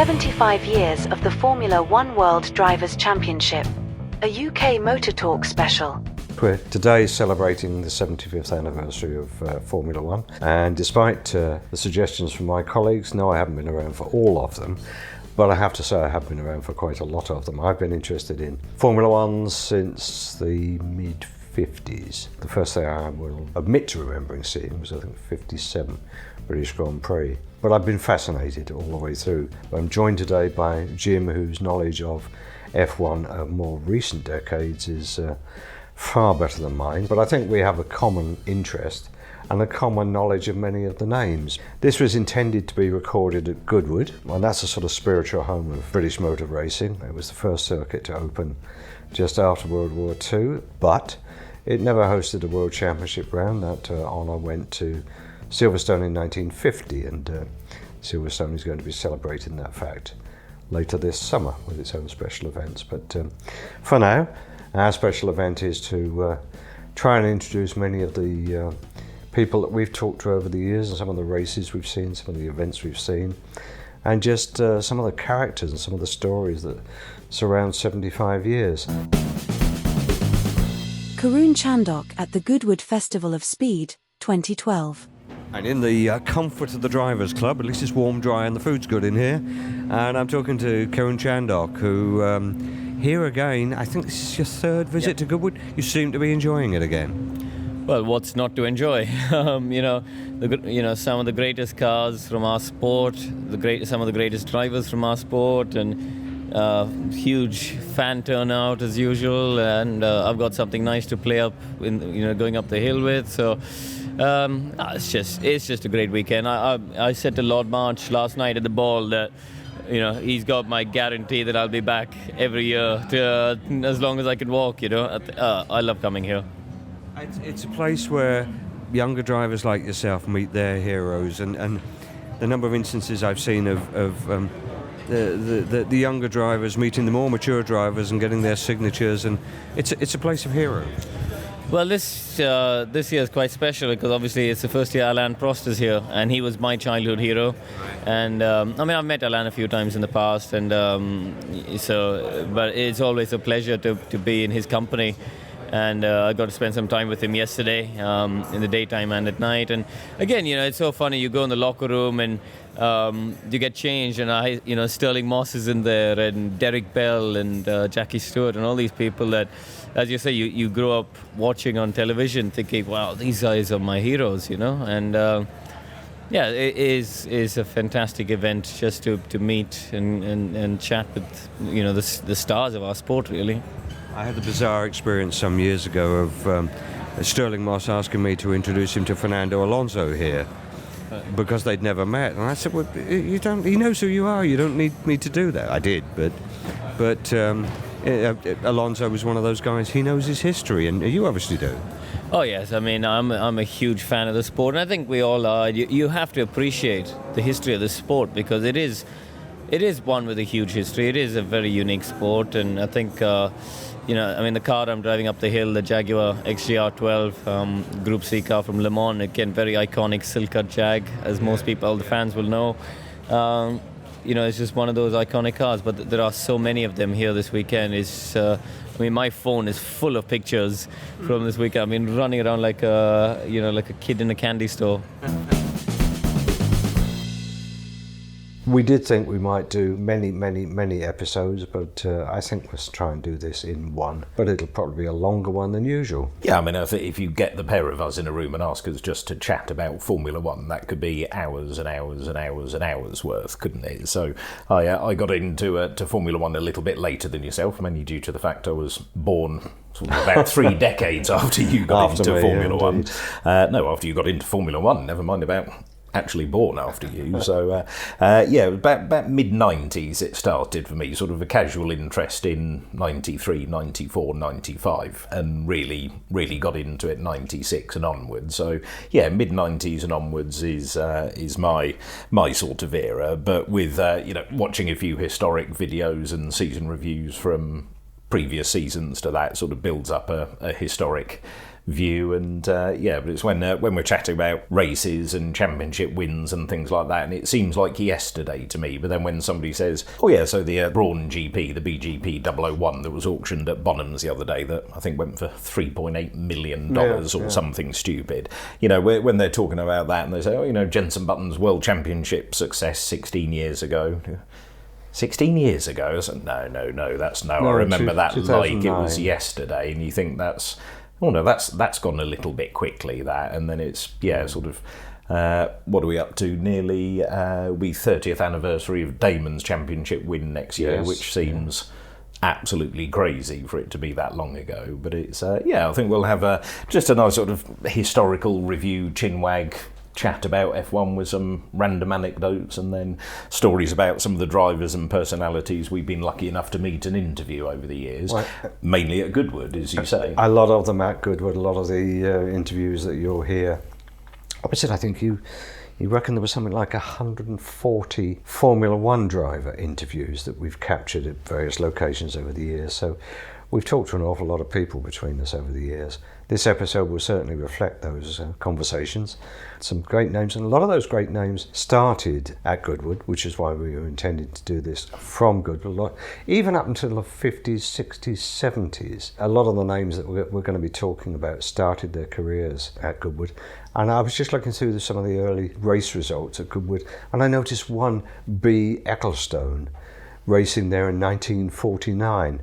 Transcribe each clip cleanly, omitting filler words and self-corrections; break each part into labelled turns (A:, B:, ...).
A: 75 years of the Formula One World Drivers' Championship, a UKMotorTalk special.
B: We're today celebrating the 75th anniversary of Formula One, and despite the suggestions from my colleagues, no, I haven't been around for all of them, but I have to say I have been around for quite a lot of them. I've been interested in Formula One since the mid-50s. The first thing I will admit to remembering seeing was, I think, 57 British Grand Prix. But I've been fascinated all the way through. I'm joined today by Jim, whose knowledge of F1 of more recent decades is far better than mine. But I think we have a common interest and a common knowledge of many of the names. This was intended to be recorded at Goodwood, and that's a sort of spiritual home of British motor racing. It was the first circuit to open just after World War II, but it never hosted a World Championship round. That honour went to Silverstone in 1950, and Silverstone is going to be celebrating that fact later this summer with its own special events. But for now, our special event is to try and introduce many of the people that we've talked to over the years, and some of the races we've seen, some of the events we've seen, and just some of the characters and some of the stories that surround 75 years.
A: Karun Chandhok at the Goodwood Festival of Speed 2012.
B: And in the comfort of the Drivers' Club, at least it's warm, dry, and the food's good in here. And I'm talking to Karun Chandhok, who here again, I think this is your third visit to Goodwood. You seem to be enjoying it again.
C: Well, what's not to enjoy? Some of the greatest cars from our sport, some of the greatest drivers from our sport, and huge fan turnout as usual. And I've got something nice to play up in, going up the hill with. So. It's just a great weekend. I said to Lord March last night at the ball that he's got my guarantee that I'll be back every year as long as I can walk. I love coming here.
B: It's a place where younger drivers like yourself meet their heroes, and the number of instances I've seen of the younger drivers meeting the more mature drivers and getting their signatures, and it's a place of heroes.
C: Well, this year is quite special because obviously it's the first year Alain Prost is here, and he was my childhood hero. And I've met Alain a few times in the past, and but it's always a pleasure to be in his company. And I got to spend some time with him yesterday, in the daytime and at night. And again, it's so funny. You go in the locker room and you get changed, and Stirling Moss is in there, and Derek Bell, and Jackie Stewart, and all these people that, as you say, you grow up watching on television, thinking, "Wow, these guys are my heroes," And it is a fantastic event just to meet and chat with the stars of our sport, really.
B: I had the bizarre experience some years ago of Stirling Moss asking me to introduce him to Fernando Alonso here because they'd never met, and I said, "Well, you don't. He knows who you are. You don't need me to do that." I did, but Alonso was one of those guys. He knows his history, and you obviously do.
C: Oh yes, I'm a huge fan of the sport, and I think we all are. You have to appreciate the history of the sport because it is one with a huge history. It is a very unique sport, and I think. The car I'm driving up the hill, the Jaguar XJR12 Group C car from Le Mans, again, very iconic silk-cut Jag, as most people, all the fans will know. It's just one of those iconic cars, but there are so many of them here this weekend. My phone is full of pictures from this weekend. Running around like a kid in a candy store.
B: We did think we might do many episodes, but I think let's try and do this in one. But it'll probably be a longer one than usual.
D: Yeah, I think if you get the pair of us in a room and ask us just to chat about Formula One, that could be hours and hours and hours and hours worth, couldn't it? So I got into to Formula One a little bit later than yourself, mainly due to the fact I was born sort of about 3 decades after you got into Formula One. After you got into Formula One, never mind about actually born after you. So about mid-90s it started for me, sort of a casual interest in 93, 94, 95, and really got into it 96 and onwards. So mid-90s and onwards is my sort of era, but with watching a few historic videos and season reviews from previous seasons to that sort of builds up a historic view. And but it's when we're chatting about races and championship wins and things like that, and it seems like yesterday to me. But then when somebody says, oh yeah, so the Brawn GP, the BGP 001 that was auctioned at Bonhams the other day, that I think went for $3.8 million or something stupid. When they're talking about that and they say, oh, Jenson Button's World Championship success 16 years ago. 16 years ago? I said, no, that's no. I remember that like it was yesterday, and you think that's gone a little bit quickly, that, and then it's sort of what are we up to? Nearly 30th anniversary of Damon's championship win next year, which seems absolutely crazy for it to be that long ago. But it's I think we'll have just a nice sort of historical review, chinwag chat about F1 with some random anecdotes, and then stories about some of the drivers and personalities we've been lucky enough to meet and interview over the years, mainly at Goodwood, as you say.
B: A lot of them at Goodwood, a lot of the interviews that you'll hear. Opposite, I think you reckon there was something like 140 Formula One driver interviews that we've captured at various locations over the years. So we've talked to an awful lot of people between us over the years. This episode will certainly reflect those conversations. Some great names, and a lot of those great names started at Goodwood, which is why we were intending to do this from Goodwood. Even up until the 50s, 60s, 70s, a lot of the names that we're going to be talking about started their careers at Goodwood. And I was just looking through some of the early race results at Goodwood, and I noticed one B. Ecclestone racing there in 1949.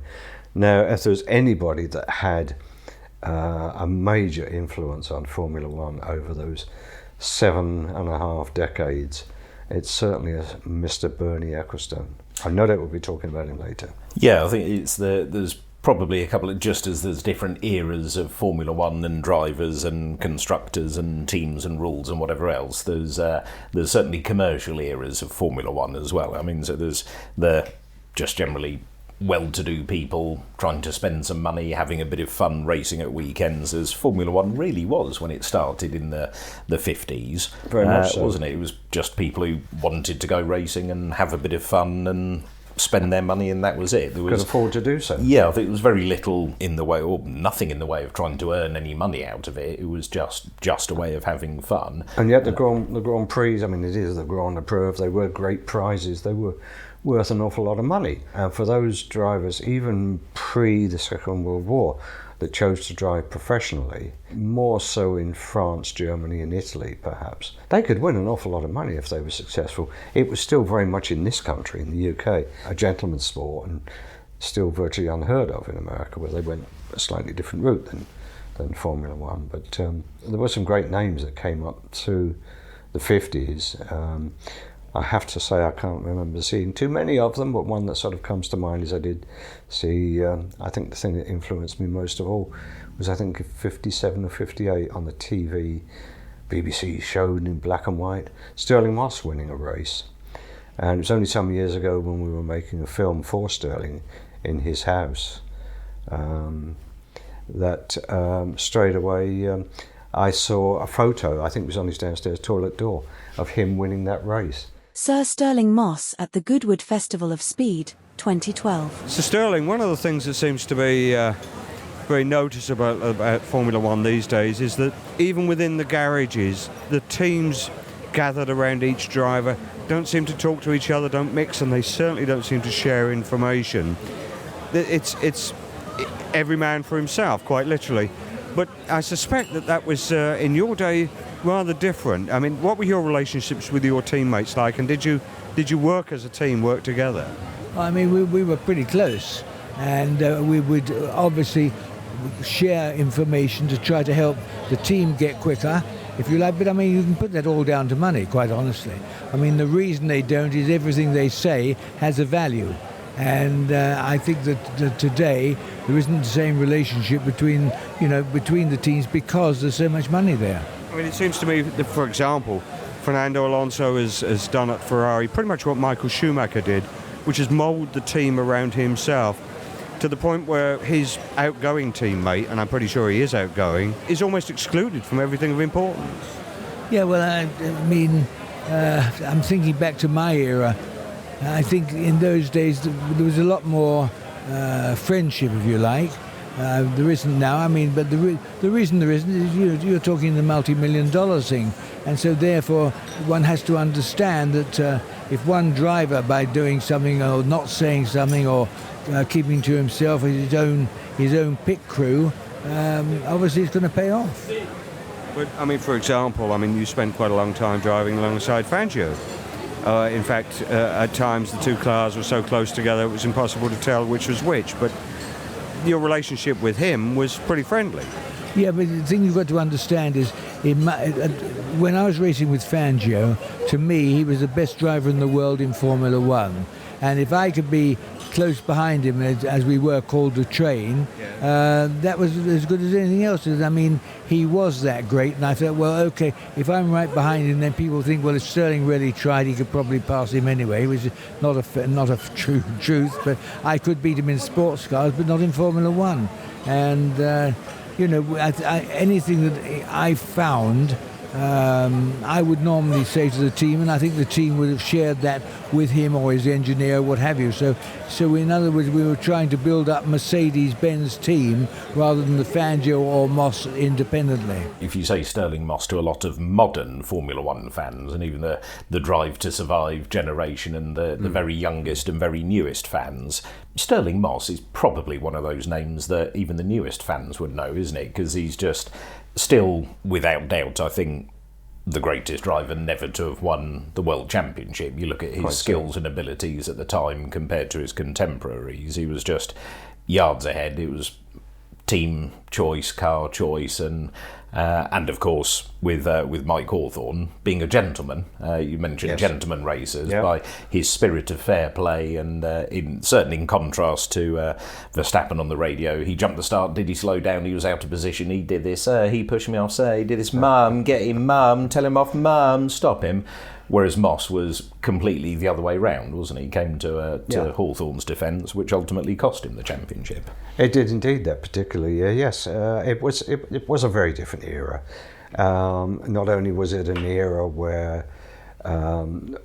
B: Now, if there's anybody that had a major influence on Formula One over those 7.5 decades, it's certainly Mr. Bernie Ecclestone. I know that we'll be talking about him later.
D: Yeah, I think there's probably a couple of, just as there's different eras of Formula One and drivers and constructors and teams and rules and whatever else, there's certainly commercial eras of Formula One as well. I mean, so there's the just generally well-to-do people trying to spend some money, having a bit of fun racing at weekends, as Formula One really was when it started in the 50s.
B: Very much so.
D: Wasn't it? It was just people who wanted to go racing and have a bit of fun and spend their money, and that was it. There was,
B: could afford to do so.
D: Yeah, I think there was very little in the way, or nothing in the way of trying to earn any money out of it. It was just a way of having fun.
B: And yet the Grand Prix, I mean, it is the Grand Prix, they were great prizes. They were worth an awful lot of money. And for those drivers, even pre the Second World War, that chose to drive professionally, more so in France, Germany and Italy perhaps, they could win an awful lot of money if they were successful. It was still very much in this country, in the UK, a gentleman's sport, and still virtually unheard of in America, where they went a slightly different route than Formula One. But there were some great names that came up through the 50s. I have to say I can't remember seeing too many of them, but one that sort of comes to mind is I did see, I think the thing that influenced me most of all was, I think, 57 or 58 on the TV, BBC showed in black and white, Stirling Moss winning a race. And it was only some years ago when we were making a film for Stirling in his house that straight away I saw a photo, I think it was on his downstairs toilet door, of him winning that race.
A: Sir Stirling Moss at the Goodwood Festival of Speed, 2012.
E: So Stirling, one of the things that seems to be very noticeable about Formula One these days is that even within the garages, the teams gathered around each driver don't seem to talk to each other, don't mix, and they certainly don't seem to share information. It's every man for himself, quite literally. But I suspect that was, in your day, rather different. I mean, what were your relationships with your teammates like, and did you work as a team, work together?
F: I mean, we were pretty close, and we would obviously share information to try to help the team get quicker, if you like. But I mean, you can put that all down to money, quite honestly. I mean, the reason they don't is everything they say has a value. And I think that today there isn't the same relationship between the teams because there's so much money there.
E: I mean, it seems to me that, for example, Fernando Alonso has done at Ferrari pretty much what Michael Schumacher did, which is mould the team around himself to the point where his outgoing teammate, and I'm pretty sure he is outgoing, is almost excluded from everything of importance.
F: Yeah, well, I mean, I'm thinking back to my era. I think in those days there was a lot more friendship, if you like, There isn't now. I mean, but the reason there isn't is you're talking the multi-million-dollar thing, and so therefore one has to understand that if one driver, by doing something or not saying something or keeping to himself his own pit crew, obviously it's going to pay off.
E: But I mean, for example, you spent quite a long time driving alongside Fangio. In fact, at times the two cars were so close together it was impossible to tell which was which. But your relationship with him was pretty friendly.
F: Yeah, but the thing you've got to understand is, when I was racing with Fangio, to me he was the best driver in the world in Formula One. And if I could be close behind him, as we were called to train, that was as good as anything else. I mean, he was that great, and I thought, well, okay, if I'm right behind him, then people think, well, if Stirling really tried, he could probably pass him anyway. It was not a true truth, but I could beat him in sports cars, but not in Formula One. And anything that I found, I would normally say to the team, and I think the team would have shared that with him or his engineer, what have you. So in other words, we were trying to build up Mercedes-Benz team rather than the Fangio or Moss independently.
D: If you say Stirling Moss to a lot of modern Formula One fans, and even the Drive to Survive generation and the very youngest and very newest fans, Stirling Moss is probably one of those names that even the newest fans would know, isn't it? Because he's just still, without doubt, I think, the greatest driver never to have won the World Championship. You look at his skills and abilities at the time compared to his contemporaries, he was just yards ahead. It was team choice, car choice, and of course with Mike Hawthorne being a gentleman. You mentioned gentleman racers, by his spirit of fair play, and certainly in contrast to Verstappen on the radio. He jumped the start, did he slow down, he was out of position, he did this, he pushed me off, he did this, mum, get him, mum, tell him off, mum, stop him. Whereas Moss was completely the other way round, wasn't he? He came to Hawthorne's defence, which ultimately cost him the championship.
B: It did indeed, that particular year, yes. It was a very different era. Not only was it an era where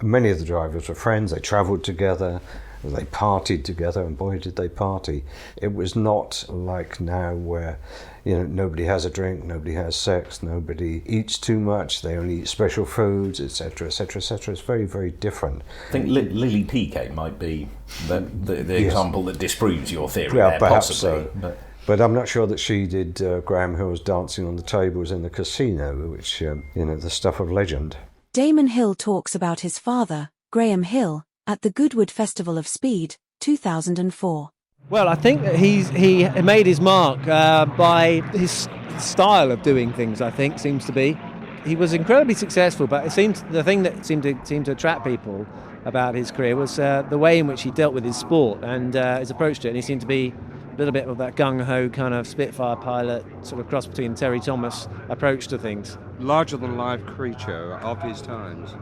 B: many of the drivers were friends, they travelled together, they partied together, and boy did they party. It was not like now where nobody has a drink, nobody has sex, nobody eats too much, they only eat special foods, etc., etc., etc. It's very, very different.
D: I think Lily Piquet might be the example that disproves your theory
B: well,
D: there,
B: perhaps
D: possibly.
B: So. But I'm not sure that she did Graham Hill's dancing on the tables in the casino, which, the stuff of legend.
A: Damon Hill talks about his father, Graham Hill, at the Goodwood Festival of Speed, 2004.
G: Well, I think that he made his mark by his style of doing things. I think seems to be he was incredibly successful, but the thing that seemed to attract people about his career was the way in which he dealt with his sport and his approach to it. And he seemed to be a little bit of that gung-ho kind of Spitfire pilot, sort of cross between Terry Thomas approach to things.
E: Larger than life creature of his times.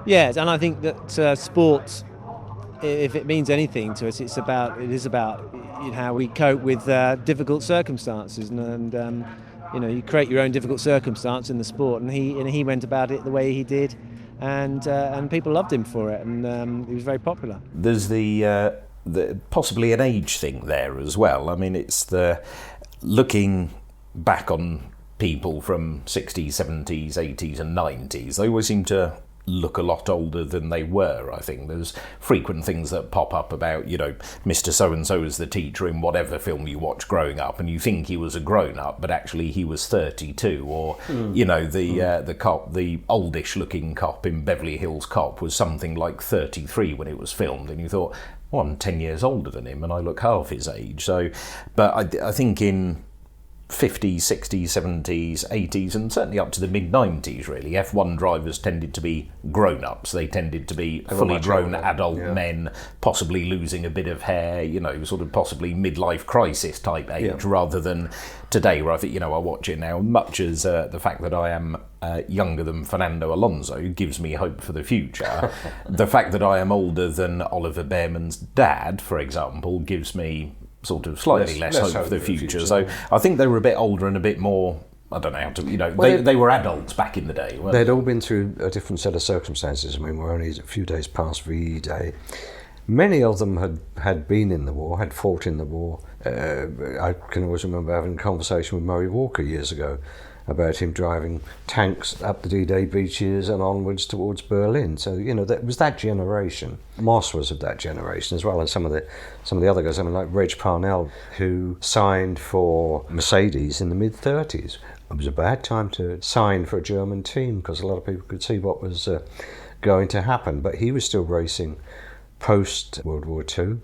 G: Yes, and I think that sport, if it means anything to us, it is about how we cope with difficult circumstances, and you create your own difficult circumstance in the sport, and he went about it the way he did, and people loved him for it, and he was very popular.
D: There's the possibly an age thing there as well. I mean, it's the looking back on people from 60s, 70s, 80s and 90s, they always seem to look a lot older than they were. I think there's frequent things that pop up about, Mr. So-and-so is the teacher in whatever film you watch growing up, and you think he was a grown-up, but actually he was 32, or, the cop, the oldish looking cop in Beverly Hills Cop was something like 33 when it was filmed, and you thought, well, I'm 10 years older than him and I look half his age. So, but I think in 50s, 60s, 70s, 80s, and certainly up to the mid-90s, really, F1 drivers tended to be grown-ups. They tended to be fully grown adult men, possibly losing a bit of hair, sort of possibly midlife crisis type age, rather than today, where I think, I watch it now, much as the fact that I am younger than Fernando Alonso gives me hope for the future. The fact that I am older than Oliver Behrman's dad, for example, gives me sort of slightly less hope for the future. So I think they were a bit older and a bit more, I don't know how to, they were adults back in the day, weren't
B: they'd all been through a different set of circumstances. I mean, we're only a few days past V-Day, Many of them had been in the war, had fought in the war. I can always remember having a conversation with Murray Walker years ago about him driving tanks up the D-Day beaches and onwards towards Berlin. So, that was that generation. Moss was of that generation as well, and some of the other guys, like Reg Parnell, who signed for Mercedes in the mid-30s. It was a bad time to sign for a German team because a lot of people could see what was going to happen, but he was still racing post-World War II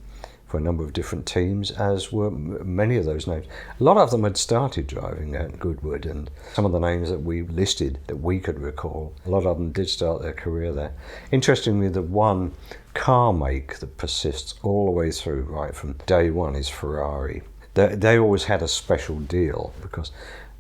B: for a number of different teams, as were many of those names. A lot of them had started driving at Goodwood, and some of the names that we listed that we could recall, a lot of them did start their career there. Interestingly, the one car make that persists all the way through, right from day one, is Ferrari. They always had a special deal because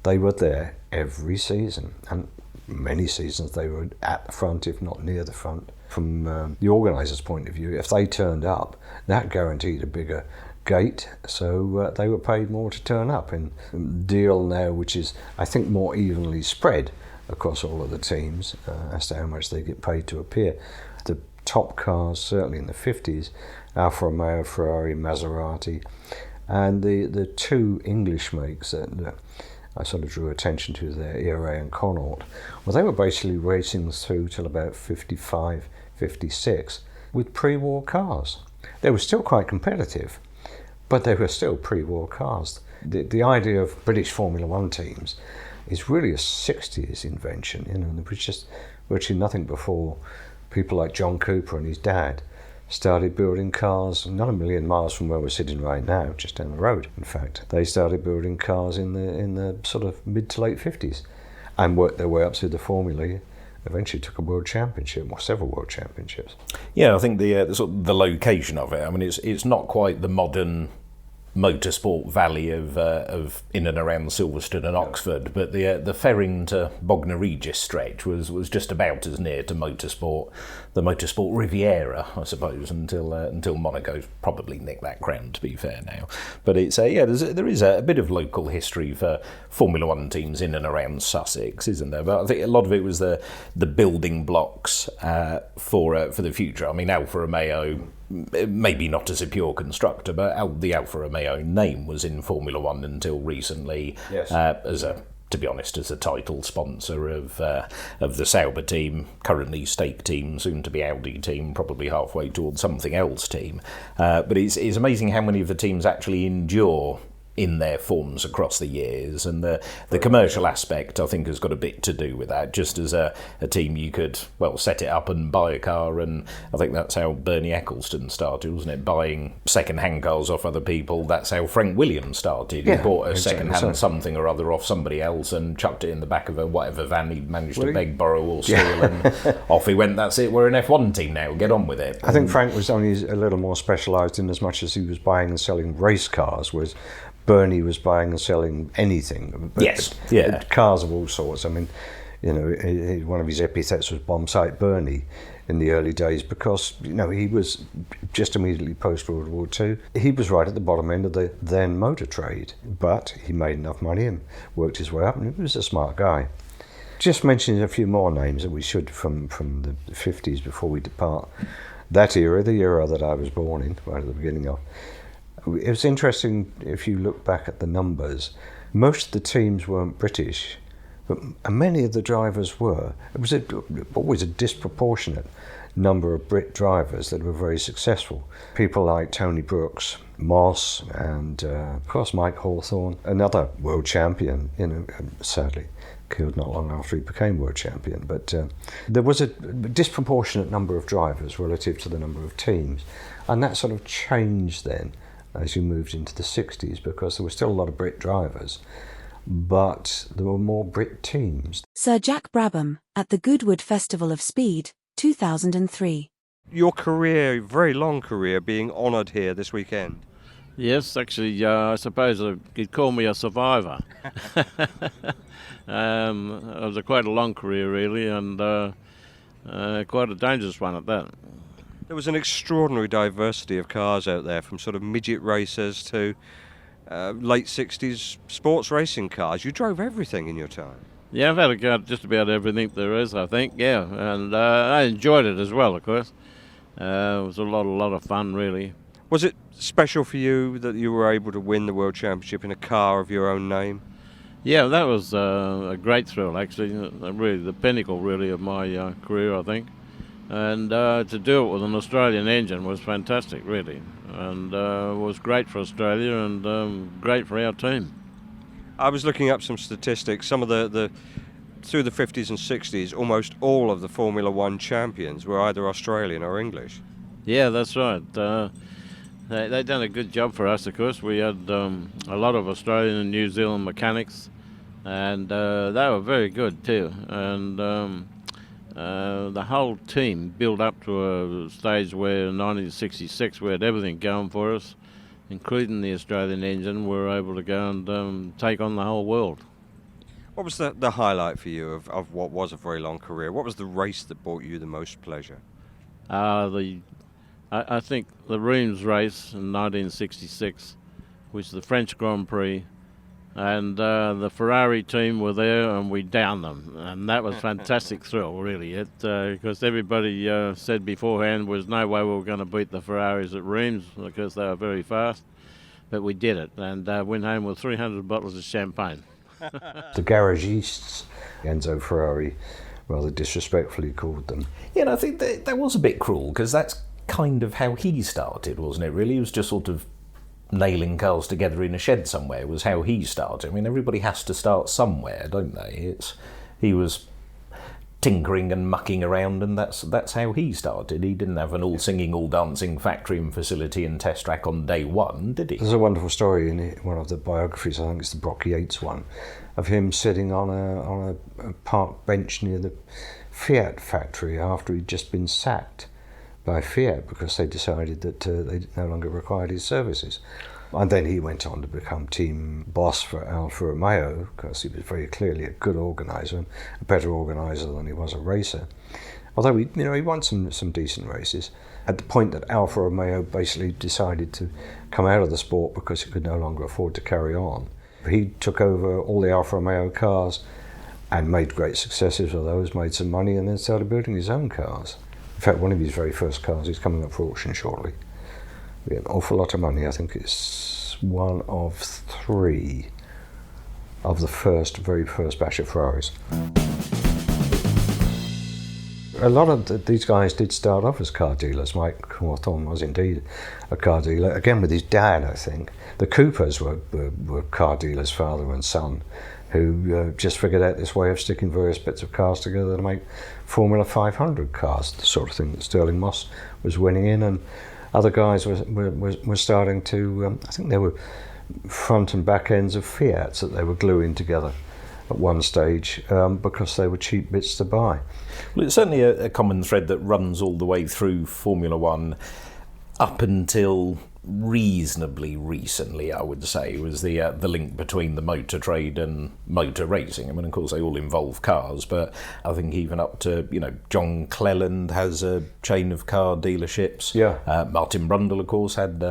B: they were there every season, and many seasons they were at the front, if not near the front. From the organiser's point of view, if they turned up, that guaranteed a bigger gate, so they were paid more to turn up. In deal now, which is, I think, more evenly spread across all of the teams as to how much they get paid to appear. The top cars, certainly in the 50s, Alfa Romeo, Ferrari, Maserati, and the two English makes that I sort of drew attention to there, ERA and Connaught. Well, they were basically racing through till about 55, 56 with pre-war cars. They were still quite competitive, but they were still pre-war cars. The idea of British Formula One teams is really a 60s invention. There was just virtually nothing before people like John Cooper and his dad started building cars not a million miles from where we're sitting right now, just down the road. In fact, they started building cars in the sort of mid to late 50s and worked their way up through the Formula. Eventually took a world championship, or several world championships.
D: Yeah, I think the sort of the location of it. I mean, it's not quite the modern motorsport valley of in and around Silverstone and Oxford, but the Ferring to Bognor Regis stretch was just about as near to motorsport, the motorsport Riviera, I suppose, until Monaco's probably nicked that crown, to be fair now. But it's there is a bit of local history for Formula One teams in and around Sussex, isn't there? But I think a lot of it was the building blocks for the future. I mean, Alfa Romeo, maybe not as a pure constructor, but the Alfa Romeo name was in Formula One until recently, yes. To be honest, as a title sponsor of the Sauber team, currently Stake team, soon to be Audi team, probably halfway towards something else team. But it's amazing how many of the teams actually endure in their forms across the years, and the commercial aspect, I think, has got a bit to do with that. Just as a team, you could set it up and buy a car, and I think that's how Bernie Ecclestone started, wasn't it? Buying second-hand cars off other people. That's how Frank Williams started. He bought a second-hand something or other off somebody else and chucked it in the back of a whatever van he'd managed to beg, borrow or steal, and off he went. That's it. We're an F1 team now. Get on with it.
B: I think Frank was only a little more specialised in as much as he was buying and selling race cars, whereas Bernie was buying and selling anything. Cars of all sorts. I mean, one of his epithets was Bomb Site Bernie in the early days because, he was just immediately post-World War II. He was right at the bottom end of the then motor trade, but he made enough money and worked his way up, and he was a smart guy. Just mentioning a few more names that we should from the 50s before we depart. That era, the era that I was born in, right at the beginning of. It was interesting if you look back at the numbers. Most of the teams weren't British, but many of the drivers were. It was always a disproportionate number of Brit drivers that were very successful. People like Tony Brooks, Moss, and of course Mike Hawthorne, another world champion, sadly killed not long after he became world champion. But there was a disproportionate number of drivers relative to the number of teams, and that sort of changed then as you moved into the 60s, because there were still a lot of Brit drivers, but there were more Brit teams.
A: Sir Jack Brabham, at the Goodwood Festival of Speed, 2003.
E: Your career, very long career, being honoured here this weekend.
H: Yes, actually, I suppose you'd call me a survivor. It was quite a long career, really, and quite a dangerous one at that.
E: There was an extraordinary diversity of cars out there, from sort of midget racers to late 60s sports racing cars. You drove everything in your time.
H: Yeah, I've had a go at just about everything there is, I think, yeah. And I enjoyed it as well, of course. It was a lot of fun, really.
E: Was it special for you that you were able to win the World Championship in a car of your own name?
H: Yeah, that was a great thrill, actually. Really, the pinnacle, really, of my career, I think. And to do it with an Australian engine was fantastic, really. And was great for Australia and great for our team.
E: I was looking up some statistics. Some of the through the 50s and 60s, almost all of the Formula One champions were either Australian or English.
H: Yeah, that's right. They done a good job for us, of course. We had a lot of Australian and New Zealand mechanics, and they were very good too. And the whole team built up to a stage where in 1966 we had everything going for us, including the Australian engine. We were able to go and take on the whole world.
E: What was the highlight for you of what was a very long career? What was the race that brought you the most pleasure?
H: I think the Reims race in 1966, which was the French Grand Prix, and the Ferrari team were there and we downed them, and that was a fantastic thrill, really. Because everybody said beforehand was no way we were going to beat the Ferraris at Reims because they were very fast, but we did it and went home with 300 bottles of champagne.
B: The garagists, Enzo Ferrari rather disrespectfully called them.
D: Yeah, and I think that was a bit cruel, because that's kind of how he started, wasn't it, really? He was just sort of nailing cars together in a shed somewhere, was how he started. I mean, everybody has to start somewhere, don't they? He was tinkering and mucking around, and that's how he started. He didn't have an all-singing, all-dancing factory and facility and test track on day one, did he?
B: There's a wonderful story in one of the biographies, I think it's the Brock Yates one, of him sitting on a park bench near the Fiat factory after he'd just been sacked by Fiat because they decided that they no longer required his services. And then he went on to become team boss for Alfa Romeo, because he was very clearly a good organiser, a better organiser than he was a racer. Although he won some decent races. At the point that Alfa Romeo basically decided to come out of the sport because it could no longer afford to carry on, he took over all the Alfa Romeo cars and made great successes with those, made some money, and then started building his own cars. In fact, one of his very first cars is coming up for auction shortly. We had an awful lot of money. I think it's one of 3 of the very first batch of Ferraris. A lot of these guys did start off as car dealers. Mike Hawthorne was indeed a car dealer, again with his dad, I think. The Coopers were car dealers, father and son, who just figured out this way of sticking various bits of cars together to make Formula 500 cars, the sort of thing that Stirling Moss was winning in, and other guys were starting to, I think they were front and back ends of Fiats that they were gluing together at one stage because they were cheap bits to buy.
D: Well, it's certainly a common thread that runs all the way through Formula One up until reasonably recently, I would say, was the link between the motor trade and motor racing. I mean, of course, they all involve cars, but I think even up to, John Cleland has a chain of car dealerships.
B: Yeah.
D: Martin Brundle, of course, had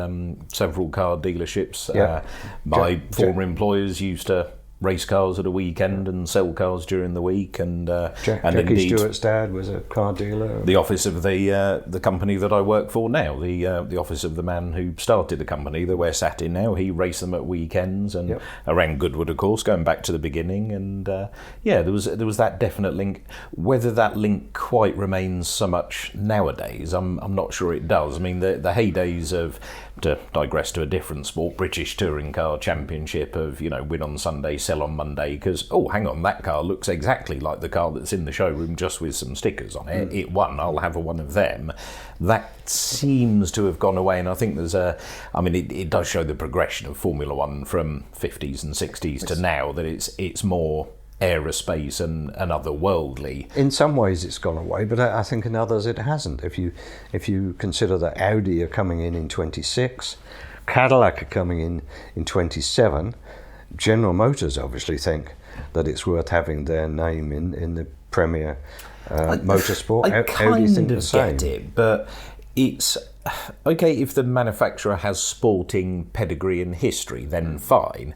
D: several car dealerships.
B: Yeah.
D: My former employers used to race cars at a weekend and sell cars during the week, and
B: Jackie Stewart's dad was a car dealer.
D: The office of the company that I work for now, the office of the man who started the company that we're sat in now, he raced them at weekends and around Goodwood, of course, going back to the beginning. And there was that definite link. Whether that link quite remains so much nowadays, I'm not sure it does. I mean, the heydays of, to digress to a different sport, British Touring Car Championship of, win on Sunday, sell on Monday, because, hang on, that car looks exactly like the car that's in the showroom just with some stickers on it. It won, I'll have one of them. That seems to have gone away, and I think there's it does show the progression of Formula One from 50s and 60s to now, that it's more aerospace and otherworldly.
B: In some ways it's gone away, but I think in others it hasn't. If you consider that Audi are coming in 26, Cadillac are coming in 27, General Motors obviously think that it's worth having their name in the premier motorsport.
D: I kind of get it, but it's okay if the manufacturer has sporting pedigree and history, then fine.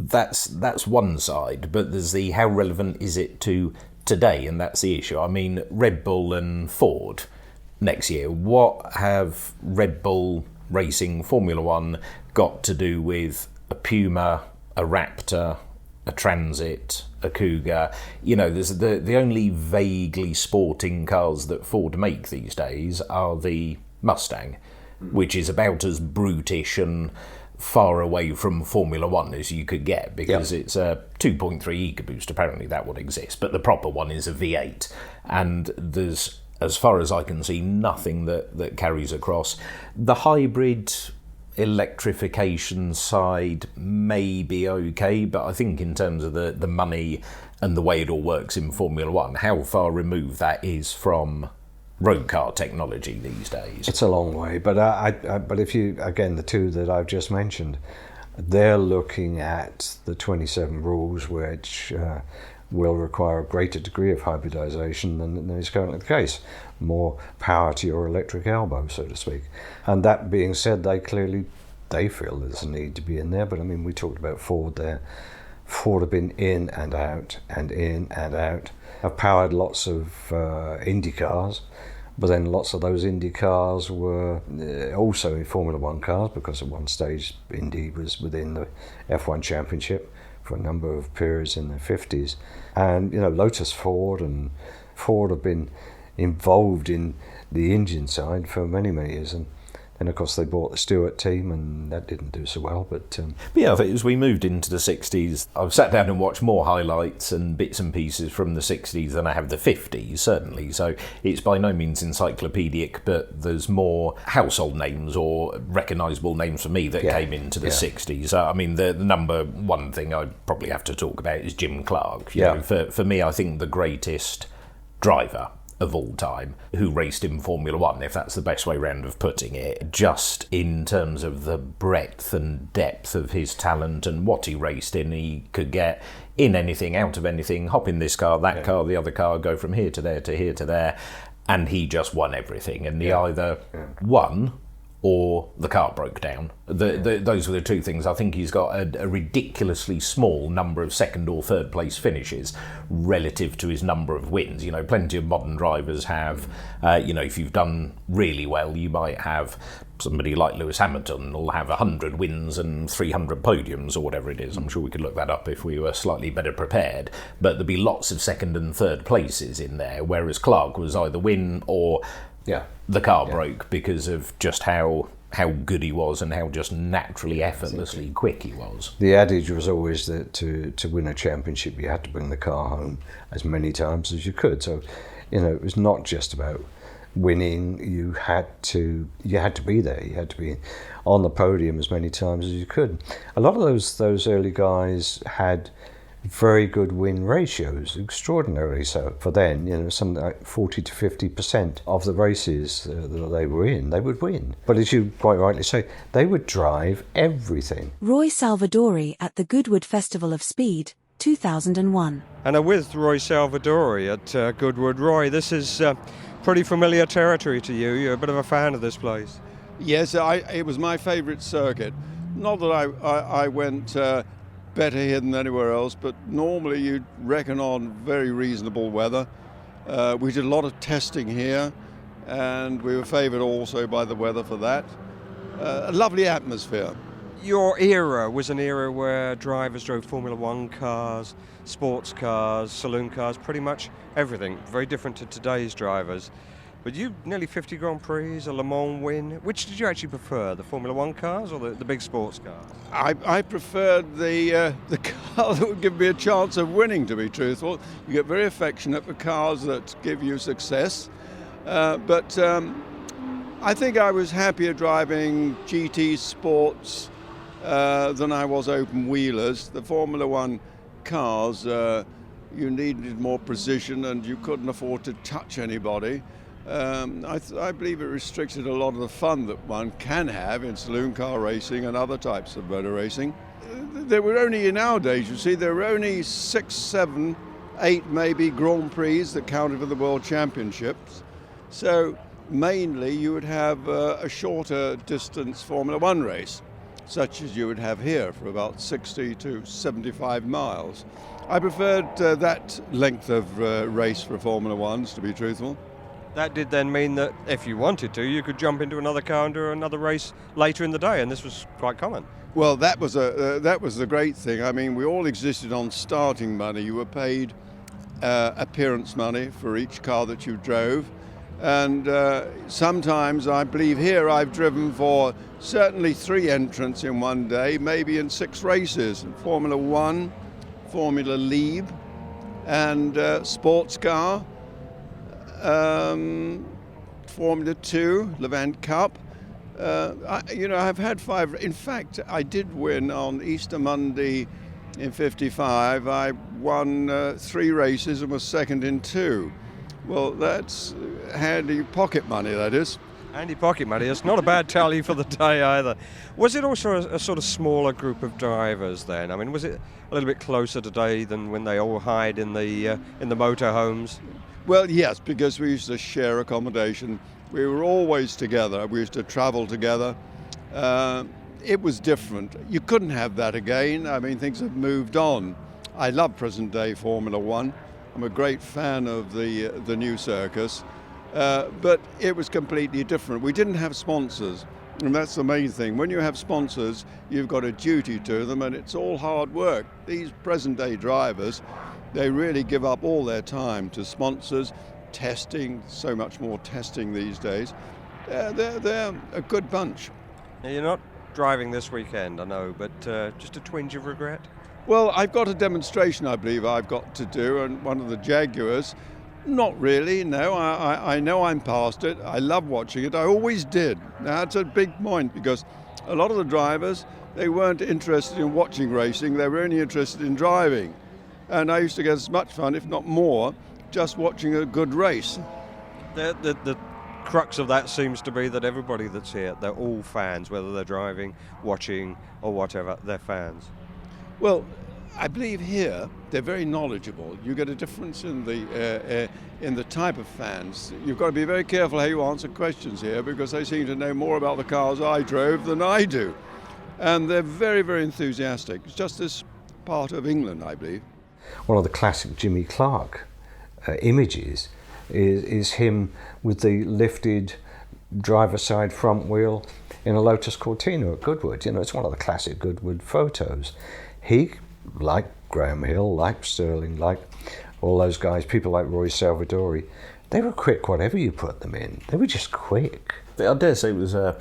D: That's one side, but there's the how relevant is it to today, and that's the issue. I mean, Red Bull and Ford next year. What have Red Bull Racing Formula One got to do with a Puma, a Raptor, a Transit, a Cougar? You know, there's the only vaguely sporting cars that Ford make these days are the Mustang, which is about as brutish and far away from Formula One as you could get, because it's a 2.3 EcoBoost, apparently that would exist, but the proper one is a V8, and there's, as far as I can see, nothing that carries across. The hybrid electrification side may be okay, but I think in terms of the money and the way it all works in Formula One, how far removed that is from road car technology these days.
B: It's a long way, but but if you, again, the two that I've just mentioned, they're looking at the 27 rules, which will require a greater degree of hybridization than is currently the case. More power to your electric elbow, so to speak. And that being said, they feel there's a need to be in there, but I mean, we talked about Ford there. Ford have been in and out and in and out. Have powered lots of Indy cars, but then lots of those Indy cars were also in Formula One cars, because at one stage Indy was within the F1 Championship for a number of periods in the 50s. And, you know, Lotus Ford and Ford have been involved in the engine side for many, many years. And then, of course, they bought the Stewart team, and that didn't do so well. But
D: yeah, I think as we moved into the 60s, I've sat down and watched more highlights and bits and pieces from the 60s than I have the 50s, certainly. So it's by no means encyclopedic, but there's more household names or recognisable names for me that came into the 60s. I mean, the number one thing I'd probably have to talk about is Jim Clark. You know, for me, I think the greatest driver of all time who raced in Formula One, if that's the best way round of putting it, just in terms of the breadth and depth of his talent and what he raced in. He could get in anything, out of anything, hop in this car, that car, the other car, go from here to there to here to there, and he just won everything. And he either won or the car broke down. Those were the two things. I think he's got a ridiculously small number of second or third place finishes relative to his number of wins. You know, plenty of modern drivers have, you know, if you've done really well, you might have somebody like Lewis Hamilton will have 100 wins and 300 podiums or whatever it is. I'm sure we could look that up if we were slightly better prepared. But there'd be lots of second and third places in there, whereas Clark was either win or the car broke, because of just how good he was and how just naturally, effortlessly quick he was.
B: The adage was always that to win a championship, you had to bring the car home as many times as you could. So, you know, it was not just about winning. You had to be there. You had to be on the podium as many times as you could. A lot of those early guys had very good win ratios, extraordinarily so. For then, you know, something like 40 to 50% of the races that they were in, they would win. But as you quite rightly say, they would drive everything.
A: Roy Salvadori at the Goodwood Festival of Speed, 2001.
E: And I'm with Roy Salvadori at Goodwood. Roy, this is pretty familiar territory to you. You're a bit of a fan of this place.
I: Yes, it was my favourite circuit. Not that I went better here than anywhere else, but normally you'd reckon on very reasonable weather. We did a lot of testing here, and we were favoured also by the weather for that. A lovely atmosphere.
E: Your era was an era where drivers drove Formula One cars, sports cars, saloon cars, pretty much everything. Very different to today's drivers. But you nearly 50 Grand Prix, a Le Mans win. Which did you actually prefer, the Formula One cars or the big sports cars?
I: I preferred the car that would give me a chance of winning, to be truthful. You get very affectionate for cars that give you success. But I think I was happier driving GT sports than I was open wheelers. The Formula One cars, you needed more precision and you couldn't afford to touch anybody. I believe it restricted a lot of the fun that one can have in saloon car racing and other types of motor racing. There were only, nowadays, you see, there were only 6, 7, 8 maybe Grand Prix that counted for the World Championships. So mainly you would have a shorter distance Formula One race, such as you would have here for about 60 to 75 miles. I preferred that length of race for Formula Ones, to be truthful.
E: That did then mean that if you wanted to, you could jump into another car and do another race later in the day, and this was quite common.
I: Well, that was the great thing. I mean, we all existed on starting money. You were paid appearance money for each car that you drove. And sometimes, I believe here, I've driven for certainly 3 entrants in one day, maybe in 6 races. Formula 1, Formula Lieb, and sports car, Formula 2, Levant Cup. I've had 5. In fact, I did win on Easter Monday in 55. I won 3 races and was second in 2. Well, that's handy pocket money, that is.
E: Handy pocket money. It's not a bad tally for the day either. Was it also a sort of smaller group of drivers then? I mean, was it a little bit closer today than when they all hide in the motorhomes?
I: Well, yes, because we used to share accommodation. We were always together. We used to travel together. It was different. You couldn't have that again. I mean, things have moved on. I love present-day Formula 1. I'm a great fan of the new circus. But it was completely different. We didn't have sponsors, and that's the main thing. When you have sponsors, you've got a duty to them, and it's all hard work. These present-day drivers, they really give up all their time to sponsors, testing, so much more testing these days. They're a good bunch.
E: Now, you're not driving this weekend, I know, but just a twinge of regret?
I: Well, I've got a demonstration, I believe, I've got to do, and one of the Jaguars. Not really, no. I know I'm past it. I love watching it. I always did. Now, that's a big point, because a lot of the drivers, they weren't interested in watching racing. They were only interested in driving. And I used to get as much fun, if not more, just watching a good race.
E: The crux of that seems to be that everybody that's here, they're all fans, whether they're driving, watching, or whatever, they're fans.
I: Well, I believe here they're very knowledgeable. You get a difference in the type of fans. You've got to be very careful how you answer questions here, because they seem to know more about the cars I drove than I do. And they're very, very enthusiastic. It's just this part of England, I believe.
B: One of the classic Jimmy Clark images is him with the lifted driver's side front wheel in a Lotus Cortina at Goodwood. You know, it's one of the classic Goodwood photos. He, like Graham Hill, like Stirling, like all those guys, people like Roy Salvadori, they were quick whatever you put them in. They were just quick.
D: I dare say it was a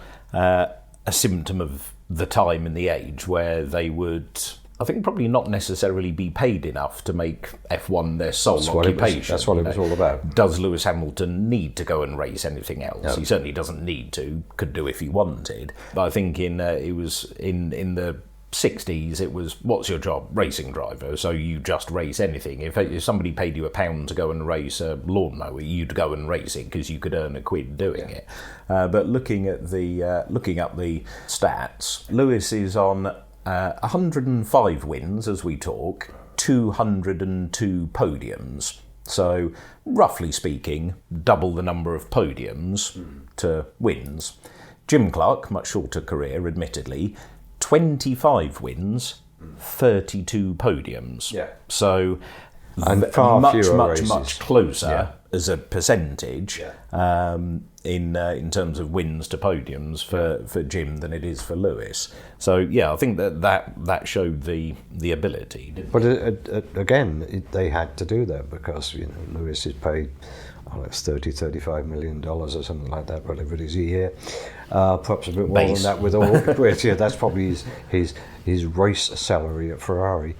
D: symptom of the time and the age where they would, I think, probably not necessarily be paid enough to make F1 their sole occupation.
B: That's what it was all about.
D: Does Lewis Hamilton need to go and race anything else? No. He certainly doesn't need to, could do if he wanted. But I think it was in the 60s, it was, what's your job? Racing driver. So you just race anything. If somebody paid you £1 to go and race a lawnmower, you'd go and race it because you could earn a quid doing it. But looking up the stats, Lewis is on 105 wins as we talk, 202 podiums. So roughly speaking, double the number of podiums to wins. Jim Clark, much shorter career, admittedly, 25 wins, 32 podiums.
B: Yeah.
D: So
B: and far
D: much closer as a percentage in terms of wins to podiums for Jim than it is for Lewis. So yeah, I think that showed the ability.
B: But again, they had to do that because Lewis is paid. It's $35 million or something like that, whatever it is a year. Perhaps a bit more than that with all. That's probably his race salary at Ferrari,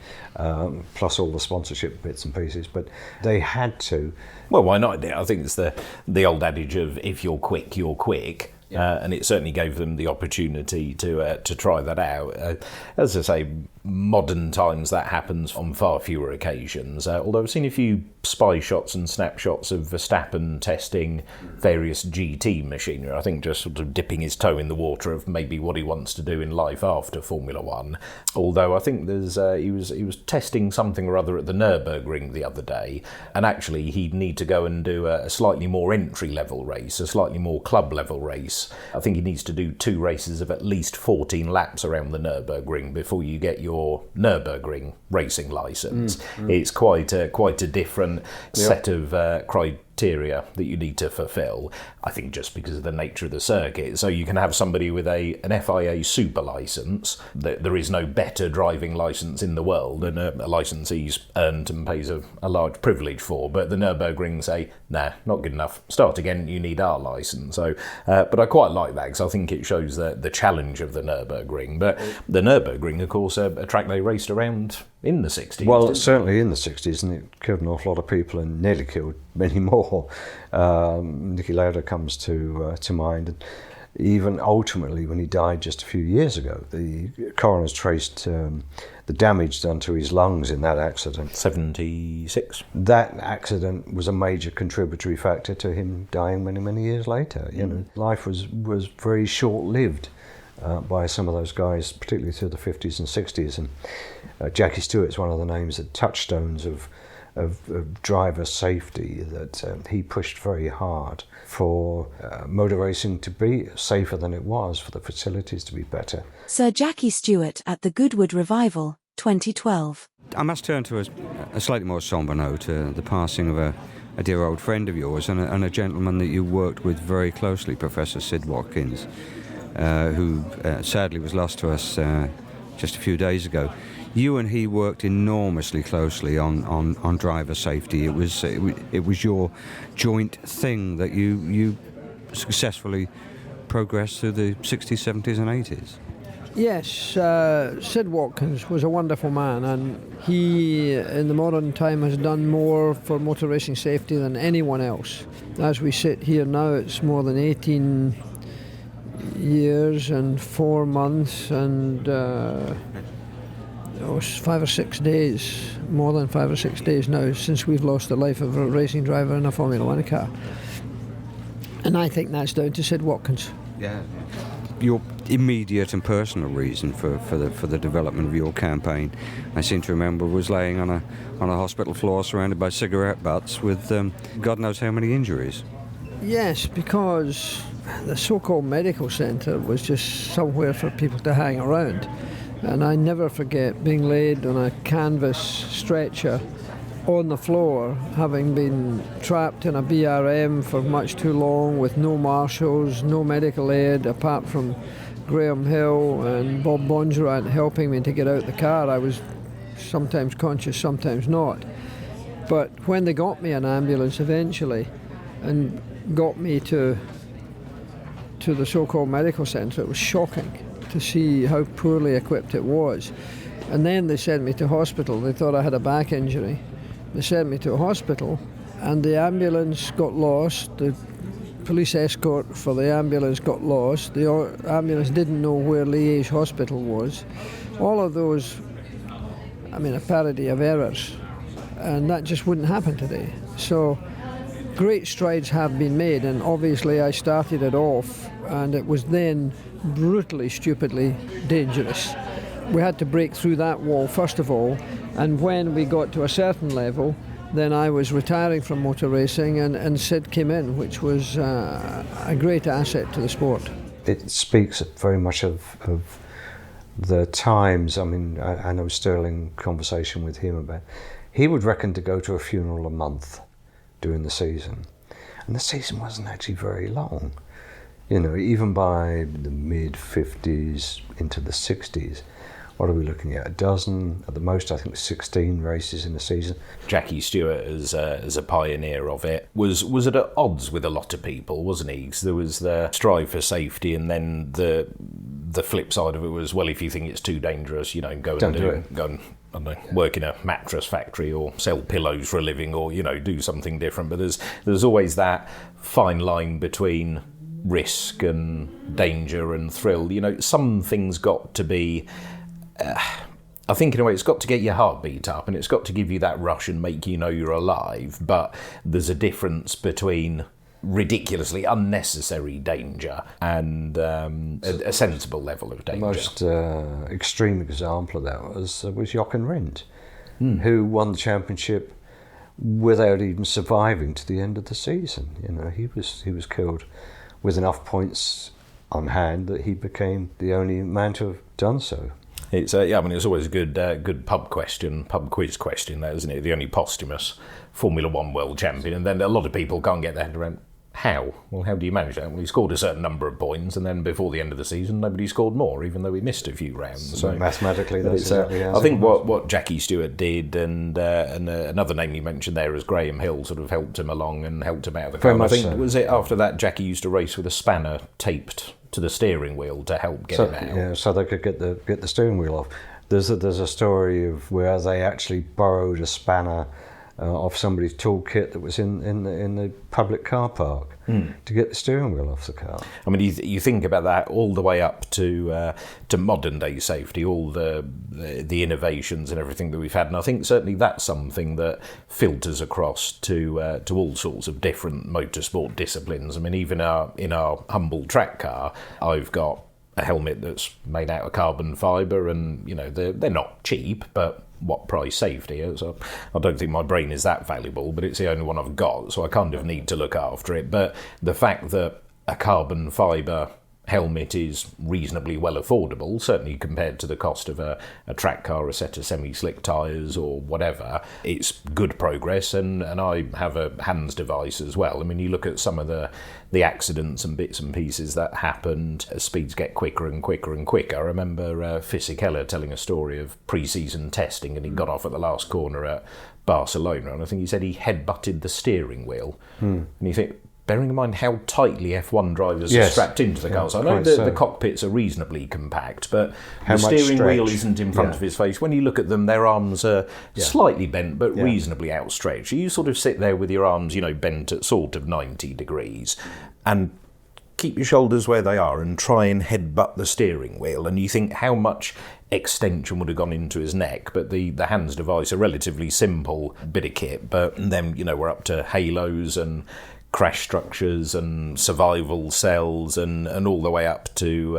B: plus all the sponsorship bits and pieces. But they had to.
D: Well, why not? I think it's the old adage of if you're quick, you're quick. And it certainly gave them the opportunity to try that out. As I say, modern times that happens on far fewer occasions. Although I've seen a few spy shots and snapshots of Verstappen testing various GT machinery. I think just sort of dipping his toe in the water of maybe what he wants to do in life after Formula One. Although I think he was testing something or other at the Nürburgring the other day, and actually he'd need to go and do a slightly more entry level race, a slightly more club level race. I think he needs to do 2 races of at least 14 laps around the Nürburgring before you get your Nürburgring racing licence. It's quite a different set of criteria criteria that you need to fulfil, I think just because of the nature of the circuit. So you can have somebody with an FIA super licence, there is no better driving licence in the world, and a licence he's earned and pays a large privilege for, but the Nürburgring say, nah, not good enough, start again, you need our licence. So, but I quite like that, because I think it shows the challenge of the Nürburgring. But the Nürburgring, of course, a track they raced around in the 60s.
B: Well, certainly in the 60s, and it killed an awful lot of people and nearly killed many more. Niki Lauda comes to mind. And even ultimately, when he died just a few years ago, the coroners traced the damage done to his lungs in that accident.
D: 76.
B: That accident was a major contributory factor to him dying many, many years later. You know, life was very short-lived by some of those guys, particularly through the 50s and 60s. And Jackie Stewart is one of the names, the touchstones of driver safety, that he pushed very hard for motor racing to be safer than it was, for the facilities to be better.
A: Sir Jackie Stewart at the Goodwood Revival, 2012.
E: I must turn to a slightly more sombre note, the passing of a dear old friend of yours and a gentleman that you worked with very closely, Professor Sid Watkins, who sadly was lost to us just a few days ago. You and he worked enormously closely on driver safety. It was your joint thing that you successfully progressed through the 60s, 70s and 80s.
J: Yes, Sid Watkins was a wonderful man, and he in the modern time has done more for motor racing safety than anyone else. As we sit here now, it's more than 18 years and 4 months and 5 or 6 days, more than 5 or 6 days now, since we've lost the life of a racing driver in a Formula One car. And I think that's down to Sid Watkins.
E: Yeah. Your immediate and personal reason for the development of your campaign, I seem to remember, was laying on a hospital floor surrounded by cigarette butts with God knows how many injuries.
J: Yes, because the so-called medical centre was just somewhere for people to hang around. And I never forget being laid on a canvas stretcher on the floor, having been trapped in a BRM for much too long with no marshals, no medical aid, apart from Graham Hill and Bob Bongerat helping me to get out the car. I was sometimes conscious, sometimes not. But when they got me an ambulance eventually and got me to the so-called medical centre, it was shocking to see how poorly equipped it was. And then they sent me to hospital. They thought I had a back injury. They sent me to a hospital, and the ambulance got lost. The police escort for the ambulance got lost. The ambulance didn't know where Liège Hospital was. All of those, a parody of errors. And that just wouldn't happen today. So great strides have been made, and obviously I started it off, and it was then brutally, stupidly dangerous. We had to break through that wall first of all, and when we got to a certain level, then I was retiring from motor racing, and Sid came in, which was a great asset to the sport.
B: It speaks very much of the times. I know Stirling, conversation with him about, he would reckon to go to a funeral a month during the season, and the season wasn't actually very long. Even by the mid-50s into the 60s, what are we looking at? A dozen, at the most, I think 16 races in a season.
D: Jackie Stewart, as a pioneer of it, was at odds with a lot of people, wasn't he? Because there was the strive for safety, and then the flip side of it was, well, if you think it's too dangerous, go and work in a mattress factory or sell pillows for a living, or do something different. But there's always that fine line between risk and danger and thrill. Some things got to be, I think in a way it's got to get your heartbeat up, and it's got to give you that rush and make you know you're alive. But there's a difference between ridiculously unnecessary danger and a sensible level of danger.
B: The most extreme example of that was Jochen Rindt, who won the championship without even surviving to the end of the season. He was killed with enough points on hand that he became the only man to have done so.
D: It's it's always a good pub quiz question, that, isn't it? The only posthumous Formula One world champion, and then a lot of people can't get their head around how. Well, how do you manage that? Well, he scored a certain number of points, and then before the end of the season, nobody scored more, even though he missed a few rounds. So
B: mathematically, that's exactly
D: I think what Jackie Stewart did, and another name you mentioned there is Graham Hill, sort of helped him along and helped him out of the car. I think was it after that Jackie used to race with a spanner taped to the steering wheel to help get him out.
B: Yeah, so they could get the steering wheel off. There's a story of where they actually borrowed a spanner off somebody's toolkit that was in the public car park to get the steering wheel off the car.
D: I mean, you think about that all the way up to modern day safety, all the innovations and everything that we've had, and I think certainly that's something that filters across to all sorts of different motorsport disciplines. I mean, even in our humble track car, I've got a helmet that's made out of carbon fibre, and they're not cheap, but what price safety is. So I don't think my brain is that valuable, but it's the only one I've got, so I kind of need to look after it. But the fact that a carbon fibre helmet is reasonably well affordable, certainly compared to the cost of a track car, a set of semi-slick tyres or whatever, it's good progress, and I have a hands device as well. I mean, you look at some of the accidents and bits and pieces that happened as speeds get quicker and quicker and quicker. I remember Fisichella telling a story of pre-season testing, and he got off at the last corner at Barcelona, and I think he said he head-butted the steering wheel. And you think, bearing in mind how tightly F1 drivers are strapped into the cars. I know the cockpits are reasonably compact, but the steering wheel isn't in front of his face. When you look at them, their arms are slightly bent, but reasonably outstretched. You sort of sit there with your arms, bent at sort of 90 degrees, and keep your shoulders where they are and try and headbutt the steering wheel. And you think how much extension would have gone into his neck, but the hands device, a relatively simple bit of kit, but then, we're up to halos and crash structures and survival cells, and all the way up to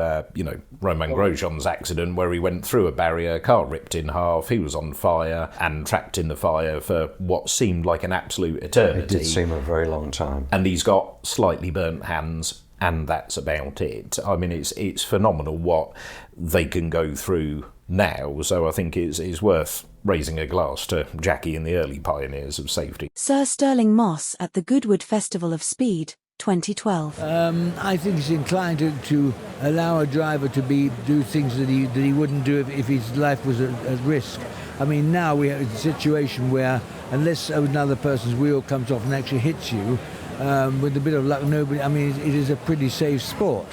D: Romain Grosjean's accident, where he went through a barrier, car ripped in half, he was on fire and trapped in the fire for what seemed like an absolute eternity.
B: It did seem a very long time.
D: And he's got slightly burnt hands, and that's about it. I mean, it's phenomenal what they can go through now, so I think it's worth raising a glass to Jackie and the early pioneers of safety.
A: Sir Stirling Moss at the Goodwood Festival of Speed, 2012.
F: I think he's inclined to allow a driver to do things that he wouldn't do if his life was at risk. I mean, now we have a situation where, unless another person's wheel comes off and actually hits you, with a bit of luck, nobody. I mean, it is a pretty safe sport.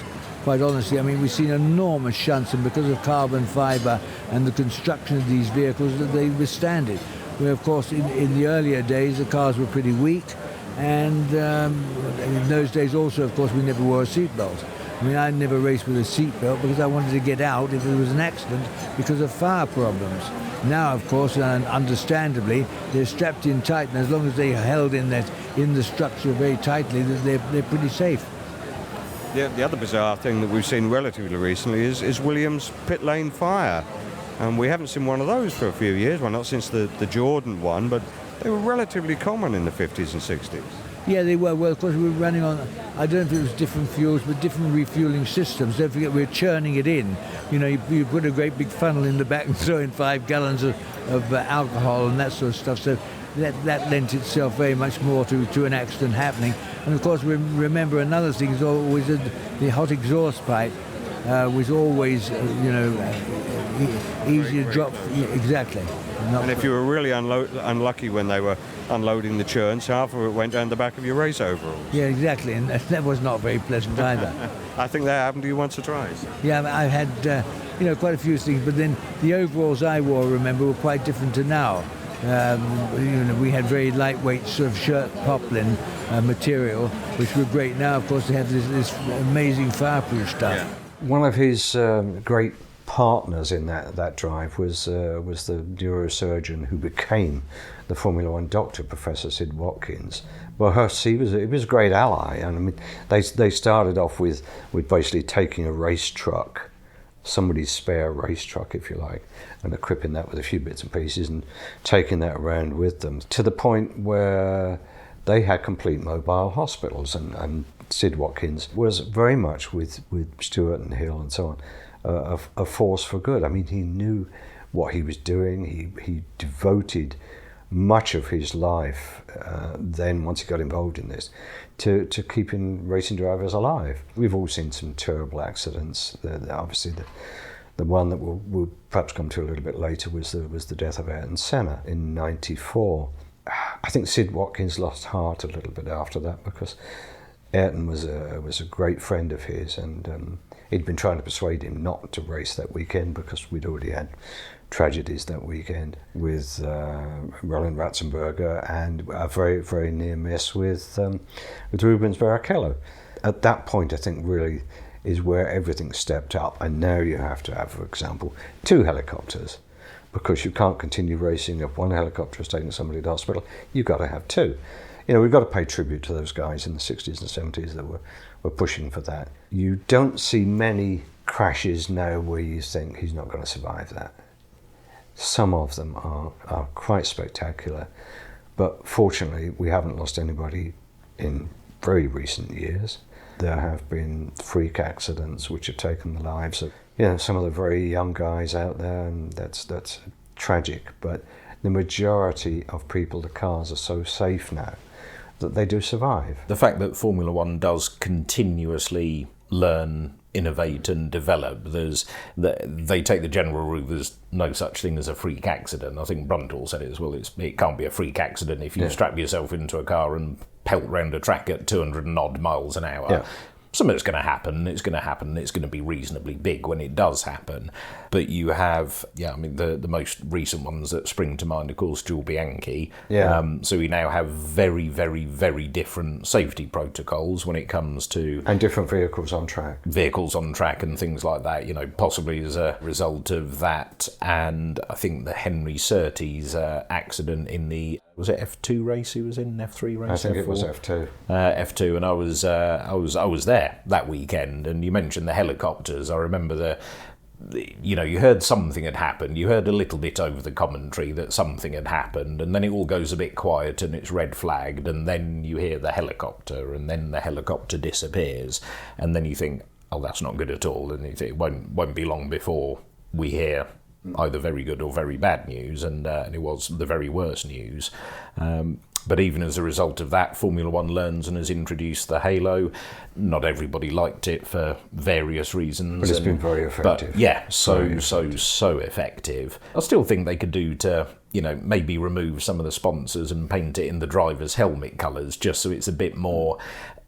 F: Quite honestly, I mean, we've seen enormous shunts, and because of carbon fibre and the construction of these vehicles, that they withstand it. Where, of course, in the earlier days, the cars were pretty weak, and in those days also, of course, we never wore a seatbelt. I mean, I never raced with a seatbelt because I wanted to get out if there was an accident because of fire problems. Now, of course, and understandably, they're strapped in tight, and as long as they're held in the structure very tightly, they're pretty safe.
E: The other bizarre thing that we've seen relatively recently is Williams' pit lane fire. And we haven't seen one of those for a few years. Well, not since the Jordan one, but they were relatively common in the 50s and 60s.
F: Yeah, they were. Well, of course, we were running on, I don't know if it was different fuels, but different refueling systems. Don't forget, we're churning it in. You put a great big funnel in the back and throw in 5 gallons of alcohol and that sort of stuff. So that lent itself very much more to an accident happening. And of course, we remember another thing is always the hot exhaust pipe was always, easy to drop. Exactly.
E: And if you were really unlucky when they were unloading the churns, half of it went down the back of your race overalls.
F: Yeah, exactly, and that was not very pleasant either.
E: I think that happened to you once or twice.
F: Yeah, I've had quite a few things, but then the overalls I wore, remember, were quite different to now. We had very lightweight sort of shirt poplin material, which were great. Now, of course, they have this amazing fireproof stuff.
B: Yeah. One of his great partners in that drive was the neurosurgeon who became the Formula One doctor, Professor Sid Watkins. Well, he was a great ally, and I mean, they started off with basically taking a race truck, somebody's spare race truck, if you like, and equipping that with a few bits and pieces and taking that around with them to the point where they had complete mobile hospitals, and Sid Watkins was very much with Stewart and Hill and so on a force for good. I mean, he knew what he was doing. He devoted much of his life then, once he got involved in this, to keeping racing drivers alive. We've all seen some terrible accidents. Obviously, the one that we'll perhaps come to a little bit later was the death of Ayrton Senna in '94. I think Sid Watkins lost heart a little bit after that, because Ayrton was a great friend of his, and he'd been trying to persuade him not to race that weekend because we'd already had tragedies that weekend with Roland Ratzenberger and a very, very near miss with Rubens Barrichello. At that point, I think really is where everything stepped up, and now you have to have, for example, 2 helicopters, because you can't continue racing if one helicopter is taking somebody to hospital. You've got to have 2. You know, we've got to pay tribute to those guys in the 60s and 70s that were pushing for that. You don't see many crashes now where you think he's not going to survive that. Some of them are quite spectacular, but fortunately we haven't lost anybody in very recent years. There have been freak accidents which have taken the lives of some of the very young guys out there, and that's tragic. But the majority of people, the cars are so safe now that they do survive.
D: The fact that Formula One does continuously learn, innovate and develop, they take the general rule there's no such thing as a freak accident. I think Brundle said it as well, it can't be a freak accident if you strap yourself into a car and pelt round a track at 200 and odd miles an hour. Yeah. Something's going to happen, it's going to be reasonably big when it does happen. But you have, the most recent ones that spring to mind, of course, Jules Bianchi. Yeah. So we now have very, very, very different safety protocols when it comes to...
B: And different vehicles on track.
D: Vehicles on track and things like that, possibly as a result of that. And I think the Henry Surtees accident in the... Was it F2 race he was in? F3 race?
B: I think
D: F4?
B: It was F2.
D: F2, and I was there that weekend. And you mentioned the helicopters. I remember you heard something had happened. You heard a little bit over the commentary that something had happened, and then it all goes a bit quiet and it's red flagged, and then you hear the helicopter, and then the helicopter disappears, and then you think, oh, that's not good at all, and it won't be long before we hear either very good or very bad news, and it was the very worst news. But even as a result of that, Formula One learns and has introduced the halo. Not everybody liked it for various reasons.
B: But it's been very effective.
D: But so effective. I still think they could do to, maybe remove some of the sponsors and paint it in the driver's helmet colours, just so it's a bit more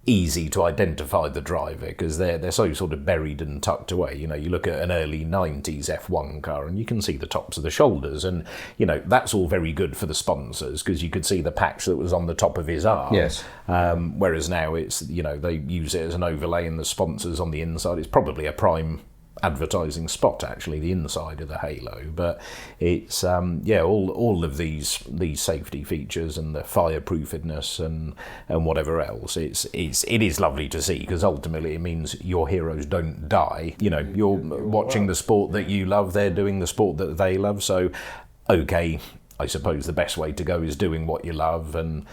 D: easy to identify the driver, because they're so sort of buried and tucked away. You look at an early 90s F1 car and you can see the tops of the shoulders, and that's all very good for the sponsors because you could see the patch that was on the top of his arm.
B: Yes.
D: Whereas now it's they use it as an overlay and the sponsors on the inside. It's probably a prime advertising spot, actually, the inside of the halo. But it's all of these safety features and the fireproofedness and whatever else. It is lovely to see, because ultimately it means your heroes don't die. You're watching the sport that you love, they're doing the sport that they love. So okay, I suppose the best way to go is doing what you love, and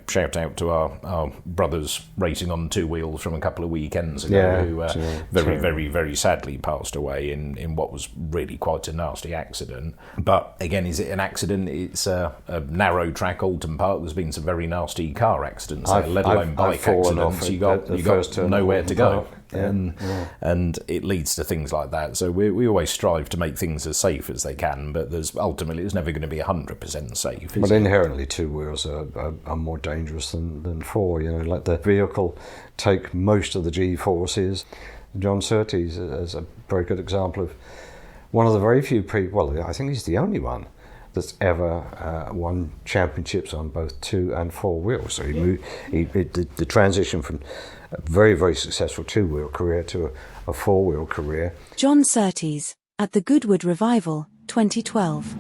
D: shout out to our brothers racing on 2 wheels from a couple of weekends ago, who very, very sadly passed away in what was really quite a nasty accident. But again, is it an accident? It's a narrow track, Alton Park. There's been some very nasty car accidents there, let alone bike accidents. You got nowhere to go. And it leads to things like that. So we always strive to make things as safe as they can, but ultimately it's never going to be 100% safe.
B: But inherently 2 wheels are more dangerous than 4. Let the vehicle take most of the G-forces. John Surtees is a very good example of one of the very few people, well, I think he's the only one that's ever won championships on both 2 and 4 wheels. So the transition from a very, very successful 2-wheel career to a 4-wheel career.
A: John Surtees at the Goodwood Revival, 2012.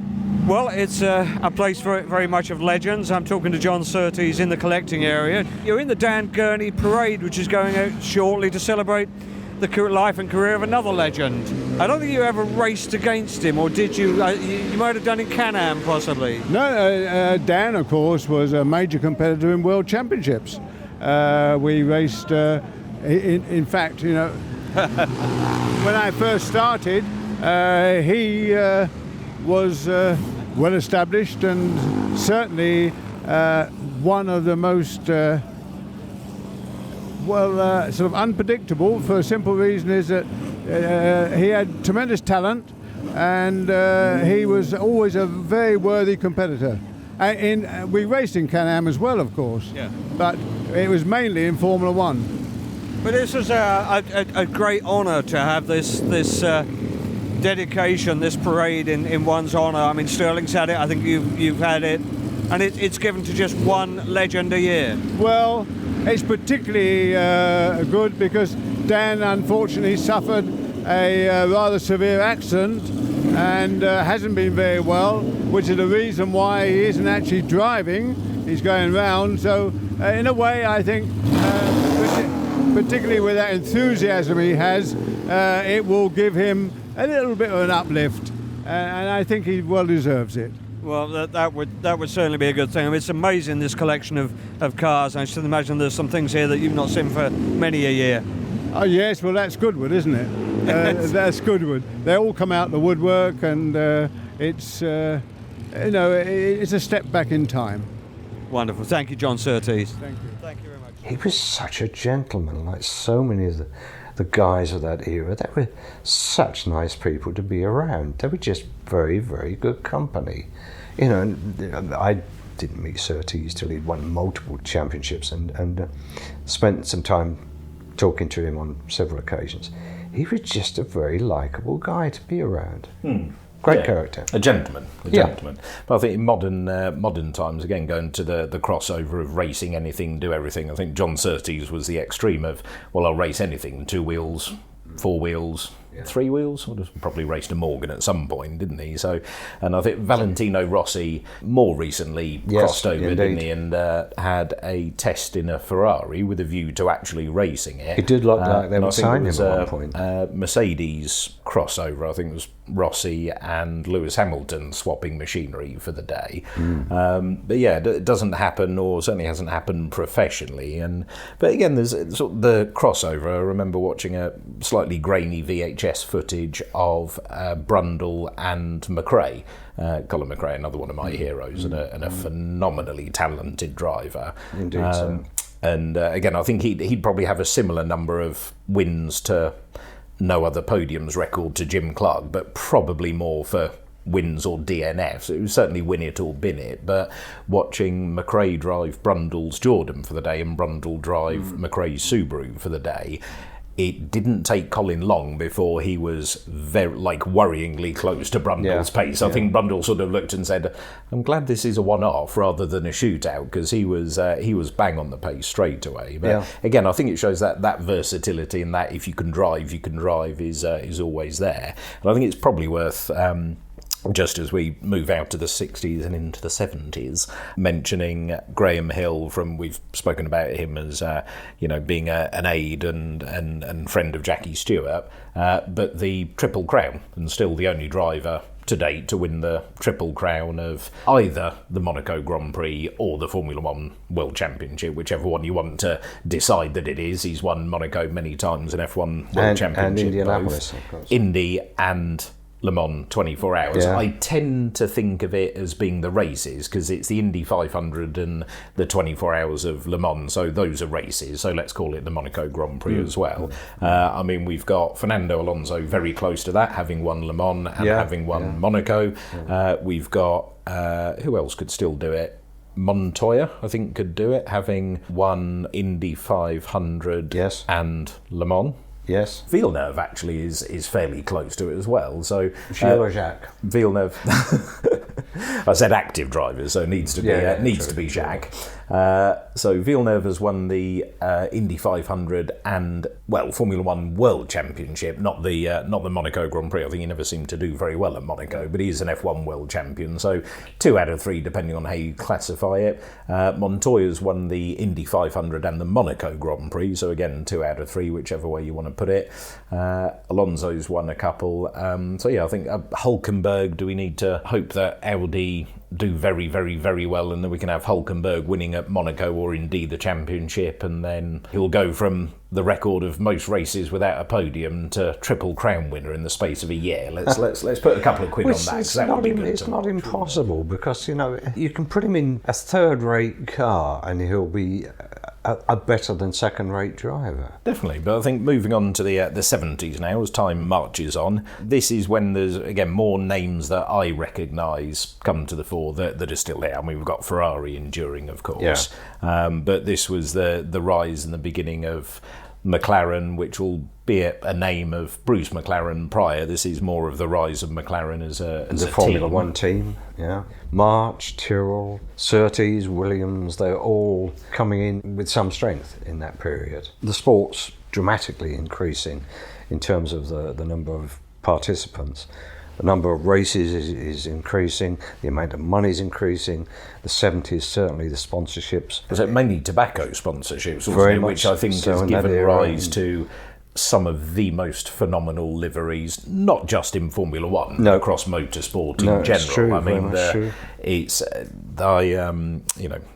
E: Well, it's a place very, very much of legends. I'm talking to John Surtees in the collecting area. You're in the Dan Gurney Parade, which is going out shortly to celebrate the life and career of another legend. I don't think you ever raced against him, or did you? You might have done in Can-Am, possibly.
K: No, Dan, of course, was a major competitor in World Championships. We raced, in fact, when I first started, he was well established and certainly one of the most sort of unpredictable, for a simple reason is that he had tremendous talent and he was always a very worthy competitor. We raced in Can-Am as well, of course, but it was mainly in Formula One.
E: But this is a great honour to have this dedication, this parade in one's honour. I mean, Stirling's had it, I think you've had it, and it's given to just one legend a year.
K: Well, it's particularly good because Dan unfortunately suffered a rather severe accident and hasn't been very well, which is the reason why he isn't actually driving. He's going round. So in a way, I think, particularly with that enthusiasm he has, it will give him a little bit of an uplift, and I think he well deserves it.
E: Well, that would certainly be a good thing. I mean, it's amazing, this collection of cars. I should imagine there's some things here that you've not seen for many a year.
K: Oh yes, well that's Goodwood, isn't it? That's Goodwood. They all come out the woodwork, and it's it's a step back in time.
E: Wonderful. Thank you, John Surtees.
K: Thank you.
E: Thank you very much.
B: He was such a gentleman, like so many of the guys of that era. They were such nice people to be around. They were just very, very good company. You know, and I didn't meet Surtees till he'd won multiple championships and spent some time talking to him on several occasions. He was just a very likeable guy to be around. Great character.
D: A gentleman. But I think in modern times, again, going to the crossover of racing anything, do everything, I think John Surtees was the extreme of, well, I'll race anything, 2 wheels, 4 wheels, 3 wheels. Well, probably raced a Morgan at some point, didn't he? So, and I think Valentino Rossi more recently crossed over, didn't he, and had a test in a Ferrari with a view to actually racing it.
B: It did look like they would sign him at one point.
D: Mercedes crossover, I think it was Rossi and Lewis Hamilton swapping machinery for the day. But yeah, it doesn't happen, or certainly hasn't happened professionally. But again, there's sort of the crossover. I remember watching a slightly grainy VHS footage of Brundle and McRae. Colin McRae, another one of my heroes, and a phenomenally talented driver.
B: Indeed, so.
D: And again, I think he'd probably have a similar number of wins to no other podiums record to Jim Clark, but probably more for wins or DNFs. It was certainly win it or bin it, but watching McRae drive Brundle's Jordan for the day and Brundle drive McRae's Subaru for the day, it didn't take Colin long before he was very, worryingly close to Brundle's pace. I think Brundle sort of looked and said, I'm glad this is a one-off rather than a shootout, because he was bang on the pace straight away. But again, I think it shows that versatility, and that if you can drive, is always there. And I think it's probably worth... just as we move out to the 60s and into the 70s, mentioning Graham Hill we've spoken about him as, being an aide and friend of Jackie Stewart, but the Triple Crown, and still the only driver to date to win the Triple Crown of either the Monaco Grand Prix or the Formula One World Championship, whichever one you want to decide that it is. He's won Monaco many times, and F1 World Championship,
B: and Indianapolis, of course.
D: Indy and Le Mans 24 hours. I tend to think of it as being the races, because it's the Indy 500 and the 24 hours of Le Mans, so those are races, so let's call it the Monaco Grand Prix as well. I mean, we've got Fernando Alonso very close to that, having won Le Mans and having won Monaco. We've got who else could still do it? Montoya, I think, could do it, having won Indy 500 and Le Mans.
B: Yes.
D: Villeneuve actually is fairly close to it as well. So
B: Jacques.
D: Villeneuve. I said active drivers, so needs to be Jacques. So Villeneuve has won the Indy 500 and Formula One World Championship, not the Monaco Grand Prix. I think he never seemed to do very well at Monaco, but he's an F1 World Champion. So 2 out of 3, depending on how you classify it. Montoya's won the Indy 500 and the Monaco Grand Prix. So again, 2 out of 3, whichever way you want to put it. Alonso's won a couple. I think Hulkenberg. Do we need to hope that Audi do very, very, very well, and then we can have Hulkenberg winning at Monaco or indeed the championship, and then he'll go from the record of most races without a podium to Triple Crown winner in the space of a year. Let's put a couple of quid on that.
B: It's not impossible, because you can put him in a third-rate car and he'll be a better than second-rate driver.
D: Definitely, but I think moving on to the 70s now, as time marches on, this is when there's, again, more names that I recognise come to the fore that are still there. I mean, we've got Ferrari enduring, of course, but this was the rise and the beginning of McLaren, which will be a name of Bruce McLaren prior. This is more of the rise of McLaren as a
B: Formula One team. Yeah, March, Tyrrell, Surtees, Williams, they're all coming in with some strength in that period. The sport's dramatically increasing in terms of the number of participants. The number of races is increasing, the amount of money is increasing. The 70s, certainly the sponsorships.
D: Was it mainly tobacco sponsorships,
B: Very much
D: which I think
B: so,
D: has
B: in
D: given
B: that era,
D: rise to some of the most phenomenal liveries, not just in Formula One, across motorsport in general.
B: It's true,
D: I mean,
B: true.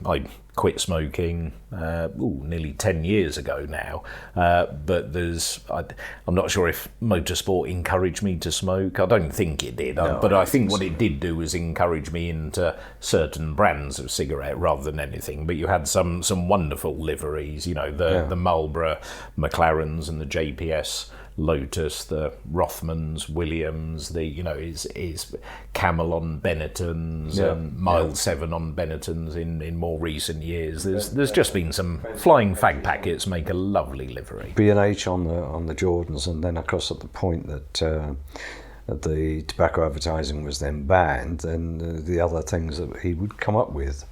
D: I quit smoking nearly 10 years ago now, but I'm not sure if motorsport encouraged me to smoke. I don't think it did, but I think what it did do was encourage me into certain brands of cigarette rather than anything. But you had some wonderful liveries, the Marlboro McLarens and the JPS Lotus, the Rothmans, Williams, is Camel on Benettons, and Mile 7 on Benettons in more recent years. There's just been some flying fag packets make a lovely livery.
B: B&H on the Jordans, and then of course at the point that the tobacco advertising was then banned, then the other things that he would come up with,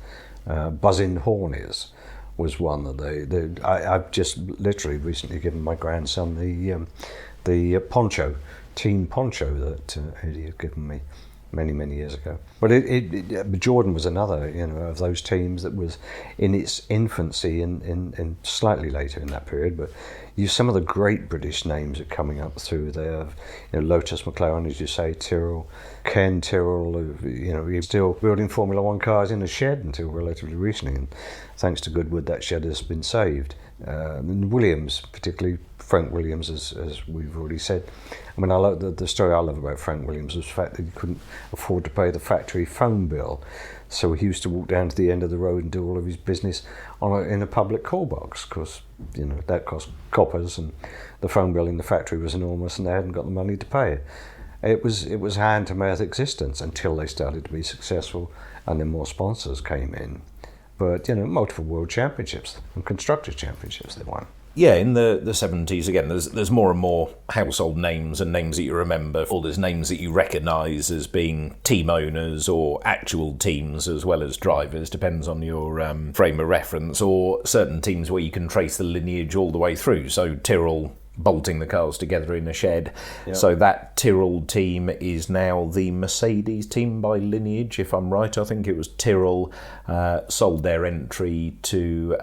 B: buzzing hornies was one that I've just literally recently given my grandson the poncho, team poncho that he had given me many years ago. But Jordan was another, of those teams that was in its infancy and slightly later in that period. But some of the great British names are coming up through there. Lotus, McLaren, as you say, Tyrrell, Ken Tyrrell. He's still building Formula One cars in a shed until relatively recently, and thanks to Goodwood, that shed has been saved. And Williams, particularly Frank Williams, as we've already said. I mean, I love the story I love about Frank Williams was the fact that he couldn't afford to pay the factory phone bill, so he used to walk down to the end of the road and do all of his business in a public call box, because that cost coppers, and the phone bill in the factory was enormous, and they hadn't got the money to pay it. It was hand to mouth existence until they started to be successful, and then more sponsors came in. But multiple world championships and constructors championships they won.
D: Yeah, in the 70s, again, there's more and more household names and names that you remember, or there's names that you recognise as being team owners or actual teams as well as drivers, depends on your frame of reference, or certain teams where you can trace the lineage all the way through. So Tyrrell bolting the cars together in a shed. Yep. So that Tyrrell team is now the Mercedes team by lineage, if I'm right. I think it was Tyrrell sold their entry to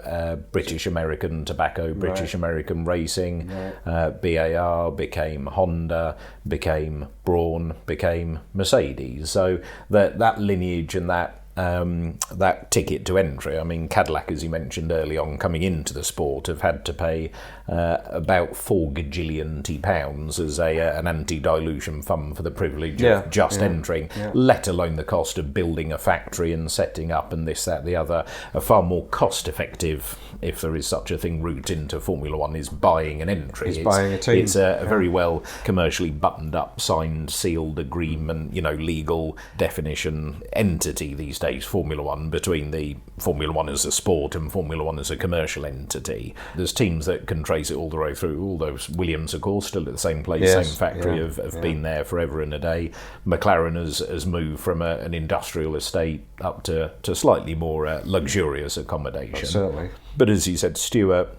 D: British American Tobacco, British American Racing, BAR became Honda, became Braun, became Mercedes. So that lineage and that ticket to entry. I mean, Cadillac, as you mentioned early on, coming into the sport, have had to pay about £4 gajillion as an anti-dilution fund for the privilege of just entering, let alone the cost of building a factory and setting up and this, that, the other. A far more cost-effective, if there is such a thing, route into Formula One is buying an entry.
B: It's buying a team.
D: It's a very well commercially buttoned up, signed, sealed agreement, legal definition entity these days. Formula One, between the Formula One as a sport and Formula One as a commercial entity. There's teams that can trace it all the way through. All those Williams, of course, still at the same place, same factory, have been there forever and a day. McLaren has moved from an industrial estate up to slightly more luxurious accommodation.
B: Certainly.
D: But as you said, Stewart,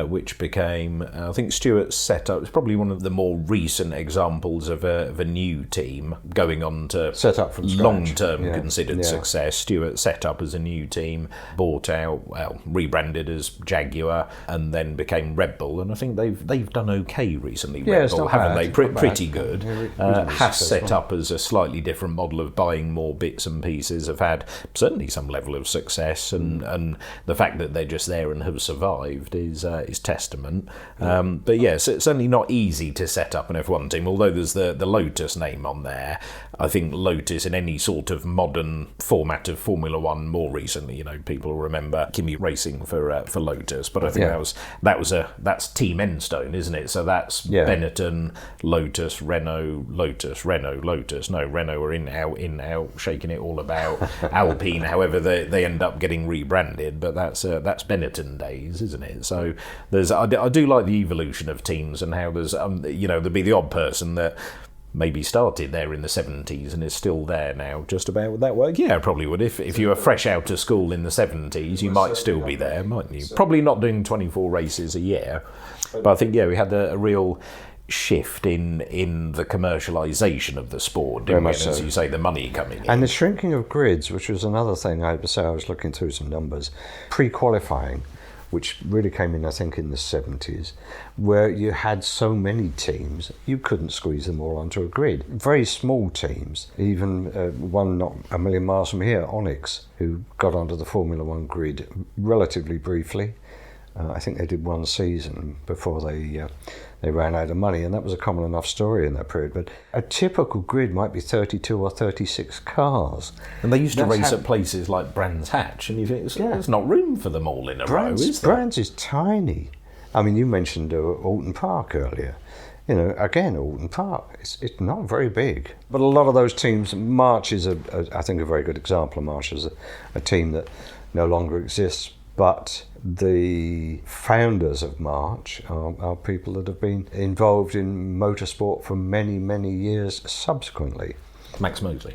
D: which became, I think Stewart set up, it's probably one of the more recent examples of a new team going on to
B: set up from
D: long-term considered success. Stewart set up as a new team, bought out, rebranded as Jaguar, and then became Red Bull. And I think they've done okay recently, Red Bull, haven't they? Pretty good. Has set up as a slightly different model of buying more bits and pieces, have had certainly some level of success, and the fact that they're just there and have survived is testament. But yes, it's certainly not easy to set up an F1 team, although there's the Lotus name on there. I think Lotus in any sort of modern format of Formula One more recently, people remember Kimi racing for Lotus, but I think that's Team Enstone, isn't it? So that's Benetton, Lotus, Renault, Lotus, Renault, Lotus. No, Renault are in, out, shaking it all about. Alpine, however, they end up getting rebranded, but that's Benetton days, isn't it? So I do like the evolution of teams and how there's there'll be the odd person that maybe started there in the 70s and is still there now. Just about would that work? Yeah, probably would. If you were fresh out of school in the 70s, you might still be there, mightn't you? Probably not doing 24 races a year, but I think we had a real shift in the commercialisation of the sport, didn't we? And as you say, the money coming in.
B: And the shrinking of grids, which was another thing I was looking through some numbers, pre-qualifying, which really came in, I think, in the 70s, where you had so many teams, you couldn't squeeze them all onto a grid. Very small teams, even one not a million miles from here, Onyx, who got onto the Formula One grid relatively briefly. I think they did one season before they ran out of money, and that was a common enough story in that period. But a typical grid might be 32 or 36 cars.
D: And they used to race at places like Brands Hatch, and you think there's not room for them all in a row, is there?
B: Brands is tiny. I mean, you mentioned Alton Park earlier. Again, Alton Park, it's not very big. But a lot of those teams, March is, I think, a very good example of March as a team that no longer exists. But the founders of March are people that have been involved in motorsport for many, many years subsequently.
D: Max Mosley.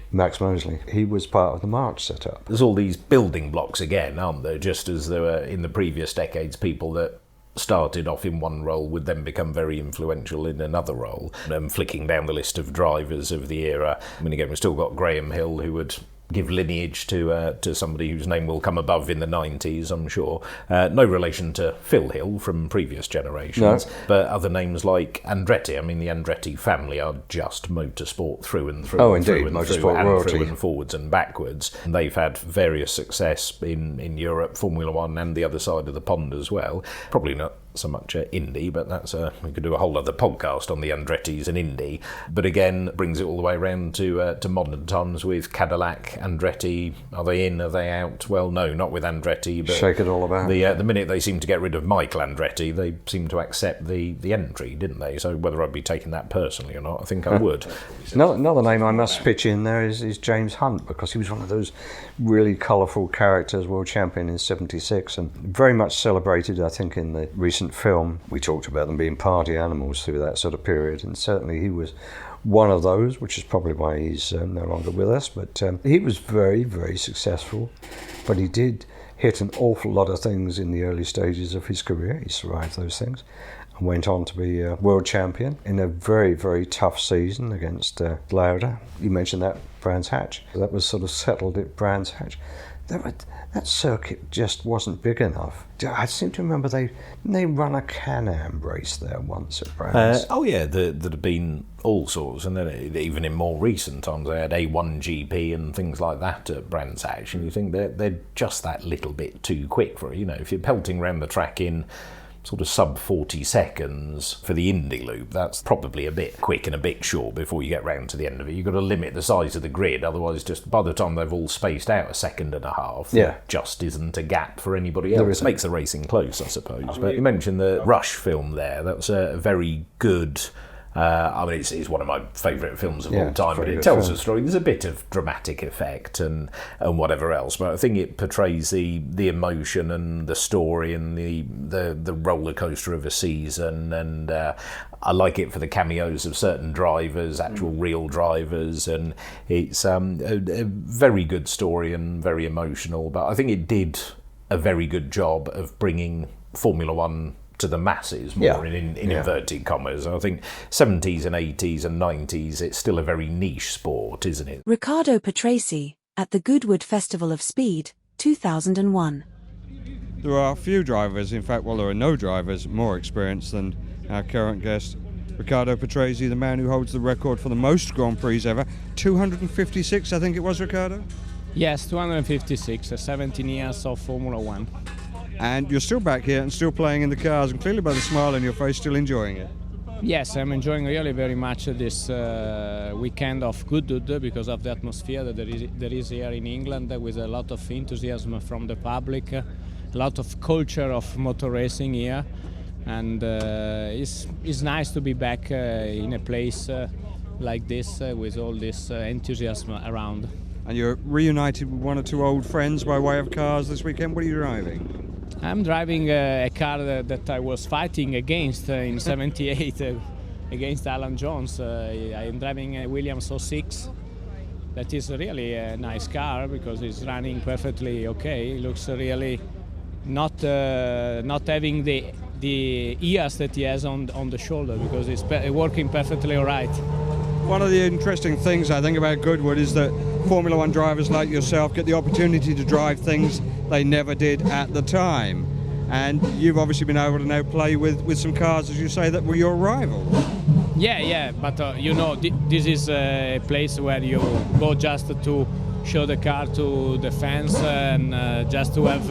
B: He was part of the March setup.
D: There's all these building blocks again, aren't there? Just as there were in the previous decades, people that started off in one role would then become very influential in another role. Flicking down the list of drivers of the era, I mean, again, we've still got Graham Hill, who would give lineage to somebody whose name will come above in the 90s, I'm sure. No relation to Phil Hill from previous generations, but other names like Andretti. I mean, the Andretti family are just motorsport through and through.
B: Oh, indeed, motorsport royalty.
D: Through and forwards and backwards. And they've had various success in Europe, Formula One, and the other side of the pond as well. Probably not so much Indy, but we could do a whole other podcast on the Andrettis and Indy. But again, brings it all the way around to modern times with Cadillac, Andretti. Are they in? Are they out? Well, no, not with Andretti. But
B: shake it all about.
D: The minute they seem to get rid of Michael Andretti, they seem to accept the entry, didn't they? So whether I'd be taking that personally or not, I think I would.
B: Another name I must pitch in there is James Hunt, because he was one of those really colourful characters, world champion in 76, and very much celebrated, I think, in the recent film. We talked about them being party animals through that sort of period, and certainly he was one of those, which is probably why he's no longer with us. But he was very, very successful, but he did hit an awful lot of things in the early stages of his career. He survived those things and went on to be a world champion in a very, very tough season against Lauda. You mentioned that Brands Hatch. That was sort of settled at Brands Hatch. That circuit just wasn't big enough. I seem to remember they run a Can-Am race there once at Brands.
D: There'd have been all sorts, and then even in more recent times they had A1GP and things like that at Brands Hatch, and you think they're just that little bit too quick for it. If you're pelting around the track in sort of sub 40 seconds for the Indy loop, that's probably a bit quick and a bit short before you get round to the end of it. You've got to limit the size of the grid, otherwise just by the time they've all spaced out a second and a half, there just isn't a gap for anybody else. It makes the racing close, I suppose. But you mentioned the Rush film there. That was a very good... it's one of my favourite films of all time, but it tells a story. There's a bit of dramatic effect and whatever else, but I think it portrays the emotion and the story and the roller coaster of a season, and I like it for the cameos of certain drivers, actual real drivers, and it's a very good story and very emotional, but I think it did a very good job of bringing Formula One to the masses more, in inverted commas. I think 70s and 80s and 90s, it's still a very niche sport, isn't it?
A: Riccardo Patrese, at the Goodwood Festival of Speed, 2001.
E: There are few drivers, in fact, well, there are no drivers more experienced than our current guest, Riccardo Patrese, the man who holds the record for the most Grand Prix ever. 256, I think it was, Riccardo?
L: Yes, 256, 17 years of Formula One.
E: And you're still back here and still playing in the cars, and clearly by the smile on your face, still enjoying it.
L: Yes, I'm enjoying really very much this weekend of Goodwood because of the atmosphere that there is here in England, with a lot of enthusiasm from the public, a lot of culture of motor racing here, and it's nice to be back in a place like this with all this enthusiasm around.
E: And you're reunited with one or two old friends by way of cars this weekend. What are you driving?
L: I'm driving a car that I was fighting against in '78 against Alan Jones. I am driving a Williams 06. That is really a nice car because it's running perfectly okay. It looks really not having the ears that he has on the shoulder because it's working perfectly all right.
E: One of the interesting things I think about Goodwood is that Formula One drivers like yourself get the opportunity to drive things they never did at the time. And you've obviously been able to now play with some cars, as you say, that were your rivals.
L: Yeah, but this is a place where you go just to show the car to the fans and just to have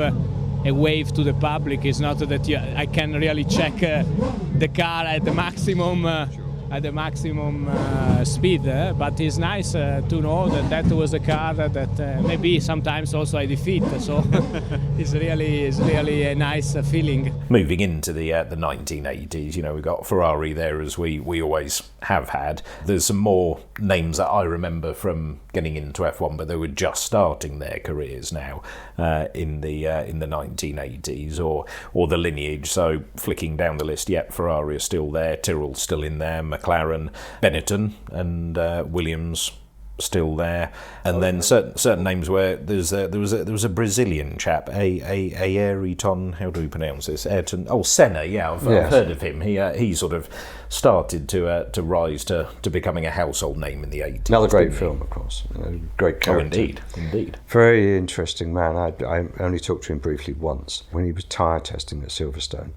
L: a wave to the public. It's not that I can really check the car at the maximum speed, but it's nice to know that was a car that maybe sometimes also I defeat. So it's really a nice feeling.
D: Moving into the 1980s, we've got Ferrari there as we always have had. There's some more names that I remember from getting into F1, but they were just starting their careers now in the 1980s or the lineage. So flicking down the list, Ferrari are still there, Tyrrell's still in there, McLaren, Benetton and Williams still there, and then certain names where there was a Brazilian chap, Ayrton, how do we pronounce this? Senna. I've heard of him. He sort of started to rise to becoming a household name in the 80s.
B: Another great film, of course. Great character.
D: Oh, indeed.
B: Very interesting man. I only talked to him briefly once when he was tyre testing at Silverstone.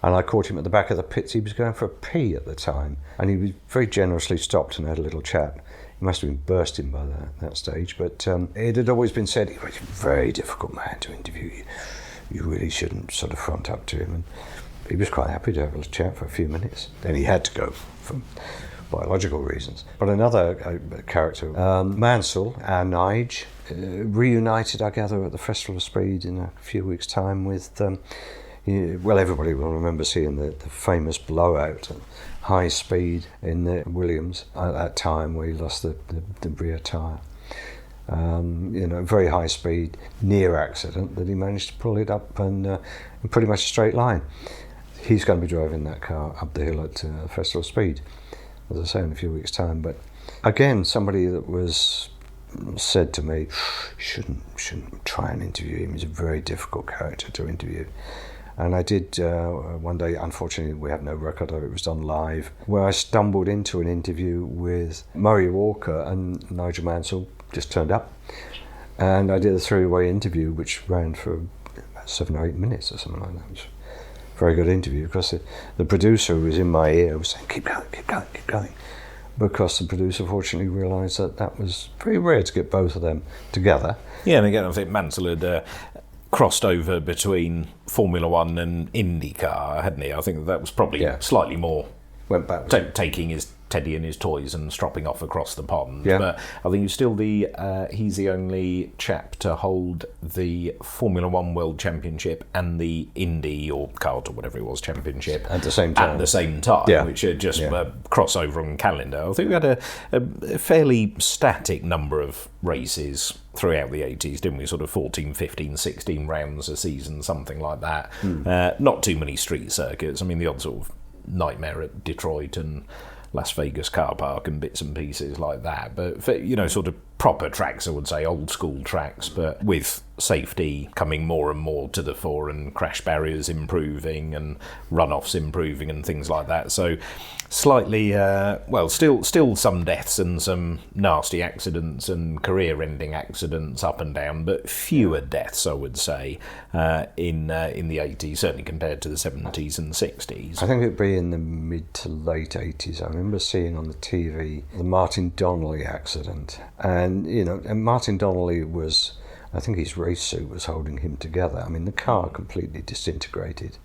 B: And I caught him at the back of the pits. He was going for a pee at the time, and he was very generously stopped and had a little chat. He must have been bursting by that stage, but it had always been said he was a very difficult man to interview. You really shouldn't sort of front up to him. And he was quite happy to have a little chat for a few minutes. Then he had to go for biological reasons. But another character, Mansell, our Nige, reunited, I gather, at the Festival of Speed in a few weeks' time with... everybody will remember seeing the famous blowout at high speed in the Williams at that time where he lost the rear tyre. Very high speed, near accident that he managed to pull it up and in pretty much a straight line. He's going to be driving that car up the hill at the Festival of Speed, as I say, in a few weeks' time. But again, somebody that was said to me, shouldn't try and interview him. He's a very difficult character to interview. And I did one day, unfortunately we have no record of it, was done live, where I stumbled into an interview with Murray Walker, and Nigel Mansell just turned up. And I did a three-way interview which ran for about 7 or 8 minutes or something like that. It was a very good interview because the producer who was in my ear was saying, keep going. Because the producer fortunately realised that was very rare to get both of them together.
D: Yeah, and again I think Mansell had... crossed over between Formula One and IndyCar, hadn't he? I think that was probably slightly more...
B: Went back.
D: Taking his teddy and his toys and stropping off across the pond.
B: Yeah.
D: But I think he's still he's the only chap to hold the Formula One World Championship and the Indy or Kart or whatever it was championship
B: at the same time,
D: which are just crossover on calendar. I think we had a fairly static number of races throughout the 80s, didn't we? Sort of 14, 15, 16 rounds a season, something like that. Not too many street circuits. I mean, the odd sort of nightmare at Detroit and Las Vegas car park and bits and pieces like that, but sort of proper tracks, I would say, old school tracks, but with safety coming more and more to the fore and crash barriers improving and runoffs improving and things like that. So slightly, still some deaths and some nasty accidents and career-ending accidents up and down, but fewer deaths, I would say, in the 80s, certainly compared to the 70s and 60s.
B: I think it'd be in the mid to late 80s. I remember seeing on the TV the Martin Donnelly accident, and Martin Donnelly was, I think his race suit was holding him together. I mean, the car completely disintegrated.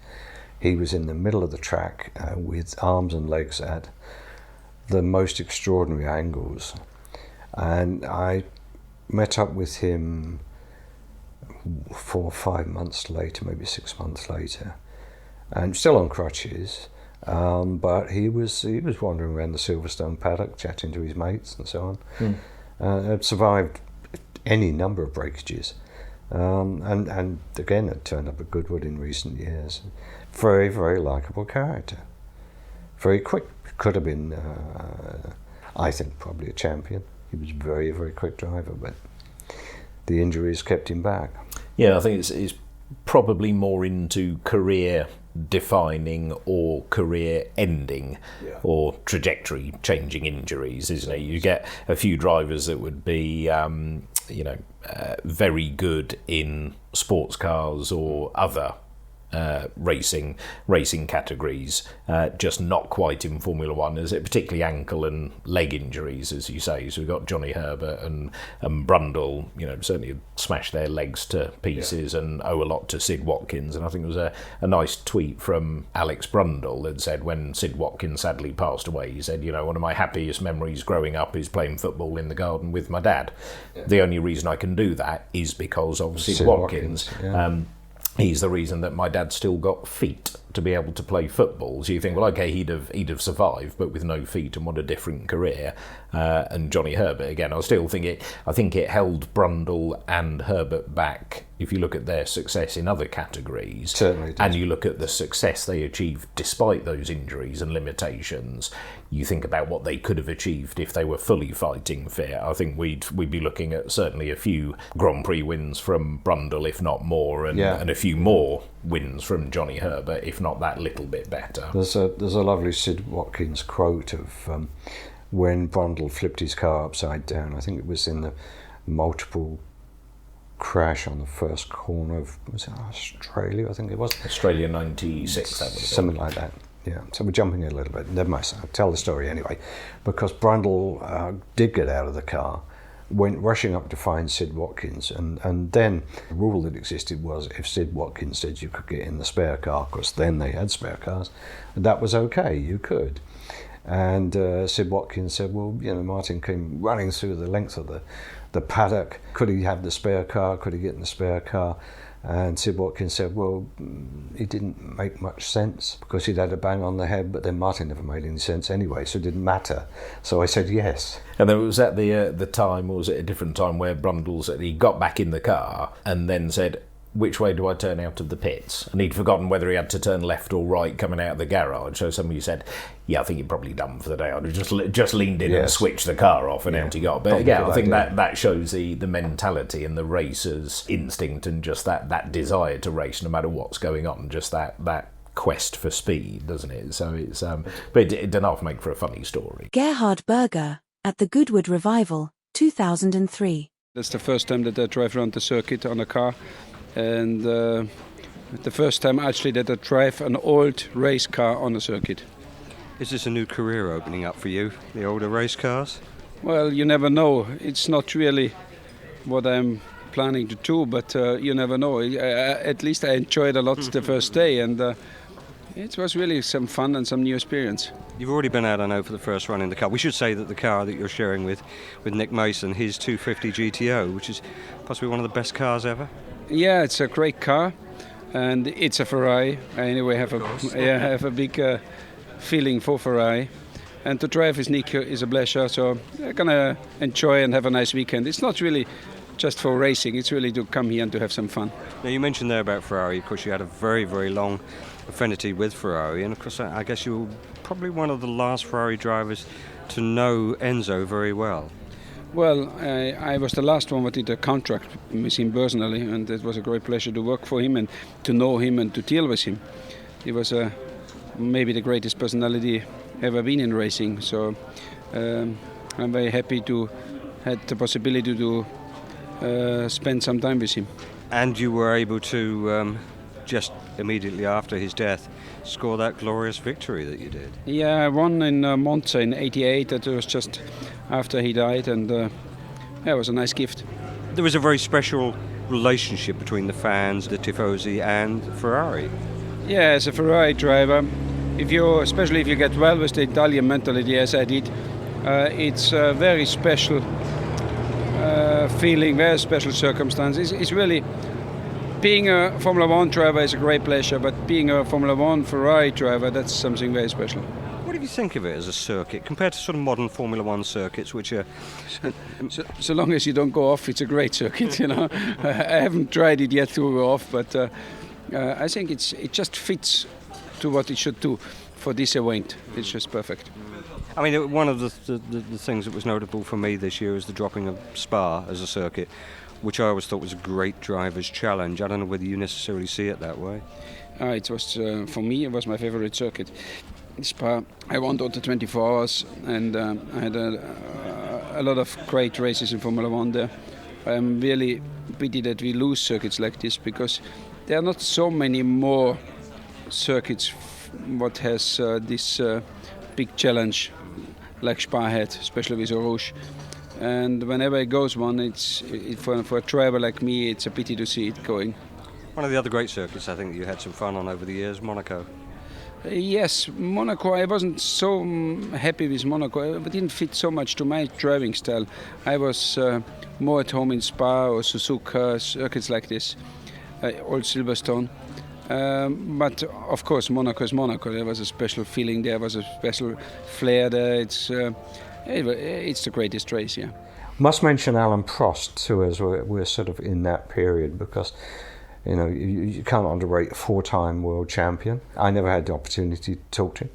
B: He was in the middle of the track with arms and legs at the most extraordinary angles. And I met up with him 4 or 5 months later, maybe 6 months later, and still on crutches. But he was wandering around the Silverstone paddock, chatting to his mates and so on. Had survived any number of breakages, and again had turned up at Goodwood in recent years. Very, very likeable character. Very quick. Could have been, I think, probably a champion. He was a very, very quick driver, but the injuries kept him back.
D: Yeah, I think it's probably more into career defining or career ending or trajectory changing injuries, isn't it? You get a few drivers that would be very good in sports cars or other racing categories, just not quite in Formula One, is it? Particularly ankle and leg injuries, as you say. So we've got Johnny Herbert and Brundle, certainly smashed their legs to pieces and owe a lot to Sid Watkins. And I think there was a nice tweet from Alex Brundle that said, when Sid Watkins sadly passed away, he said, one of my happiest memories growing up is playing football in the garden with my dad. The only reason I can do that is because of Sid Watkins. He's the reason that my dad still got feet to be able to play football. So you think, well, okay, he'd have survived, but with no feet, and what a different career. And Johnny Herbert, again, I think it held Brundle and Herbert back. If you look at their success in other categories, certainly did. And you look at the success they achieved despite those injuries and limitations, you think about what they could have achieved if they were fully fighting fit. I think we'd be looking at certainly a few Grand Prix wins from Brundle, if not more, and a few more wins from Johnny Herbert, if not that little bit better.
B: There's a lovely Sid Watkins quote of when Brundle flipped his car upside down. I think it was in the multiple crash on the first corner of, was it Australia? I think it was.
D: Australia 96, that would have been.
B: Something like that. Yeah, so we're jumping a little bit. Never mind, I'll tell the story anyway. Because Brundle did get out of the car, went rushing up to find Sid Watkins, and then the rule that existed was if Sid Watkins said you could get in the spare car, because then they had spare cars, that was okay, you could. And Sid Watkins said, well, Martin came running through the length of the paddock. Could he have the spare car? Could he get in the spare car? And Sid Watkins said, well, it didn't make much sense because he'd had a bang on the head, but then Martin never made any sense anyway, so it didn't matter. So I said yes.
D: And then it was at the time, or was it a different time, where Brundle said he got back in the car and then said, which way do I turn out of the pits? And he'd forgotten whether he had to turn left or right coming out of the garage. So somebody said, yeah, I think you're probably done for the day. I'd just leaned in and switched the car off, and out he got. But I think that shows the mentality and the racer's instinct and just that desire to race no matter what's going on, just that quest for speed, doesn't it? So it's but it did not make for a funny story.
A: Gerhard Berger at the Goodwood Revival, 2003.
M: That's the first time that I drive around the circuit on a car. And the first time actually that I drive an old race car on a circuit.
E: Is this a new career opening up for you, the older race cars?
M: Well, you never know. It's not really what I'm planning to do, but you never know. At least I enjoyed a lot the first day, and it was really some fun and some new experience.
E: You've already been out, I know, for the first run in the car. We should say that the car that you're sharing with Nick Mason, his 250 GTO, which is possibly one of the best cars ever.
M: Yeah, it's a great car, and it's a Ferrari. I anyway have a big feeling for Ferrari, and to drive with Nick is a pleasure. So I'm gonna enjoy and have a nice weekend. It's not really just for racing; it's really to come here and to have some fun.
E: Now, you mentioned there about Ferrari. Of course, you had a very, very long affinity with Ferrari, and of course, I guess you were probably one of the last Ferrari drivers to know Enzo very well.
M: Well, I was the last one that did a contract with him personally, and it was a great pleasure to work for him and to know him and to deal with him. He was maybe the greatest personality ever been in racing, so I'm very happy to have the possibility to spend some time with him.
E: And you were able to, just immediately after his death, score that glorious victory that you did.
M: Yeah, I won in Monza in '88. That was just after he died, and it was a nice gift.
E: There was a very special relationship between the fans, the tifosi, and Ferrari.
M: Yeah, as a Ferrari driver, especially if you get well with the Italian mentality, as I did, it's a very special feeling, very special circumstances. It's really, being a Formula One driver is a great pleasure, but being a Formula One Ferrari driver, that's something very special.
E: What do you think of it as a circuit compared to sort of modern Formula One circuits, which are...
M: So long as you don't go off, it's a great circuit, you know. I haven't tried it yet to go off, but I think it just fits to what it should do for this event. It's just perfect.
E: I mean, one of the things that was notable for me this year is the dropping of Spa as a circuit, which I always thought was a great driver's challenge. I don't know whether you necessarily see it that way.
M: It was, for me, it was my favorite circuit. Spa, I won all the 24 hours, and I had a lot of great races in Formula One there. I'm really pity that we lose circuits like this, because there are not so many more circuits what has this big challenge like Spa had, especially with Rouge. And whenever it goes one, for a driver like me, it's a pity to see it going.
E: One of the other great circuits I think that you had some fun on over the years, Monaco.
M: Yes, Monaco, I wasn't so happy with Monaco. It didn't fit so much to my driving style. I was more at home in Spa or Suzuka, circuits like this, Old Silverstone. But of course, Monaco is Monaco. There was a special feeling there, was a special flair there. It's the greatest race, yeah.
B: Must mention Alan Prost too, as we're sort of in that period, because you know you can't underrate a 4-time world champion. I never had the opportunity to talk to him,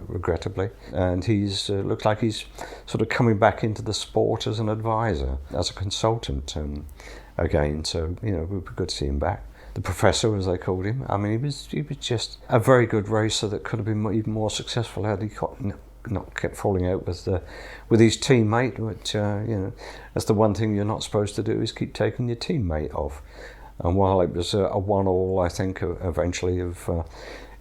B: regrettably, and he's looked like he's sort of coming back into the sport as an advisor, as a consultant again. So you know, it would be good to see him back. The professor, as they called him. I mean, he was just a very good racer that could have been even more successful had he not kept falling out with his teammate. But you know, that's the one thing you're not supposed to do, is keep taking your teammate off. And while it was a 1-1, I think eventually of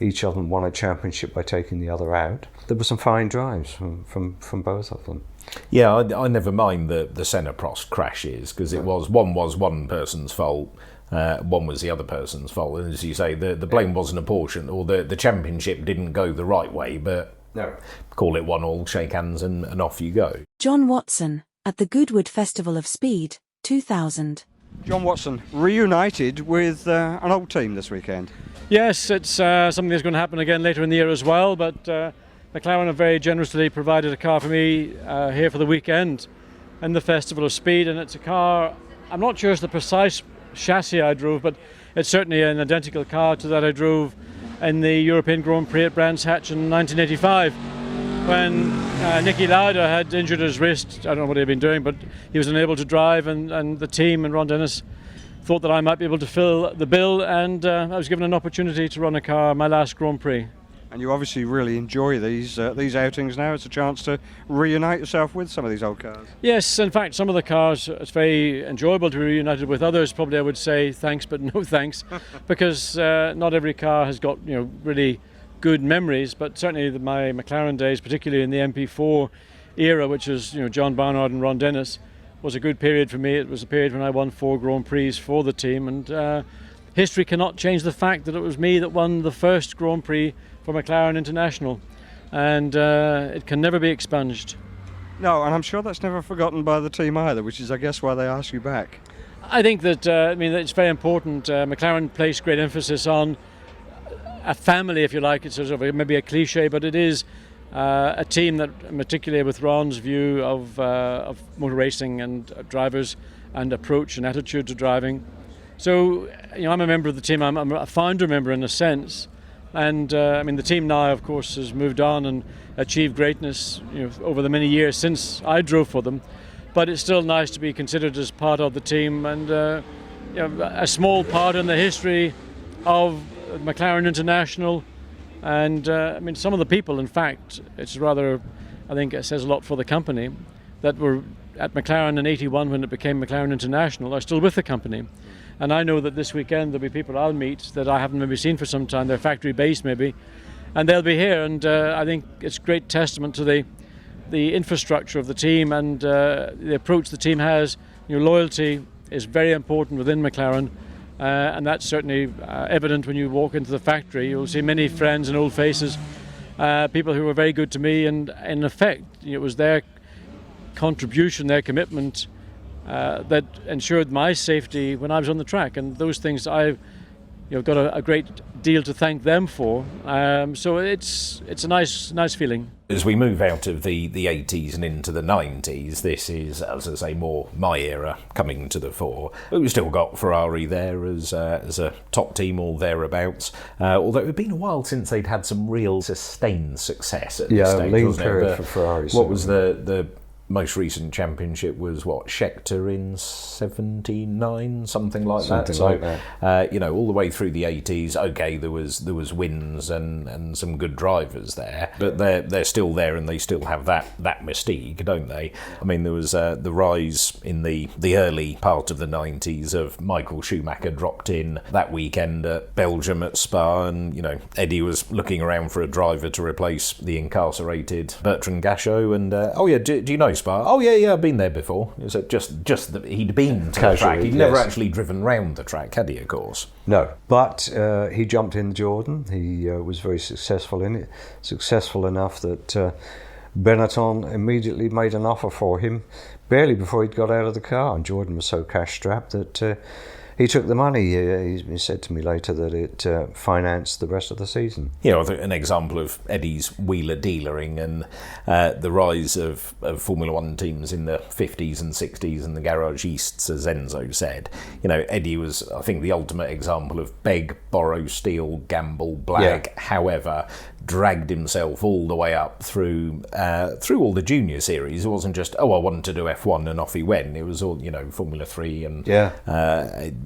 B: each of them won a championship by taking the other out, there were some fine drives from both of them.
D: Yeah, I never mind the Senna-Prost crashes, because it was one person's fault. One was the other person's fault, and as you say, the blame wasn't apportioned, or the championship didn't go the right way, but no, call it 1-1, shake hands, and off you go.
A: John Watson, at the Goodwood Festival of Speed, 2000.
E: John Watson, reunited with an old team this weekend.
N: Yes, it's something that's going to happen again later in the year as well, but McLaren have very generously provided a car for me here for the weekend in the Festival of Speed, and it's a car, I'm not sure it's the precise chassis I drove, but it's certainly an identical car to that I drove in the European Grand Prix at Brands Hatch in 1985, when Niki Lauda had injured his wrist. I don't know what he'd been doing, but he was unable to drive, and the team and Ron Dennis thought that I might be able to fill the bill, and I was given an opportunity to run a car, my last Grand Prix.
E: And you obviously really enjoy these outings now. It's a chance to reunite yourself with some of these old cars.
N: Yes, in fact, some of the cars, it's very enjoyable to be reunited with. Others, probably I would say thanks, but no thanks, because not every car has got really good memories. But certainly my McLaren days, particularly in the MP4 era, which is John Barnard and Ron Dennis, was a good period for me. It was a period when I won 4 Grand Prix for the team, and history cannot change the fact that it was me that won the first Grand Prix for McLaren International, and it can never be expunged.
E: No, and I'm sure that's never forgotten by the team either, which is, I guess, why they ask you back.
N: I think that it's very important. McLaren placed great emphasis on a family, if you like. It's sort of maybe a cliche, but it is a team that, particularly with Ron's view of motor racing and drivers and approach and attitude to driving. So, I'm a member of the team. I'm a founder member in a sense. And the team now, of course, has moved on and achieved greatness over the many years since I drove for them. but it's still nice to be considered as part of the team and a small part in the history of McLaren International. And I mean, some of the people, in fact, it's rather, I think it says a lot for the company, that were at McLaren in '81 when it became McLaren International are still with the company. And I know that this weekend there'll be people I'll meet that I haven't maybe seen for some time. They're factory based maybe, and they'll be here. And I think it's great testament to the infrastructure of the team and the approach the team has. Loyalty is very important within McLaren, and that's certainly evident when you walk into the factory. You'll see many friends and old faces, people who were very good to me, and in effect it was their contribution, their commitment that ensured my safety when I was on the track, and those things I've got a great deal to thank them for. So it's a nice feeling.
D: As we move out of the 80s and into the 90s, this is, as I say, more my era coming to the fore. But we've still got Ferrari there as a top team, all thereabouts. Although it had been a while since they'd had some real sustained success at this stage,
B: lean
D: wasn't
B: period
D: it?
B: for Ferrari.
D: What was the most recent championship was Scheckter in 79, something like that. All the way through the 80s. Okay, there was wins and some good drivers there, but they're still there and they still have that mystique, don't they? I mean, there was the rise in the early part of the 90s of Michael Schumacher dropped in that weekend at Belgium at Spa, and Eddie was looking around for a driver to replace the incarcerated Bertrand Gachot, and do you know Spa? Oh yeah, I've been there before. It was just that he'd been to the track. He'd never actually driven round the track, had he, of course?
B: No, but he jumped in Jordan. He was very successful in it. Successful enough that Benetton immediately made an offer for him barely before he'd got out of the car, and Jordan was so cash-strapped that he took the money. He said to me later that it financed the rest of the season.
D: An example of Eddie's wheeler-dealering and the rise of Formula One teams in the 50s and 60s and the garagistes, as Enzo said. Eddie was, I think, the ultimate example of beg, borrow, steal, gamble, blag, however, dragged himself all the way up through all the junior series. It wasn't just, I wanted to do F1 and off he went. It was all, Formula 3 and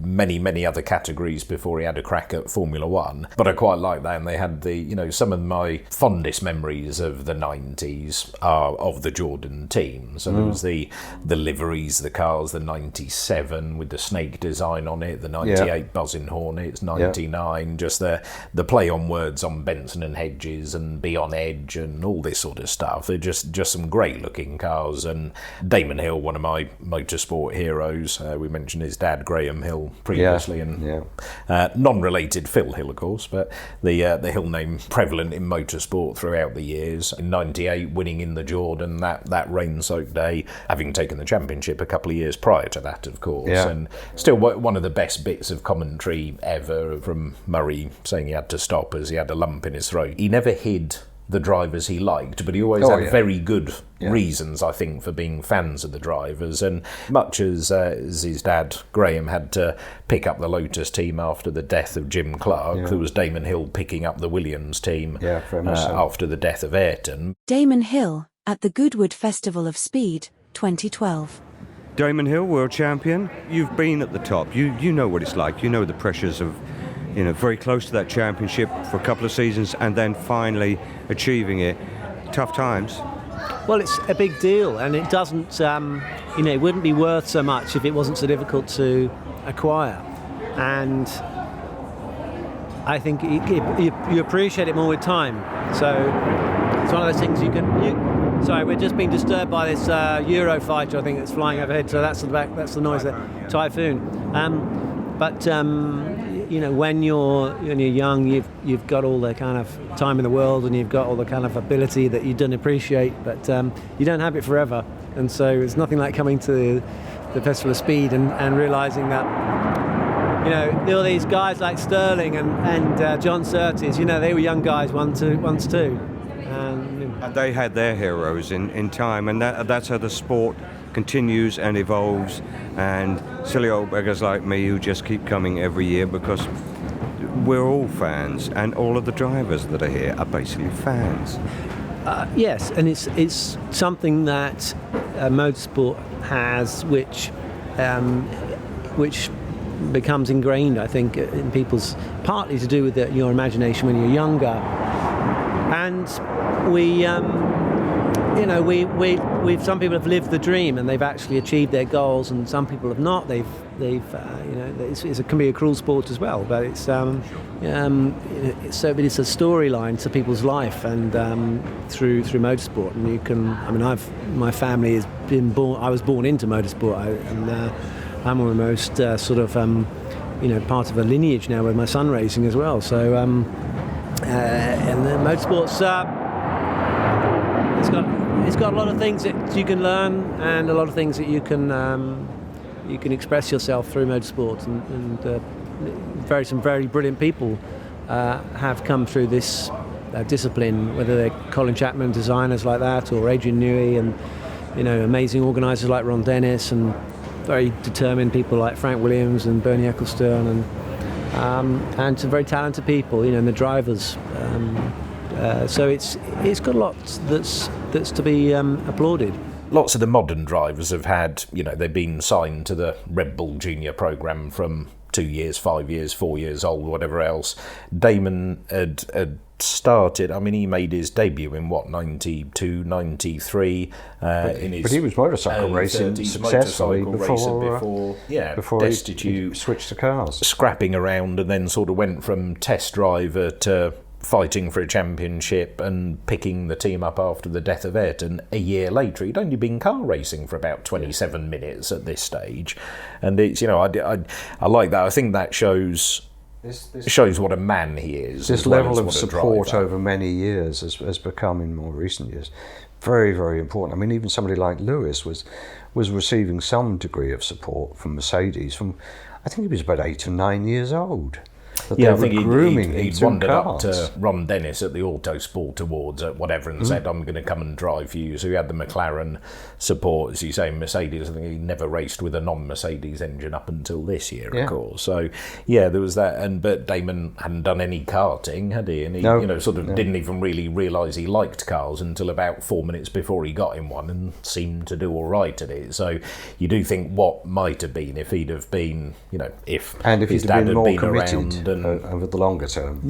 D: many other categories before he had a crack at Formula 1. But I quite like that, and they had some of my fondest memories of the 90s are of the Jordan team. So there was the liveries, the cars, the 97 with the snake design on it, the 98 Buzzing Hornets, 99, just the play on words on Benson and Hedges and Be On Edge and all this sort of stuff. They're just some great looking cars. And Damon Hill, one of my motorsport heroes, we mentioned his dad Graham Hill previously, and non-related Phil Hill, of course, but the Hill name prevalent in motorsport throughout the years. In 98, winning in the Jordan, that rain-soaked day, having taken the championship a couple of years prior to that, of course, and still one of the best bits of commentary ever from Murray saying he had to stop as he had a lump in his throat. He never hid the drivers he liked, but he always had very good reasons, I think, for being fans of the drivers. And much as his dad Graham had to pick up the Lotus team after the death of Jim Clark, there was Damon Hill picking up the Williams team after the death of Ayrton.
A: Damon Hill at the Goodwood Festival of Speed 2012.
E: Damon Hill, world champion. You've been at the top. You know what it's like. You know the pressures of very close to that championship for a couple of seasons and then finally achieving it. Tough times.
G: Well, it's a big deal, and it doesn't, it wouldn't be worth so much if it wasn't so difficult to acquire. And I think you appreciate it more with time. So it's one of those things sorry, we're just being disturbed by this Eurofighter, I think, that's flying overhead. So that's the noise, the Typhoon. When you're young, you've got all the kind of time in the world, and you've got all the kind of ability that you don't appreciate, but you don't have it forever. And so it's nothing like coming to the Festival of Speed and realising that, there were these guys like Stirling and John Surtees, they were young guys once too.
E: And they had their heroes in time, and that's how the sport continues and evolves, and silly old beggars like me who just keep coming every year because we're all fans, and all of the drivers that are here are basically fans.
G: Yes, and it's something that motorsport has, which becomes ingrained, I think, in people's, partly to do with your imagination when you're younger, and we some people have lived the dream and they've actually achieved their goals, and some people have not. It can be a cruel sport as well, but it's but it's a storyline to people's life, and through motorsport. And my family has been born. I was born into motorsport, and I'm almost part of a lineage now with my son racing as well. So and the motorsport's it's got a lot of things that you can learn, and a lot of things that you can express yourself through motorsport, and some very brilliant people have come through this discipline, whether they're Colin Chapman designers like that, or Adrian Newey, and amazing organisers like Ron Dennis, and very determined people like Frank Williams and Bernie Ecclestone, and some very talented people, and the drivers. So it's got lots that's to be applauded.
D: Lots of the modern drivers have had, they've been signed to the Red Bull Junior programme from 2 years, 5 years, 4 years old, whatever else. Damon had started, he made his debut in 92, 93.
B: But he was motorcycle racing successfully before
D: destitute,
B: he switched to cars.
D: Scrapping around, and then sort of went from test driver to fighting for a championship and picking the team up after the death of Ayrton a year later. He'd only been car racing for about 27 minutes at this stage, and it's I like that. I think that shows what a man he is.
B: This level of support over many years has become, in more recent years, very, very important. Even somebody like Lewis was receiving some degree of support from Mercedes from, I think he was about 8 or 9 years old.
D: I think he'd wandered up to Ron Dennis at the Autosport Awards at whatever and said, I'm going to come and drive for you. So he had the McLaren support, as you say, Mercedes. I think he never raced with a non-Mercedes engine up until this year, of course. So, there was that. But Damon hadn't done any karting, had he? And he didn't even really realise he liked cars until about 4 minutes before he got in one, and seemed to do all right at it. So you do think what might have been if he'd have been, if his dad had been around
B: over the longer term.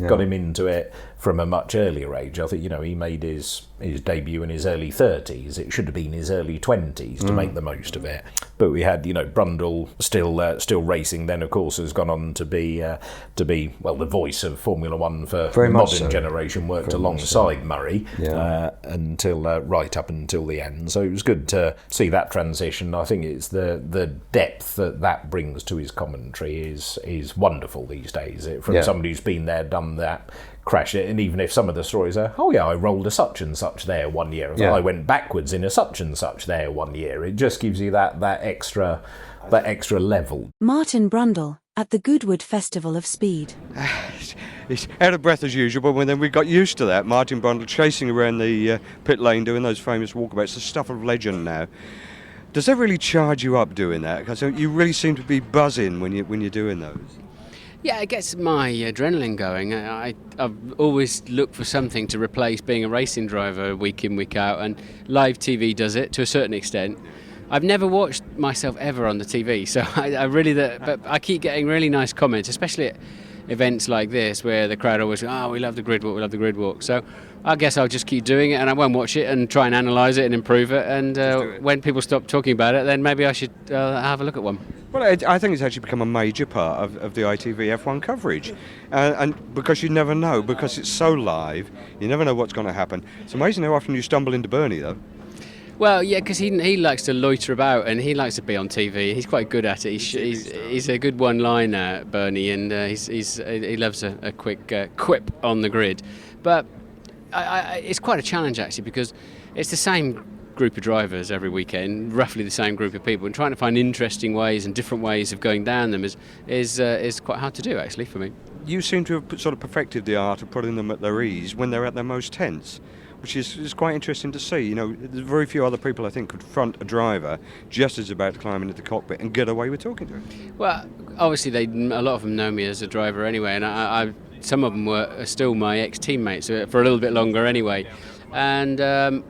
D: Got him into it from a much earlier age. I think, he made his debut in his early 30s. It should have been his early 20s to make the most of it. But we had, Brundle still racing. Then, of course, has gone on to be the voice of Formula One for the modern generation. Worked alongside Murray until right up until the end. So it was good to see that transition. I think it's the depth that brings to his commentary is wonderful these days. From somebody who's been there, done that, crash it, and even if some of the stories are, I rolled a such and such there one year, I went backwards in a such and such there one year, it just gives you that extra level.
A: Martin Brundle at the Goodwood Festival of Speed.
E: It's out of breath as usual, but then we got used to that. Martin Brundle chasing around the pit lane doing those famous walkabouts. It's the stuff of legend now. Does that really charge you up doing that? Because you really seem to be buzzing when you're doing those.
O: Yeah, it gets my adrenaline going. I've always looked for something to replace being a racing driver week in, week out, and live TV does it to a certain extent. I've never watched myself ever on the TV, so but I keep getting really nice comments, especially at events like this where the crowd always go, we love the grid walk. So I guess I'll just keep doing it, and I won't watch it and try and analyse it and improve it, and when people stop talking about it, then maybe I should have a look at one.
E: Well, I think it's actually become a major part of the ITV F1 coverage, and because you never know, because it's so live, you never know what's going to happen. It's amazing how often you stumble into Bernie, though.
O: Well, yeah, because he likes to loiter about, and he likes to be on TV. He's quite good at it. He's a good one-liner, Bernie, and he loves a quick quip on the grid. But it's quite a challenge, actually, because it's the same group of drivers every weekend, roughly the same group of people, and trying to find interesting ways and different ways of going down them is quite hard to do, actually, for me.
E: You seem to have sort of perfected the art of putting them at their ease when they're at their most tense, which is quite interesting to see. There's very few other people, I think, could front a driver just as about to climb into the cockpit and get away with talking to him.
O: Well, obviously, a lot of them know me as a driver anyway, and some of them are still my ex-teammates for a little bit longer anyway. And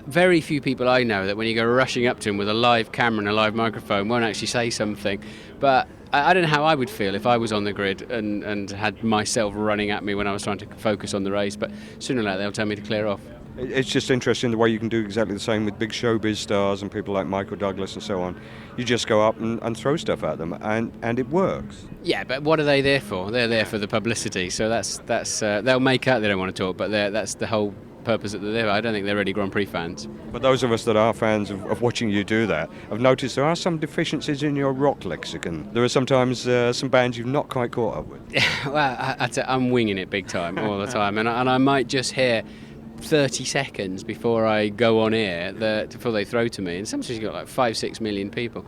O: very few people I know that when you go rushing up to him with a live camera and a live microphone won't actually say something. But I don't know how I would feel if I was on the grid and had myself running at me when I was trying to focus on the race. But sooner or later they'll tell me to clear off.
E: It's just interesting the way you can do exactly the same with big showbiz stars and people like Michael Douglas and so on. You just go up and throw stuff at them, and it works.
O: Yeah, but what are they there for? They're there for the publicity. So that's they'll make out they don't want to talk, but that's the whole purpose that they're there. I don't think they're really Grand Prix fans.
E: But those of us that are fans of watching you do that have noticed there are some deficiencies in your rock lexicon. There are sometimes some bands you've not quite caught up with.
O: Well, I'm winging it big time all the time, and I might just hear 30 seconds before I go on air before they throw to me, and sometimes you've got like 5-6 million people.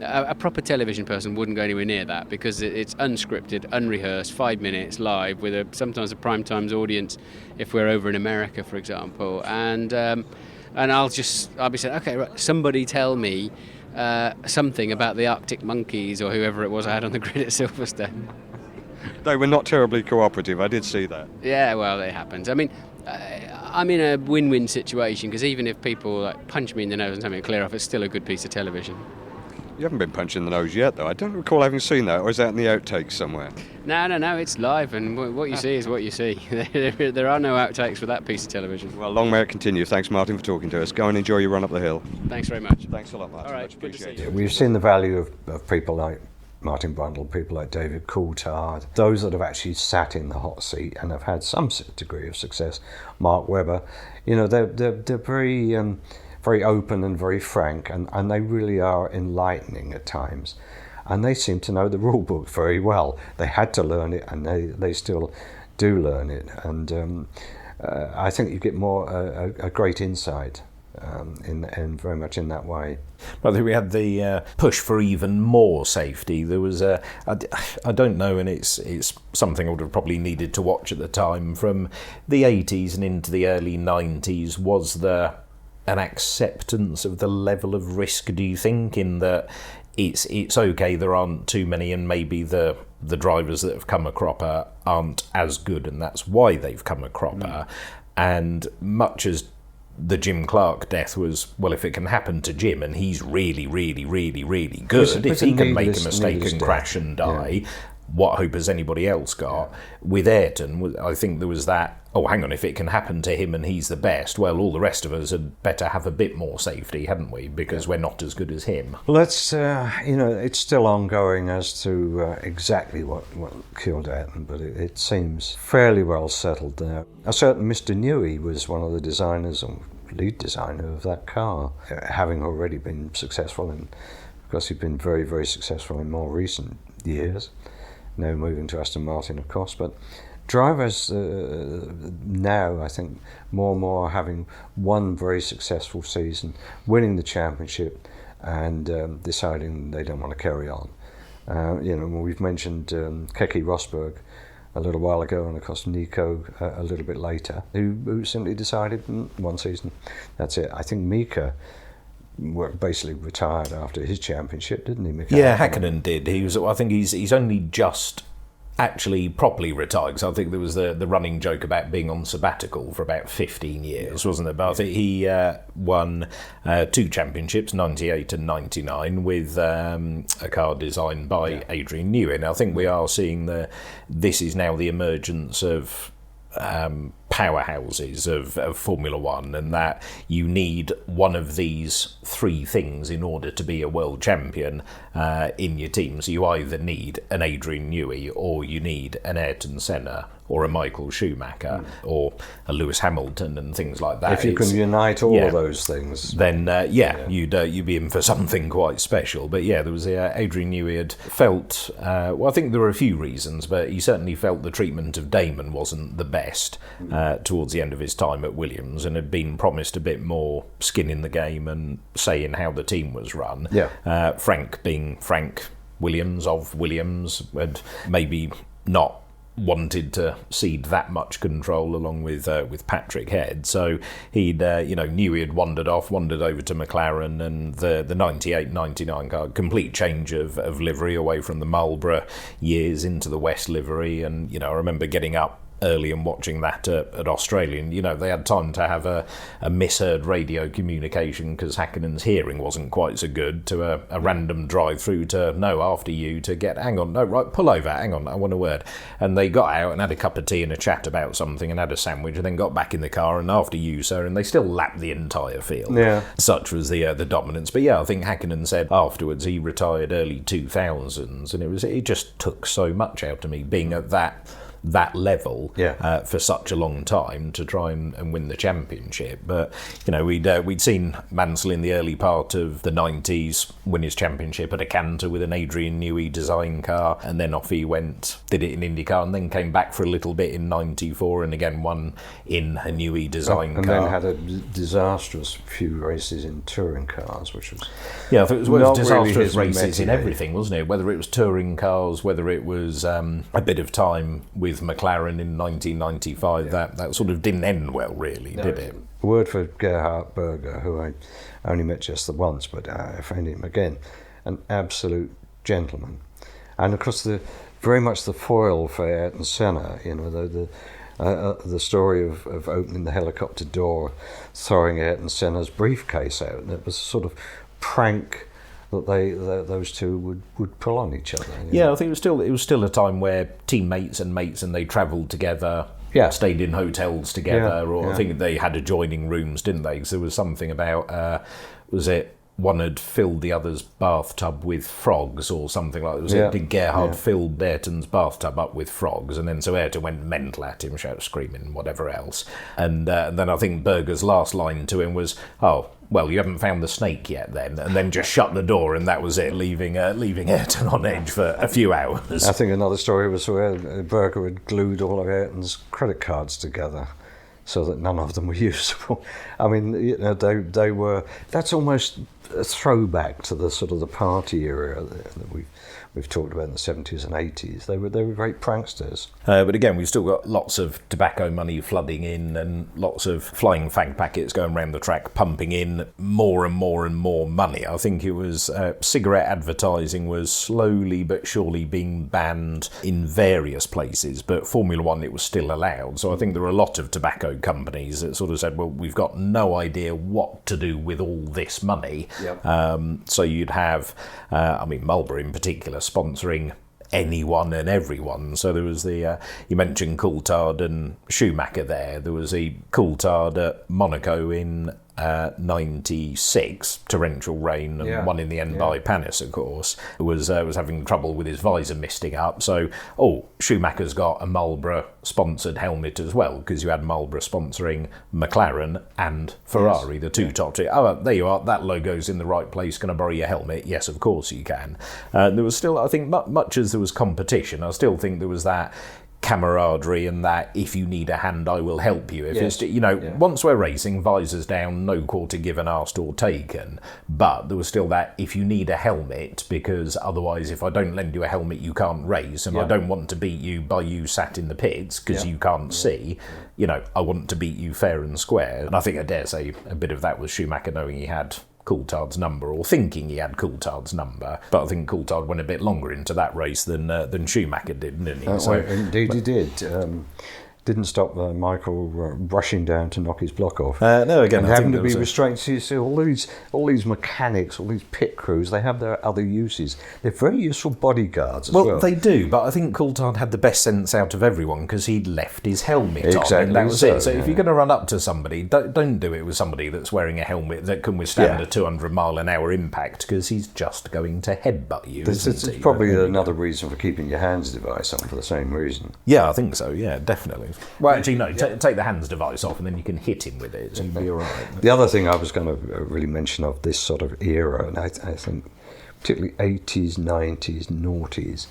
O: A proper television person wouldn't go anywhere near that because it's unscripted, unrehearsed, 5 minutes live with sometimes a prime times audience if we're over in America, for example, and I'll be saying, okay, right, somebody tell me something about the Arctic Monkeys or whoever it was I had on the grid at Silverstone.
E: They were not terribly cooperative, I did see that.
O: Yeah, well, it happens. I mean, I'm in a win-win situation because even if people like punch me in the nose and tell me to clear off, it's still a good piece of television.
E: You haven't been punched in the nose yet, though. I don't recall having seen that, or is that in the outtakes somewhere?
O: No, it's live, and what you see is what you see. There are no outtakes for that piece of television.
E: Well, long may it continue. Thanks, Martin, for talking to us. Go and enjoy your run up the hill.
O: Thanks very much.
E: Thanks a lot, Martin.
O: All right,
E: much
O: good to see
E: appreciated.
O: you.
B: We've seen the value of people like Martin Brundle, people like David Coulthard, those that have actually sat in the hot seat and have had some degree of success. Mark Webber, they're very open and very frank, and they really are enlightening at times. And they seem to know the rule book very well. They had to learn it, and they still do learn it. And I think you get more a great insight in very much in that way.
D: I think we had the push for even more safety. There was I don't know, and it's something I would have probably needed to watch at the time. From the 80s and into the early 90s, was there an acceptance of the level of risk, do you think, in that it's okay there aren't too many, and maybe the drivers that have come a cropper aren't as good, and that's why they've come a cropper. And much as the Jim Clark death was, well, if it can happen to Jim and he's really, really, really, really good, if he can make a mistake and crash and die, what hope has anybody else got? With Ayrton, I think there was that, oh, hang on, if it can happen to him and he's the best, well, all the rest of us had better have a bit more safety, hadn't we? Because we're not as good as him.
B: Well, that's, it's still ongoing as to exactly what killed Ayrton, but it seems fairly well settled now. A certain Mr. Newey was one of the designers, or lead designer of that car, having already been successful, and of course he'd been very, very successful in more recent years, now moving to Aston Martin, of course, but drivers now, I think, more and more are having one very successful season, winning the championship, and deciding they don't want to carry on. We've mentioned Keke Rosberg a little while ago, and of course Nico a little bit later, who simply decided one season, that's it. I think Mika basically retired after his championship, didn't he, Mika?
D: Yeah, Häkkinen did. I think he's only just actually properly retired, because I think there was the running joke about being on sabbatical for about 15 years, wasn't it? But I think he won 2 championships, 98 and 99, with a car designed by Adrian Newey. And I think we are seeing this is now the emergence of powerhouses of Formula One, and that you need one of these 3 things in order to be a world champion in your team. So you either need an Adrian Newey, or you need an Ayrton Senna, or a Michael Schumacher, or a Lewis Hamilton, and things like that.
B: If you can unite all of those things,
D: then you'd be in for something quite special. But yeah, there was Adrian Newey had felt. Well, I think there were a few reasons, but he certainly felt the treatment of Damon wasn't the best towards the end of his time at Williams, and had been promised a bit more skin in the game and say in how the team was run. Frank, being Frank Williams of Williams, had maybe not wanted to cede that much control along with Patrick Head, so he'd knew he had wandered over to McLaren, and the 98-99 car, complete change of livery away from the Marlborough years into the West livery. And I remember getting up early and watching that at Australian, they had time to have a misheard radio communication because Häkkinen's hearing wasn't quite so good, to a random drive through to no, after you, to get, hang on, no, right, pull over, hang on, I want a word. And they got out and had a cup of tea and a chat about something and had a sandwich and then got back in the car and after you, sir, and they still lapped the entire field.
B: Yeah.
D: Such was the dominance. But yeah, I think Häkkinen said afterwards he retired early 2000s, and it just took so much out of me being at that level for such a long time to try and win the championship. But we'd seen Mansell in the early part of the 90s win his championship at a canter with an Adrian Newey design car, and then off he went, did it in IndyCar, and then came back for a little bit in 94 and again won in a Newey design car.
B: And then had a disastrous few races in touring cars, which was
D: I think it was disastrous
B: really
D: races in everything, wasn't it? Whether it was touring cars, whether it was a bit of time with McLaren in 1995, that sort of didn't end well, really, did it?
B: A word for Gerhard Berger, who I only met just the once, but I found him again an absolute gentleman, and of course very much the foil for Ayrton Senna. The story of opening the helicopter door, throwing Ayrton Senna's briefcase out, and it was a sort of prank that those two would pull on each other.
D: Yeah, I think it was still a time where teammates and mates, and they travelled together, stayed in hotels together, I think they had adjoining rooms, didn't they? Because there was something about one had filled the other's bathtub with frogs or something like that. Did Gerhard fill Ayrton's bathtub up with frogs? And then so Ayrton went mental at him, screaming, whatever else. And then I think Berger's last line to him was, "Oh, well, you haven't found the snake yet then," and then just shut the door, and that was it, leaving Ayrton on edge for a few hours.
B: I think another story was where Berger had glued all of Ayrton's credit cards together so that none of them were usable. I mean, they were. That's almost a throwback to the sort of the party era that we've talked about in the 70s and 80s. They were great pranksters.
D: But again, we've still got lots of tobacco money flooding in and lots of flying fag packets going around the track, pumping in more and more and more money. I think it was cigarette advertising was slowly but surely being banned in various places, but Formula One, it was still allowed. So I think there were a lot of tobacco companies that sort of said, well, we've got no idea what to do with all this money. Yep. So you'd have, Marlboro in particular, sponsoring anyone and everyone. So there was you mentioned Coulthard and Schumacher there. There was a Coulthard at Monaco in 96, torrential rain, and won in the end by Panis, of course, was having trouble with his visor misting up. So, Schumacher's got a Marlboro sponsored helmet as well, because you had Marlboro sponsoring McLaren and Ferrari, the two top two. Oh, there you are, that logo's in the right place, can I borrow your helmet? Yes, of course you can. There was still, I think, much as there was competition, I still think there was that camaraderie and that if you need a hand I will help you. Once we're racing, visors down, no quarter given, asked or taken, but there was still that if you need a helmet, because otherwise if I don't lend you a helmet you can't race, and I don't want to beat you by you sat in the pits because you can't see, I want to beat you fair and square. And I think I dare say a bit of that was Schumacher knowing he had Coulthard's number, or thinking he had Coulthard's number, but I think Coulthard went a bit longer into that race than Schumacher did, didn't he?
B: Indeed he did. Didn't stop Michael rushing down to knock his block off.
D: No, again,
B: and having to be restrained. So you see all these mechanics, all these pit crews, they have their other uses. They're very useful bodyguards as well.
D: Well, they do, but I think Coulthard had the best sense out of everyone because he'd left his helmet on. And that was it. So if you're going to run up to somebody, don't do it with somebody that's wearing a helmet that can withstand a 200-mile-an-hour impact, because he's just going to headbutt you.
B: It's probably another reason for keeping your hands device on for the same reason.
D: Yeah, I think so. Yeah, definitely. Well, actually, no. Take the hands device off, and then you can hit him with it. So you'll be all right.
B: The other thing I was going to really mention of this sort of era, and I think particularly 80s, 90s, noughties,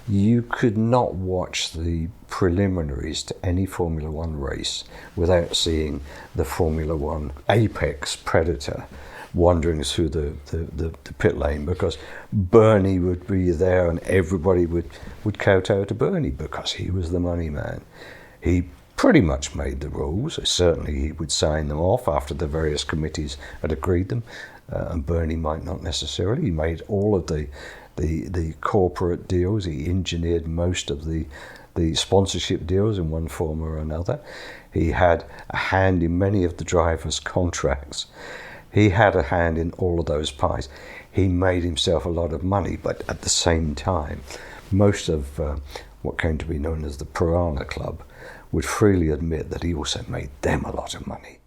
B: you could not watch the preliminaries to any Formula One race without seeing the Formula One apex predator wandering through the pit lane, because Bernie would be there and everybody would kowtow to Bernie because he was the money man. He pretty much made the rules. Certainly he would sign them off after the various committees had agreed them, and Bernie might not necessarily. He made all of the corporate deals. He engineered most of the the sponsorship deals in one form or another. He had a hand in many of the drivers' contracts. He had a hand in all of those pies. He made himself a lot of money, but at the same time, most of what came to be known as the Piranha Club would freely admit that he also made them a lot of money.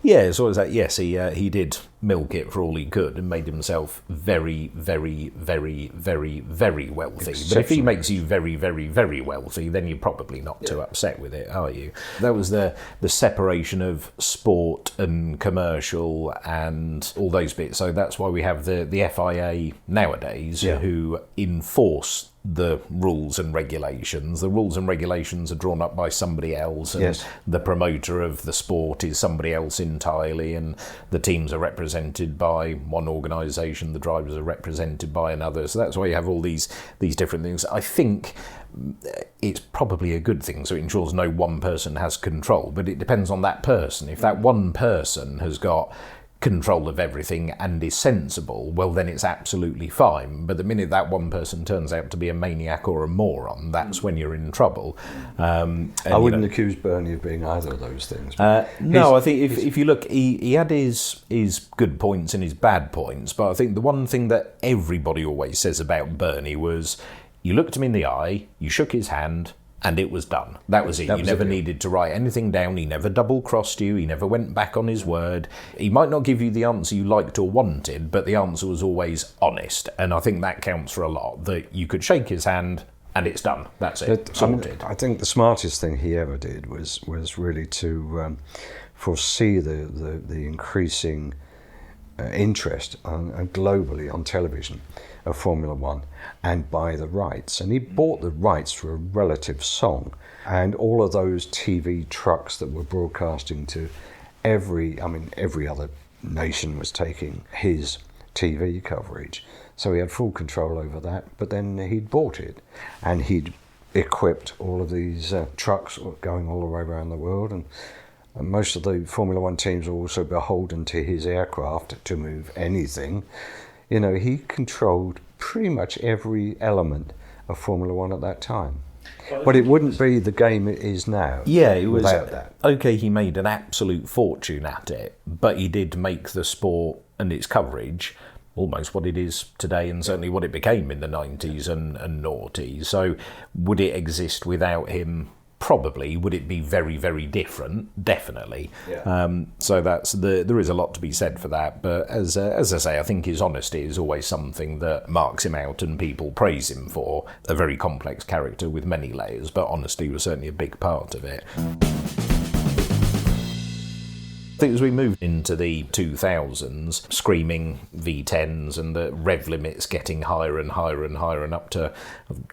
D: Yeah, so that yes, he did milk it for all he could and made himself very, very, very, very, very wealthy. But if he makes you very, very, very wealthy, then you're probably not too upset with it, are you? That was the separation of sport and commercial and all those bits. So that's why we have the FIA nowadays who enforce the rules and regulations. The rules and regulations are drawn up by somebody else, and the promoter of the sport is somebody else entirely, and the teams are represented by one organisation, the drivers are represented by another. So that's why you have all these different things. I think it's probably a good thing, so it ensures no one person has control, but it depends on that person. If that one person has got control of everything and is sensible, well then it's absolutely fine. But the minute that one person turns out to be a maniac or a moron, that's when you're in trouble.
B: I wouldn't accuse Bernie of being either of those things.
D: No, I think if you look, he had his good points and his bad points, but I think the one thing that everybody always says about Bernie was, you looked him in the eye, you shook his hand, and it was done. That was it. You never needed to write anything down. He never double-crossed you. He never went back on his word. He might not give you the answer you liked or wanted, but the answer was always honest. And I think that counts for a lot, that you could shake his hand and it's done. That's it. Sorted.
B: I think the smartest thing he ever did was really to foresee the increasing interest globally on television of Formula One and buy the rights. And he bought the rights for a relative song, and all of those TV trucks that were broadcasting to every other nation was taking his TV coverage. So he had full control over that, but then he'd bought it and he'd equipped all of these trucks going all the way around the world, and most of the Formula One teams are also beholden to his aircraft to move anything. You know, he controlled pretty much every element of Formula One at that time. But it wouldn't be the game it is now.
D: Yeah, it was.
B: Without that.
D: Okay, he made an absolute fortune at it, but he did make the sport and its coverage almost what it is today, and certainly what it became in the 90s and noughties. So would it exist without him? Probably. Would it be very, very different? Definitely. Yeah. So there is a lot to be said for that. But as I say, I think his honesty is always something that marks him out and people praise him for. A very complex character with many layers, but honesty was certainly a big part of it. I think as we moved into the 2000s, screaming V10s and the rev limits getting higher and higher and higher, and up to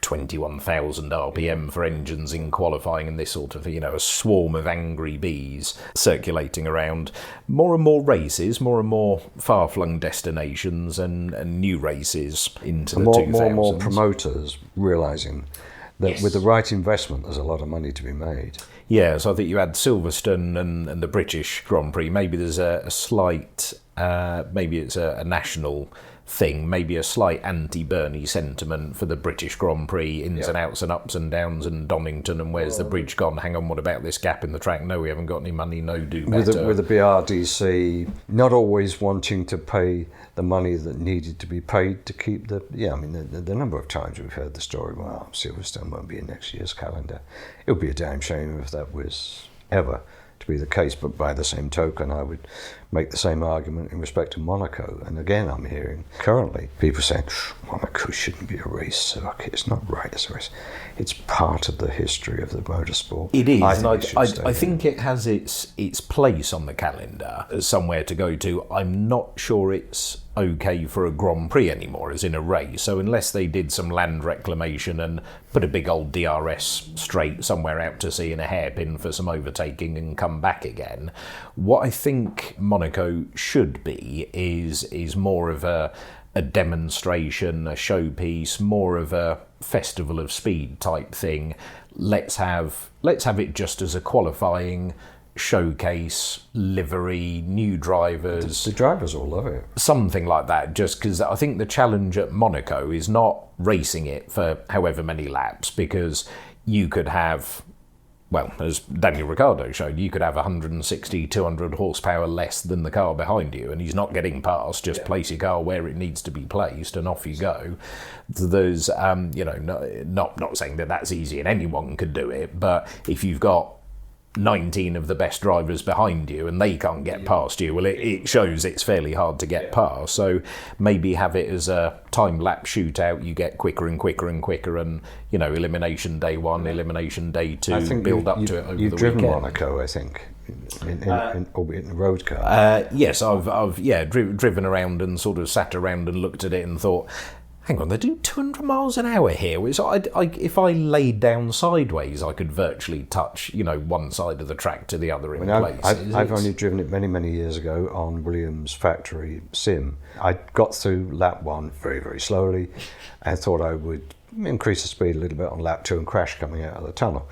D: 21,000 RPM for engines in qualifying, and this sort of, a swarm of angry bees circulating around. More and more races, more and more far-flung destinations, and new races into the 2000s.
B: More and more promoters realising that with the right investment, there's a lot of money to be made.
D: Yeah, so I think you had Silverstone and the British Grand Prix. Maybe there's a slight, maybe it's a national thing, maybe a slight anti-Bernie sentiment for the British Grand Prix, ins and outs and ups and downs and Donington and where's the bridge gone, hang on, what about this gap in the track, no, we haven't got any money, no, do better.
B: With the BRDC not always wanting to pay the money that needed to be paid to keep the number of times we've heard the story, well, Silverstone won't be in next year's calendar. It would be a damn shame if that was ever to be the case, but by the same token I would make the same argument in respect to Monaco. And again, I'm hearing currently people saying Monaco shouldn't be a race circuit. It's not right as a race. It's part of the history of the motorsport.
D: It is, I think it has its place on the calendar as somewhere to go to. I'm not sure it's okay for a Grand Prix anymore, as in a race. So unless they did some land reclamation and put a big old DRS straight somewhere out to sea in a hairpin for some overtaking and come back again, what I think Monaco should be is more of a demonstration, a showpiece, more of a festival of speed type thing. Let's have it just as a qualifying showcase, livery, new drivers.
B: The drivers all love it.
D: Something like that, just because I think the challenge at Monaco is not racing it for however many laps, because you could have, well, as Daniel Ricciardo showed, you could have 160, 200 horsepower less than the car behind you, and he's not getting past. Just place your car where it needs to be placed, and off you go. There's, not saying that that's easy and anyone could do it, but if you've got 19 of the best drivers behind you and they can't get past you, well, it shows it's fairly hard to get past. So maybe have it as a time-lapse shootout. You get quicker and quicker and quicker, and elimination day 1, elimination day 2,
B: I think
D: build up to it over the weekend.
B: You've driven Monaco, I think, albeit in a road car.
D: Yes, I've driven around and sort of sat around and looked at it and thought, hang on, they do 200 miles an hour here. Which if I laid down sideways, I could virtually touch, one side of the track to the other in places.
B: I've only driven it many, many years ago on Williams factory sim. I got through lap 1 very, very slowly and thought I would increase the speed a little bit on lap 2 and crash coming out of the tunnel.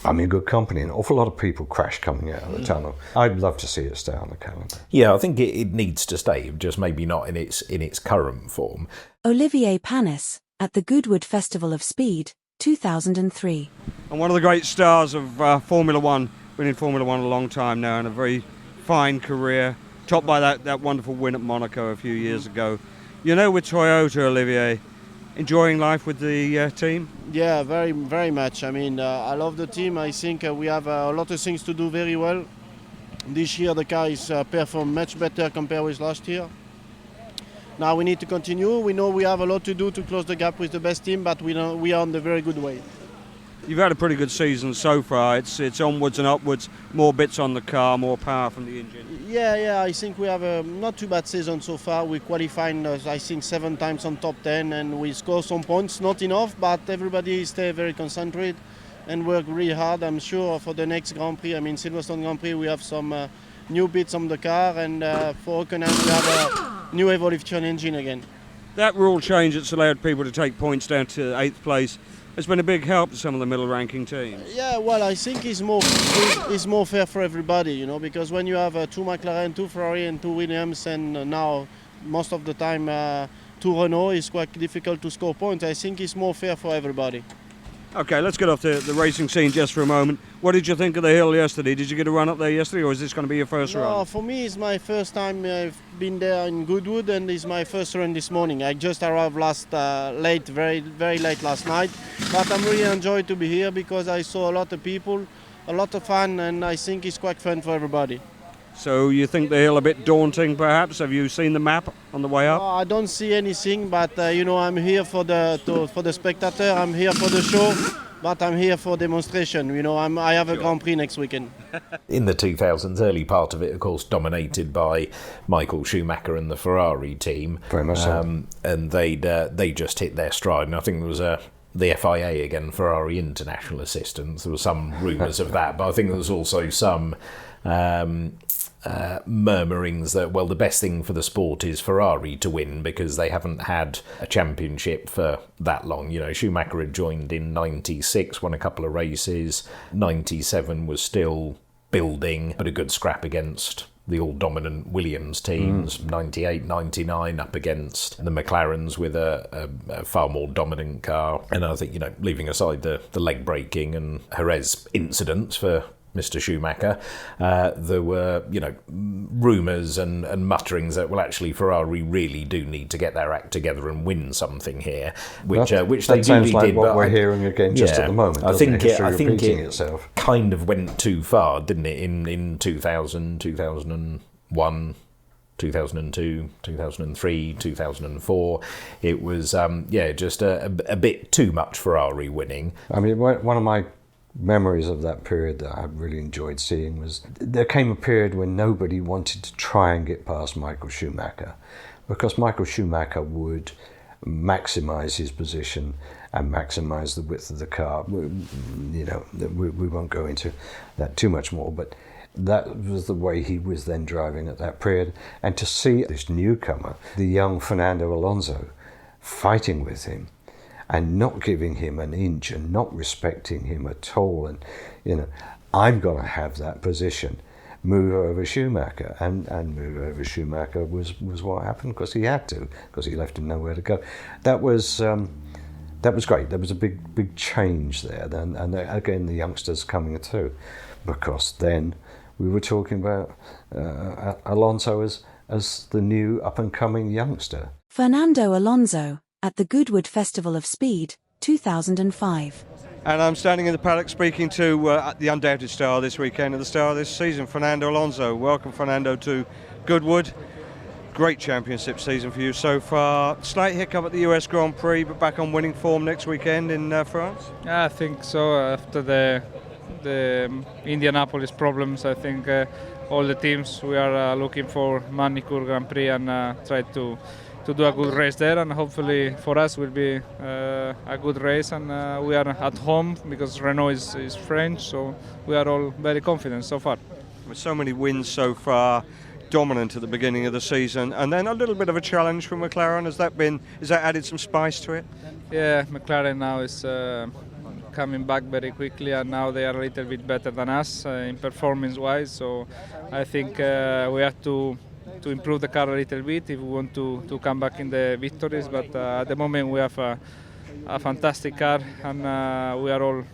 B: I'm in good company. An awful lot of people crash coming out of the tunnel. I'd love to see it stay on the calendar.
D: Yeah, I think it needs to stay, just maybe not in its current form.
A: Olivier Panis, at the Goodwood Festival of Speed, 2003.
E: And one of the great stars of Formula One, been in Formula One a long time now, and a very fine career, topped by that wonderful win at Monaco a few years ago. With Toyota, Olivier, enjoying life with the team?
P: Yeah, very, very much. I mean, I love the team. I think we have a lot of things to do very well. This year the car is performed much better compared with last year. Now we need to continue. We know we have a lot to do to close the gap with the best team, but we are on the very good way.
E: You've had a pretty good season so far. It's onwards and upwards, more bits on the car, more power from the engine.
P: Yeah, I think we have a not too bad season so far. We qualified, I think, 7 times on top 10, and we score some points. Not enough, but everybody stay very concentrated and work really hard. I'm sure for the next Grand Prix, Silverstone Grand Prix, we have some new bits on the car, and for Hockenheim we have a new Evolution engine again.
E: That rule change that's allowed people to take points down to 8th place has been a big help to some of the middle-ranking teams.
P: Yeah, well, I think it's more fair for everybody, because when you have 2 McLaren, 2 Ferrari and 2 Williams, and now most of the time 2 Renault, it's quite difficult to score points. I think it's more fair for everybody.
E: Okay, let's get off the racing scene just for a moment. What did you think of the hill yesterday? Did you get a run up there yesterday, or is this going to be your first run?
P: No, for me it's my first time I've been there in Goodwood, and it's my first run this morning. I just arrived very, very late last night, but I'm really enjoyed to be here because I saw a lot of people, a lot of fun, and I think it's quite fun for everybody.
E: So you think the hill a bit daunting, perhaps? Have you seen the map on the way up?
P: I don't see anything, but I'm here for the spectator. I'm here for the show, but I'm here for demonstration. I have a Grand Prix next weekend.
D: In the 2000s, early part of it, of course, dominated by Michael Schumacher and the Ferrari team.
B: Very much so.
D: And they just hit their stride. And I think there was the FIA again, Ferrari International Assistance. There were some rumours of that, but I think there was also some murmurings that, well, the best thing for the sport is Ferrari to win because they haven't had a championship for that long. Schumacher had joined in 96, won a couple of races. 97 was still building, but a good scrap against the all-dominant Williams teams. 98, 99 up against the McLarens with a far more dominant car. And I think, leaving aside the leg breaking and Jerez incidents for Mr. Schumacher, there were, rumours and mutterings that, well, actually, Ferrari really do need to get their act together and win something here, which they really did.
B: Sounds like what we're hearing again just at the moment.
D: I think it
B: itself
D: kind of went too far, didn't it? In 2000, 2001. 2002, 2003, 2004, it was just a bit too much Ferrari winning.
B: One of my memories of that period that I really enjoyed seeing was there came a period when nobody wanted to try and get past Michael Schumacher because Michael Schumacher would maximise his position and maximise the width of the car. We won't go into that too much more, but that was the way he was then driving at that period. And to see this newcomer, the young Fernando Alonso, fighting with him and not giving him an inch and not respecting him at all, and I'm going to have that position, move over Schumacher, and move over Schumacher was what happened because he had to, because he left him nowhere to go. That was that was great. There was a big change there. And again, the youngsters coming through, because then we were talking about Alonso as the new up-and-coming youngster.
A: Fernando Alonso, at the Goodwood Festival of Speed, 2005.
E: And I'm standing in the paddock speaking to the undoubted star this weekend and the star of this season, Fernando Alonso. Welcome, Fernando, to Goodwood. Great championship season for you so far. Slight hiccup at the US Grand Prix, but back on winning form next weekend in France?
Q: Yeah, I think so. After the Indianapolis problems, I think all the teams, we are looking for Manicure Grand Prix and try to do a good race there, and hopefully for us will be a good race, and we are at home because Renault is French, so we are all very confident so far.
E: With so many wins so far, dominant at the beginning of the season, and then a little bit of a challenge from McLaren. Has that added some spice to it?
Q: Yeah, McLaren now is coming back very quickly, and now they are a little bit better than us in performance-wise, so I think we have to improve the car a little bit if we want to come back in the victories, but at the moment we have a fantastic car, and we are all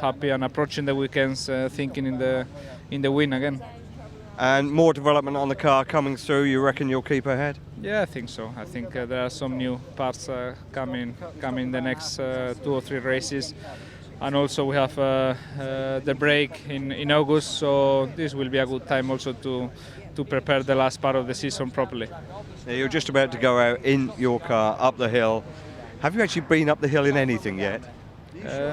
Q: happy and approaching the weekends thinking in the win again.
E: And more development on the car coming through, you reckon you'll keep ahead?
Q: Yeah, I think so. I think there are some new parts coming the next 2 or 3 races, and also we have the break in August, so this will be a good time also to prepare the last part of the season properly.
E: Yeah, you're just about to go out in your car up the hill. Have you actually been up the hill in anything yet?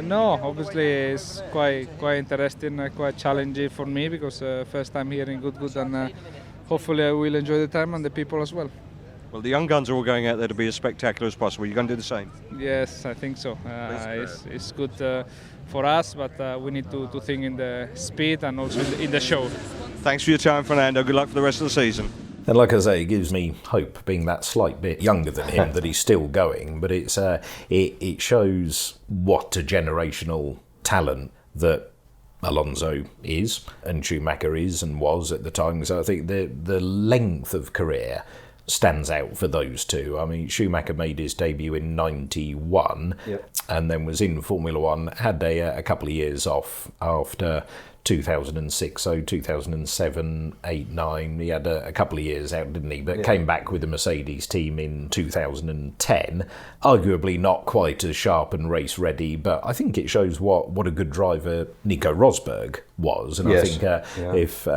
Q: No, obviously it's quite interesting, quite challenging for me because first time here in Goodwood, and hopefully I will enjoy the time and the people as well.
E: Well, the young guns are all going out there to be as spectacular as possible. You're going to do the same?
Q: Yes, I think so. It's good for us, but we need to think in the speed and also in the show.
E: Thanks for your time, Fernando. Good luck for the rest of the season.
D: And like I say, it gives me hope, being that slight bit younger than him, that he's still going. But it shows what a generational talent that Alonso is, and Schumacher is and was at the time. So I think the length of career stands out for those two. I mean, Schumacher made his debut in 91, and then was in Formula One, had a couple of years off after 2006, so 2007, 8, 9, he had a couple of years out, didn't he? But came back with the Mercedes team in 2010, arguably not quite as sharp and race ready, but I think it shows what a good driver Nico Rosberg was. And I think if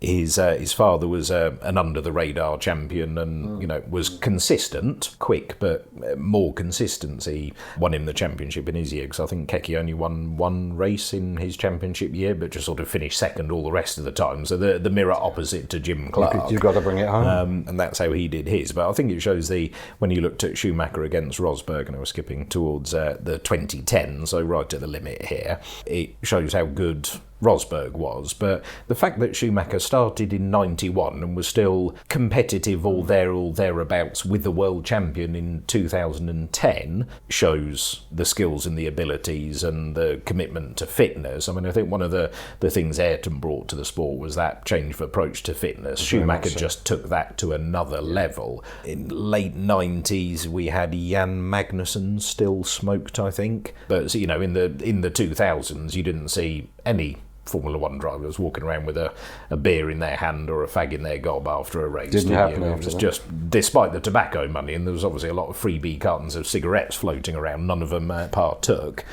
D: his father was an under the radar champion, and was consistent, quick, but more consistency won him the championship in his year, because I think Keke only won 1 race in his championship year, but just sort of finished second all the rest of the time. So the mirror opposite to Jim Clark.
B: You've got to bring it home.
D: And that's how he did his. But I think it shows when you looked at Schumacher against Rosberg, and I was skipping towards the 2010, so right at the limit here, it shows how good Rosberg was. But the fact that Schumacher started in 91 and was still competitive all thereabouts with the world champion in 2010 shows the skills and the abilities and the commitment to fitness. I mean, I think one of the things Ayrton brought to the sport was that change of approach to fitness. Schumacher just took that to another level. In late 90s we had Jan Magnussen still smoked, I think, but in the 2000s you didn't see any Formula One drivers walking around with a beer in their hand or a fag in their gob after a race.
B: Didn't happen after that.
D: It was just, despite the tobacco money, and there was obviously a lot of freebie cartons of cigarettes floating around, none of them partook.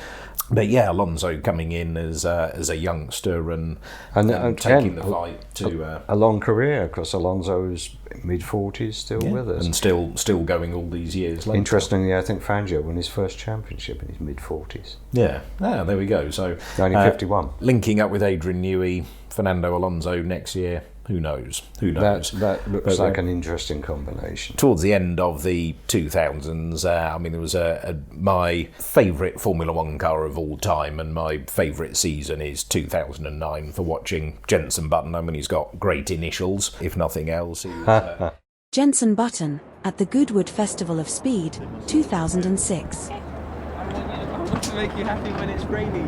D: But yeah, Alonso coming in as a youngster and taking the fight to
B: a long career, because Alonso's mid-40s still with us,
D: and still going all these years later.
B: Interestingly, I think Fangio won his first championship in his mid-40s.
D: Yeah, there we go. So
B: only 51.
D: Linking up with Adrian Newey, Fernando Alonso next year. Who knows?
B: That looks like an interesting combination.
D: Towards the end of the 2000s, there was my favourite Formula One car of all time, and my favourite season is 2009 for watching Jenson Button. I mean, he's got great initials, if nothing else.
A: Jenson Button, at the Goodwood Festival of Speed, 2006.
R: I want to make you happy when it's rainy.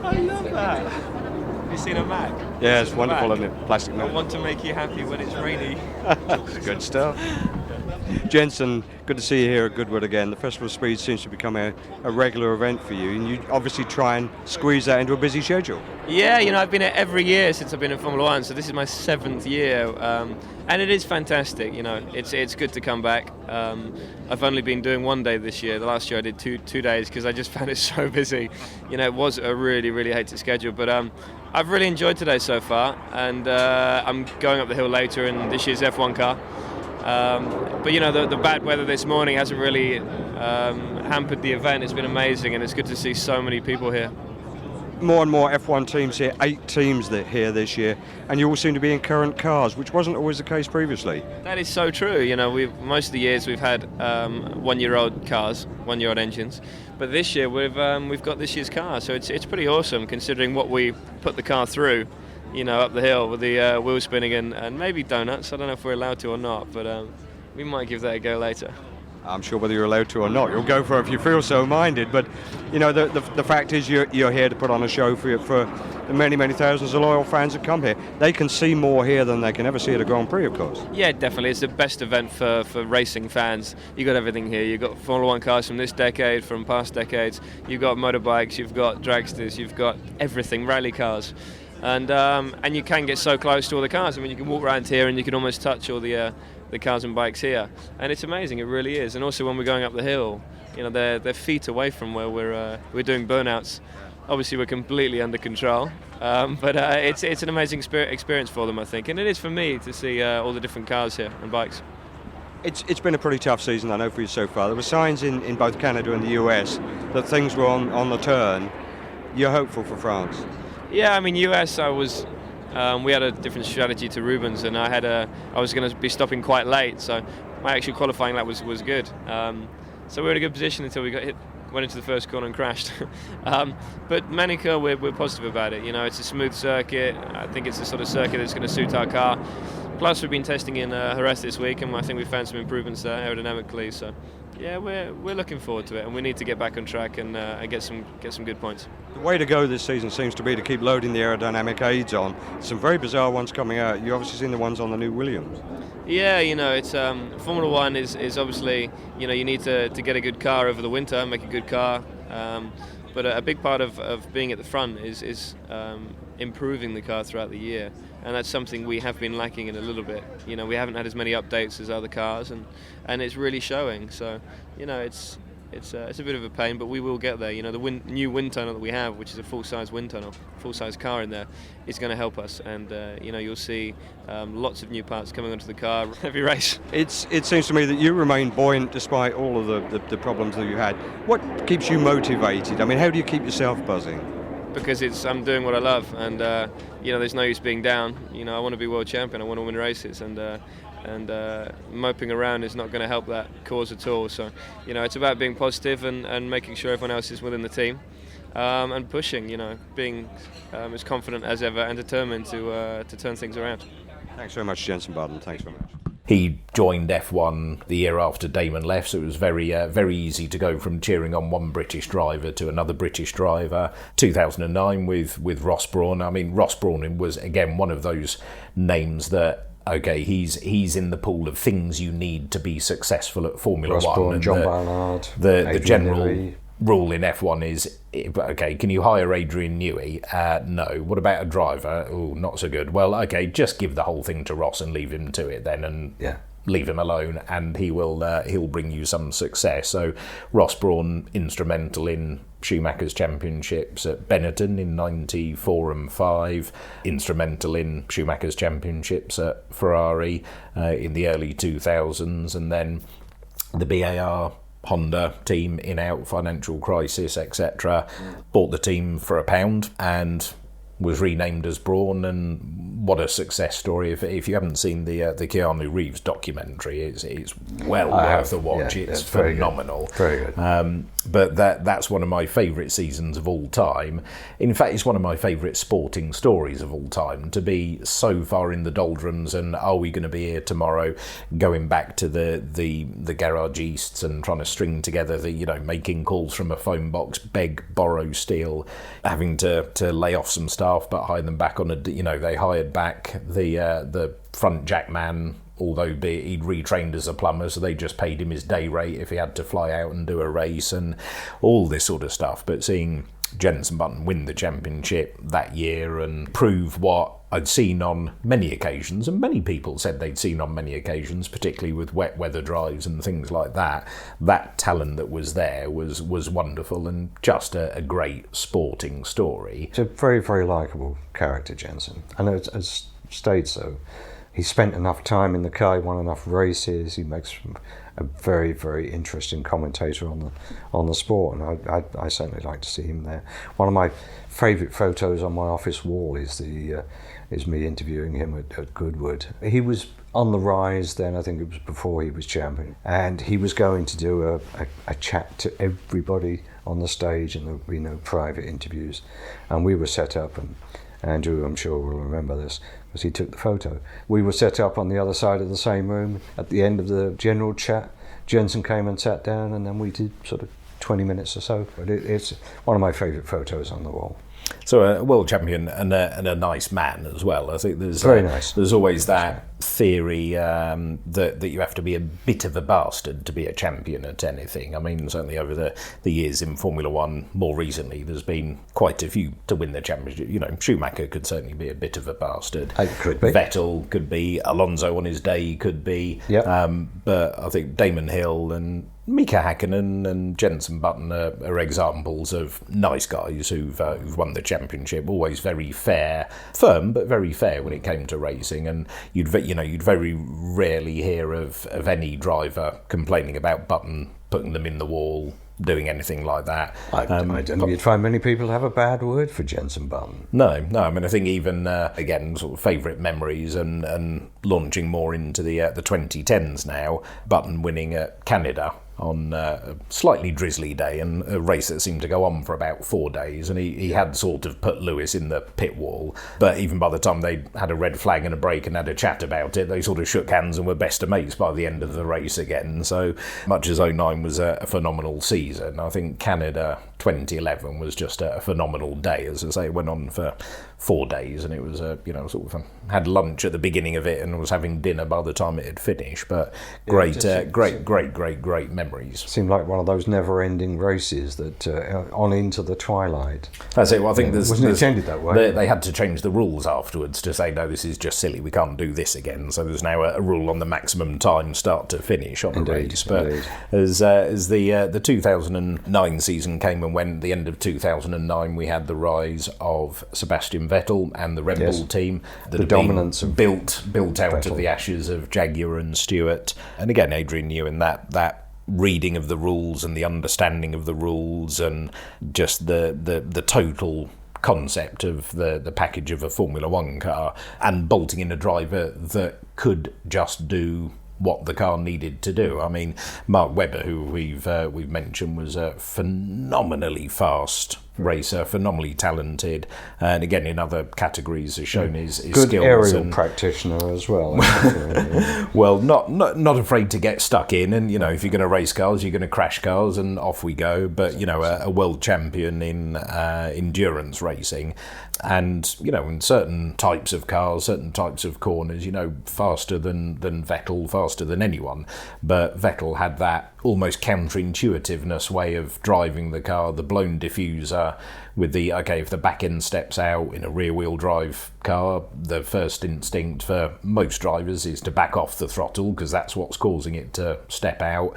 R: I love that. It's seen a Mac?
E: Yeah, it's wonderful, isn't it? Plastic Mac.
R: I want to make you happy when it's rainy.
E: Good stuff. Jenson, good to see you here at Goodwood again. The Festival of Speed seems to become a regular event for you, and you obviously try and squeeze that into a busy schedule.
R: Yeah, I've been here every year since I've been in Formula One, so this is my 7th year, and it is fantastic. It's good to come back. I've only been doing one day this year. The last year I did two days because I just found it so busy. It was a really, really hectic schedule, but I've really enjoyed today so far, and I'm going up the hill later in this year's F1 car. But the bad weather this morning hasn't really hampered the event. It's been amazing, and it's good to see so many people here.
E: More and more F1 teams here, 8 teams that here this year, and you all seem to be in current cars, which wasn't always the case previously.
R: That is so true. Most of the years we've had 1-year-old cars, 1-year-old engines, but this year we've got this year's car, so it's pretty awesome considering what we put the car through. Up the hill with the wheel spinning and maybe donuts. I don't know if we're allowed to or not, but we might give that a go later.
E: I'm sure whether you're allowed to or not, you'll go for it if you feel so minded. But the fact is you're here to put on a show for the many, many thousands of loyal fans that come here. They can see more here than they can ever see at a Grand Prix, of course.
R: Yeah, definitely. It's the best event for racing fans. You've got everything here. You've got Formula One cars from this decade, from past decades. You've got motorbikes, you've got dragsters, you've got everything, rally cars. And you can get so close to all the cars. You can walk around here and you can almost touch all the cars and bikes here, and it's amazing. It really is. And also when we're going up the hill, they're feet away from where we're doing burnouts. Obviously we're completely under control, but it's an amazing experience for them, I think, and it is for me to see all the different cars here and bikes.
E: It's been a pretty tough season, I know, for you so far. There were signs in both Canada and the US that things were on the turn. You're hopeful for France?
R: Yeah, US, we had a different strategy to Rubens, and I was going to be stopping quite late, so my actual qualifying lap was good. So we were in a good position until we went into the first corner and crashed. But Manica, we're positive about it. It's a smooth circuit. I think it's the sort of circuit that's going to suit our car. Plus, we've been testing in Jerez this week, and I think we found some improvements there aerodynamically. So, yeah, we're looking forward to it, and we need to get back on track and get some good points.
E: The way to go this season seems to be to keep loading the aerodynamic aids on. Some very bizarre ones coming out. You've obviously seen the ones on the new Williams.
R: Yeah, it's Formula One is obviously, you need to get a good car over the winter, make a good car. But a big part of being at the front is improving the car throughout the year, and that's something we have been lacking in a little bit. We haven't had as many updates as other cars, and it's really showing. So, it's a bit of a pain, but we will get there. The new wind tunnel that we have, which is a full-size wind tunnel, full-size car in there, is going to help us. And you'll see lots of new parts coming onto the car every race.
E: It seems to me that you remain buoyant despite all of the problems that you had. What keeps you motivated? How do you keep yourself buzzing?
R: Because I'm doing what I love, and there's no use being down. I want to be world champion. I want to win races, and moping around is not going to help that cause at all. So, it's about being positive and making sure everyone else is within the team, and pushing. Being as confident as ever and determined to turn things around.
E: Thanks very much, Jenson Button. Thanks very much.
D: He joined F1 the year after Damon left, so it was very easy to go from cheering on one British driver to another British driver. 2009 with Ross Brawn. Ross Brawn was, again, one of those names that, okay, he's in the pool of things you need to be successful at Formula
B: Ross
D: One.
B: Brawn,
D: and
B: John Barnard,
D: the general rule in F1 is, okay, can you hire Adrian Newey? No. What about a driver? Oh, not so good. Well, okay, just give the whole thing to Ross and leave him to it then, and leave him alone, and he'll bring you some success. So Ross Brawn, instrumental in Schumacher's championships at Benetton in 94 and 5, instrumental in Schumacher's championships at Ferrari in the early 2000s, and then the BAR Honda team in-out financial crisis, etc. Bought the team for £1 and was renamed as Brawn, and what a success story. If you haven't seen the Keanu Reeves documentary, it's well worth a watch. It's phenomenal.
B: Very good.
D: But that's one of my favourite seasons of all time. In fact, it's one of my favourite sporting stories of all time, to be so far in the doldrums and are we going to be here tomorrow, going back to the garage easts and trying to string together making calls from a phone box, beg, borrow, steal, having to lay off some staff staff, but hired them back on they hired back the front jack man, although he'd retrained as a plumber, so they just paid him his day rate if he had to fly out and do a race and all this sort of stuff. But seeing Jenson Button win the championship that year and prove what I'd seen on many occasions, and many people said they'd seen on many occasions, particularly with wet weather drives and things like that, that talent that was there was wonderful and just a great sporting story.
B: It's a very, very likeable character, Jenson. And as stayed so. He spent enough time in the car, he won enough races, he makes a very, very interesting commentator on the sport, and I certainly like to see him there. One of my favourite photos on my office wall is me interviewing him at Goodwood. He was on the rise then, I think it was before he was champion, and he was going to do a chat to everybody on the stage, and there would be no private interviews, and we were set up, and Andrew, I'm sure, will remember this, because he took the photo. We were set up on the other side of the same room. At the end of the general chat, Jenson came and sat down, and then we did sort of 20 minutes or so. But it's one of my favourite photos on the wall.
D: So a world champion and a nice man as well. I think there's
B: very nice.
D: There's always that theory that you have to be a bit of a bastard to be a champion at anything. I mean, certainly over the years in Formula One, more recently, there's been quite a few to win the championship. You know, Schumacher could certainly be a bit of a bastard.
B: It could be.
D: Vettel could be. Alonso on his day could be.
B: Yep.
D: But I think Damon Hill and Mika Häkkinen and Jenson Button are examples of nice guys who've won the championship. Always very fair, firm, but very fair when it came to racing. And you'd very rarely hear of any driver complaining about Button putting them in the wall, doing anything like that.
B: I don't think you'd find many people have a bad word for Jenson Button.
D: No. I mean, I think even again, sort of favourite memories and launching more into the 2010s now. Button winning at Canada on a slightly drizzly day, and a race that seemed to go on for about 4 days, and he had sort of put Lewis in the pit wall, but even by the time they had a red flag and a break and had a chat about it, they sort of shook hands and were best of mates by the end of the race again. So much as 09 was a phenomenal season, I think Canada 2011 was just a phenomenal day. As I say, it went on for 4 days, and it was sort of had lunch at the beginning of it and was having dinner by the time it had finished. But great memories.
B: Seemed like one of those never-ending races that on into the twilight.
D: That's it. Well, I think
B: wasn't intended that way.
D: They had to change the rules afterwards to say, no, this is just silly. We can't do this again. So there's now a rule on the maximum time start to finish on a race. But as the 2009 season came and went, the end of 2009, we had the rise of Sebastian Vettel and the Red Bull team that
B: the dominance of
D: built out
B: Vettel.
D: of the ashes of Jaguar and Stewart. And again, Adrian Newey, that reading of the rules and the understanding of the rules and just the total concept of the package of a Formula One car, and bolting in a driver that could just do what the car needed to do. I mean, Mark Webber, who we've mentioned, was a phenomenally fast racer, phenomenally talented, and again in other categories has shown his
B: good
D: skills.
B: Aerial practitioner as well.
D: Well, not afraid to get stuck in, and if you're going to race cars, you're going to crash cars, and off we go. But a world champion in endurance racing, and in certain types of cars, certain types of corners, faster than Vettel, faster than anyone. But Vettel had that almost counterintuitiveness way of driving the car, the blown diffuser with if the back end steps out in a rear wheel drive car, the first instinct for most drivers is to back off the throttle because that's what's causing it to step out.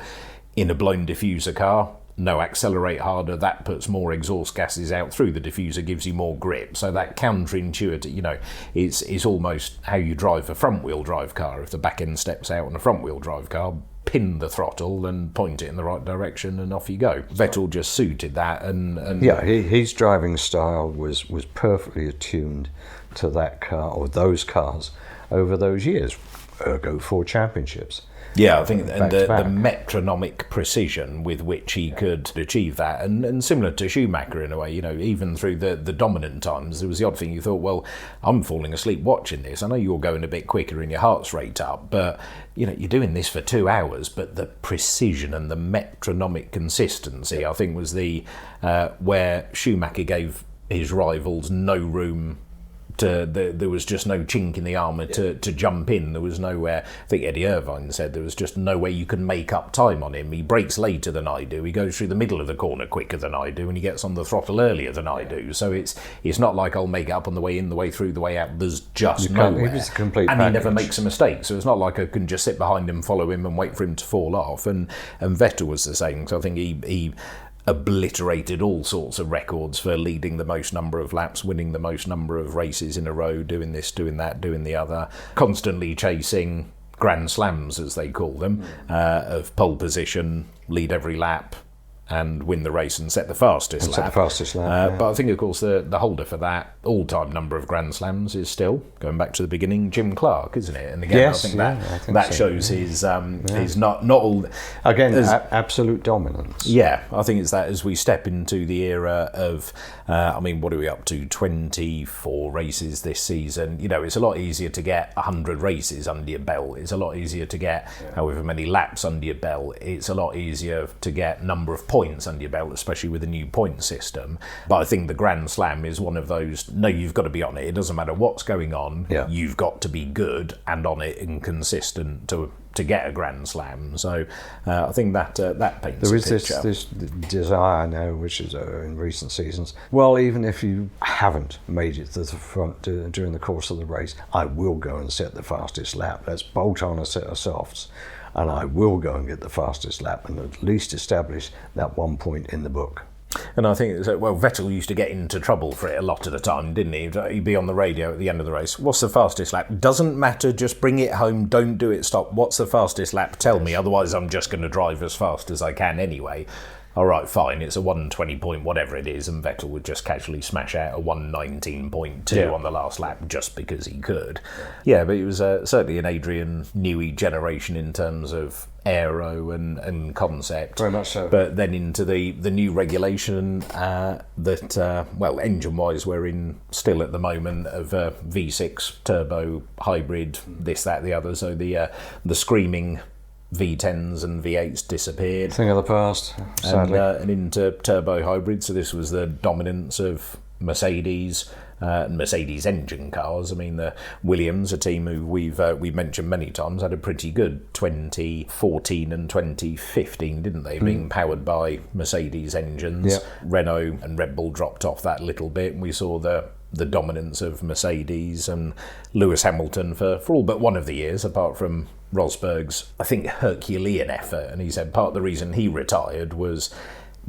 D: In a blown diffuser car, no, accelerate harder, that puts more exhaust gases out through the diffuser, gives you more grip. So that counterintuitive, it's almost how you drive a front wheel drive car. If the back end steps out in a front wheel drive car, pin the throttle and point it in the right direction and off you go. Vettel just suited that, and
B: his driving style was perfectly attuned to that car or those cars over those years, ergo 4 championships.
D: Yeah, I think the metronomic precision with which he could achieve that, and similar to Schumacher in a way, even through the dominant times, there was the odd thing you thought, well, I'm falling asleep watching this. I know you're going a bit quicker and your heart's rate up, but you're doing this for 2 hours. But the precision and the metronomic consistency, I think, was the where Schumacher gave his rivals no room there was just no chink in the armour to jump in. There was nowhere. I think Eddie Irvine said there was just no way you can make up time on him. He brakes later than I do. He goes through the middle of the corner quicker than I do, and he gets on the throttle earlier than I do. So it's not like I'll make it up on the way in, the way through, the way out. There's just nowhere.
B: It's a complete
D: and
B: package.
D: He never makes a mistake. So it's not like I can just sit behind him, follow him, and wait for him to fall off. And Vettel was the same. So I think he obliterated all sorts of records for leading the most number of laps, winning the most number of races in a row, doing this, doing that, doing the other, constantly chasing Grand Slams, as they call them, of pole position, lead every lap, and win the race and set the fastest lap. But I think, of course, the holder for that all-time number of Grand Slams is still, going back to the beginning, Jim Clark, isn't it? And again,
B: yes,
D: I think that shows his not all...
B: Again, absolute dominance.
D: Yeah, I think it's that as we step into the era of, what are we up to, 24 races this season? It's a lot easier to get 100 races under your belt. It's a lot easier to get however many laps under your belt. It's a lot easier to get number of points under your belt, especially with the new point system. But I think the Grand Slam is one of those, no, you've got to be on it. It doesn't matter what's going on.
B: Yeah.
D: You've got to be good and on it and consistent to get a Grand Slam. So I think that paints
B: there
D: a
B: is
D: picture.
B: this desire now, which is in recent seasons. Well, even if you haven't made it to the front during the course of the race, I will go and set the fastest lap. Let's bolt on a set of softs, and I will go and get the fastest lap and at least establish that 1 point in the book.
D: And I think, Vettel used to get into trouble for it a lot of the time, didn't he? He'd be on the radio at the end of the race. What's the fastest lap? Doesn't matter, just bring it home, don't do it, stop. What's the fastest lap? Tell me, otherwise I'm just going to drive as fast as I can anyway. All right, fine, it's a 120 point whatever it is, and Vettel would just casually smash out a 119.2 on the last lap just because he could. Yeah, but it was certainly an Adrian Newey generation in terms of aero and concept.
B: Very much so.
D: But then into the new regulation that, engine-wise, we're in still at the moment of V6 turbo hybrid, this, that, the other. So the screaming V10s and V8s disappeared.
B: Thing of the past, sadly.
D: And into turbo hybrid. So this was the dominance of Mercedes and Mercedes engine cars. I mean, the Williams, a team who we've mentioned many times, had a pretty good 2014 and 2015, didn't they? Being powered by Mercedes engines.
B: Yeah.
D: Renault and Red Bull dropped off that little bit, and we saw the dominance of Mercedes and Lewis Hamilton for all but one of the years, apart from Rosberg's, I think, Herculean effort. And he said part of the reason he retired was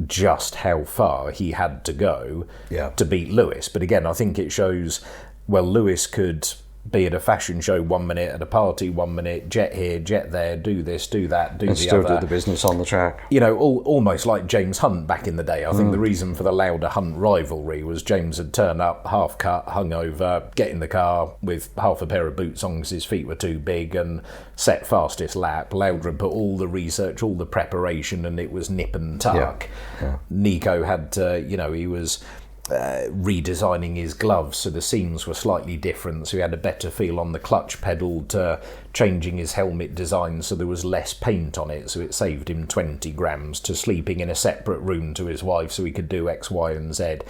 D: just how far he had to go to beat Lewis. But again, I think it shows, Lewis could be at a fashion show 1 minute, at a party 1 minute, jet here, jet there, do this, do that, do
B: and
D: the
B: still
D: other.
B: do the business on the track.
D: Almost like James Hunt back in the day. I think the reason for the Lauda Hunt rivalry was James had turned up half cut, hungover, get in the car with half a pair of boots on because his feet were too big, and set fastest lap. Lauda had put all the research, all the preparation, and it was nip and tuck.
B: Yeah.
D: Nico had, he was redesigning his gloves so the seams were slightly different, so he had a better feel on the clutch pedal, to changing his helmet design so there was less paint on it, so it saved him 20 grams, to sleeping in a separate room to his wife so he could do X, Y and Z.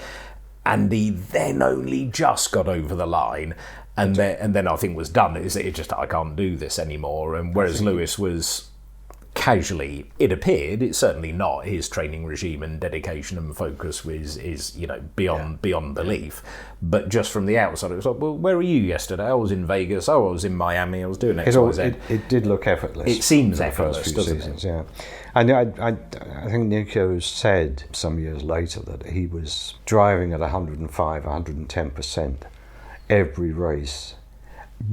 D: And he then only just got over the line, and then I think was done. It just, I can't do this anymore. And whereas Lewis was casually, it appeared, it's certainly not, his training regime and dedication and focus is beyond belief. But just from the outside, it was like, well, where were you yesterday? I was in Vegas. Oh, I was in Miami. I was doing X, Y, Z.
B: It did look effortless.
D: It seems
B: for the
D: effortless,
B: first few
D: doesn't
B: seasons,
D: it?
B: yeah. And I think Nico said some years later that he was driving at 105, 110% every race,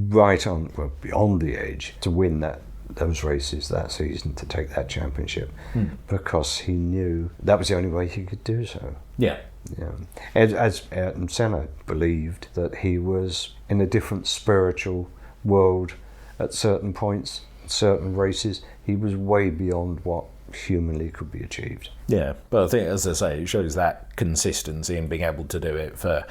B: right on, beyond the edge, to win those races that season, to take that championship, because he knew that was the only way he could do so.
D: Yeah.
B: As Ayrton Senna believed that he was in a different spiritual world at certain points, certain races. He was way beyond what humanly could be achieved.
D: Yeah, but I think, as I say, it shows that consistency and being able to do it for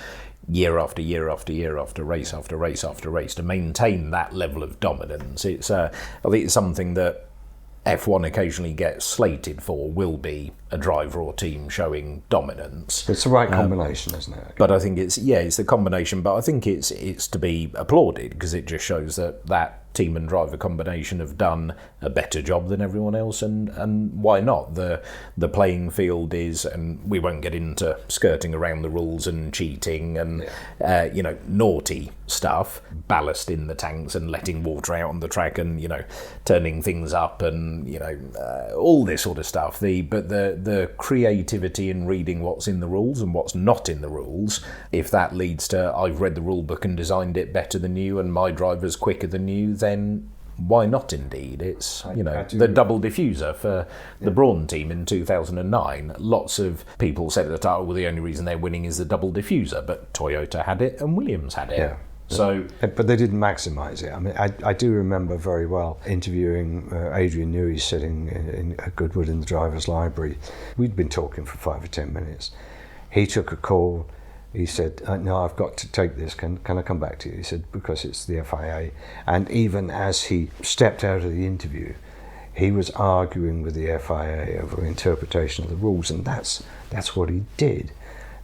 D: year after year after year after race after race after race, to maintain that level of dominance. It's I think it's something that F1 occasionally gets slated for, will be a driver or team showing dominance.
B: It's the right combination, isn't it?
D: But I think it's the combination. But I think it's to be applauded, because it just shows that team and driver combination have done a better job than everyone else, and why not? The playing field is, and we won't get into skirting around the rules and cheating and naughty stuff, ballast in the tanks and letting water out on the track and turning things up and all this sort of stuff. But the creativity in reading what's in the rules and what's not in the rules, if that leads to I've read the rule book and designed it better than you and my driver's quicker than you, then why not indeed? It's the double diffuser for the Brawn team in 2009. Lots of people said at the time, well, the only reason they're winning is the double diffuser, but Toyota had it and Williams had it.
B: Yeah.
D: So,
B: but they didn't maximise it. I mean, I do remember very well interviewing Adrian Newey sitting in Goodwood in the driver's library. We'd been talking for 5 or 10 minutes. He took a call. He said, no, I've got to take this. Can I come back to you? He said, because it's the FIA. And even as he stepped out of the interview, he was arguing with the FIA over interpretation of the rules, and that's what he did.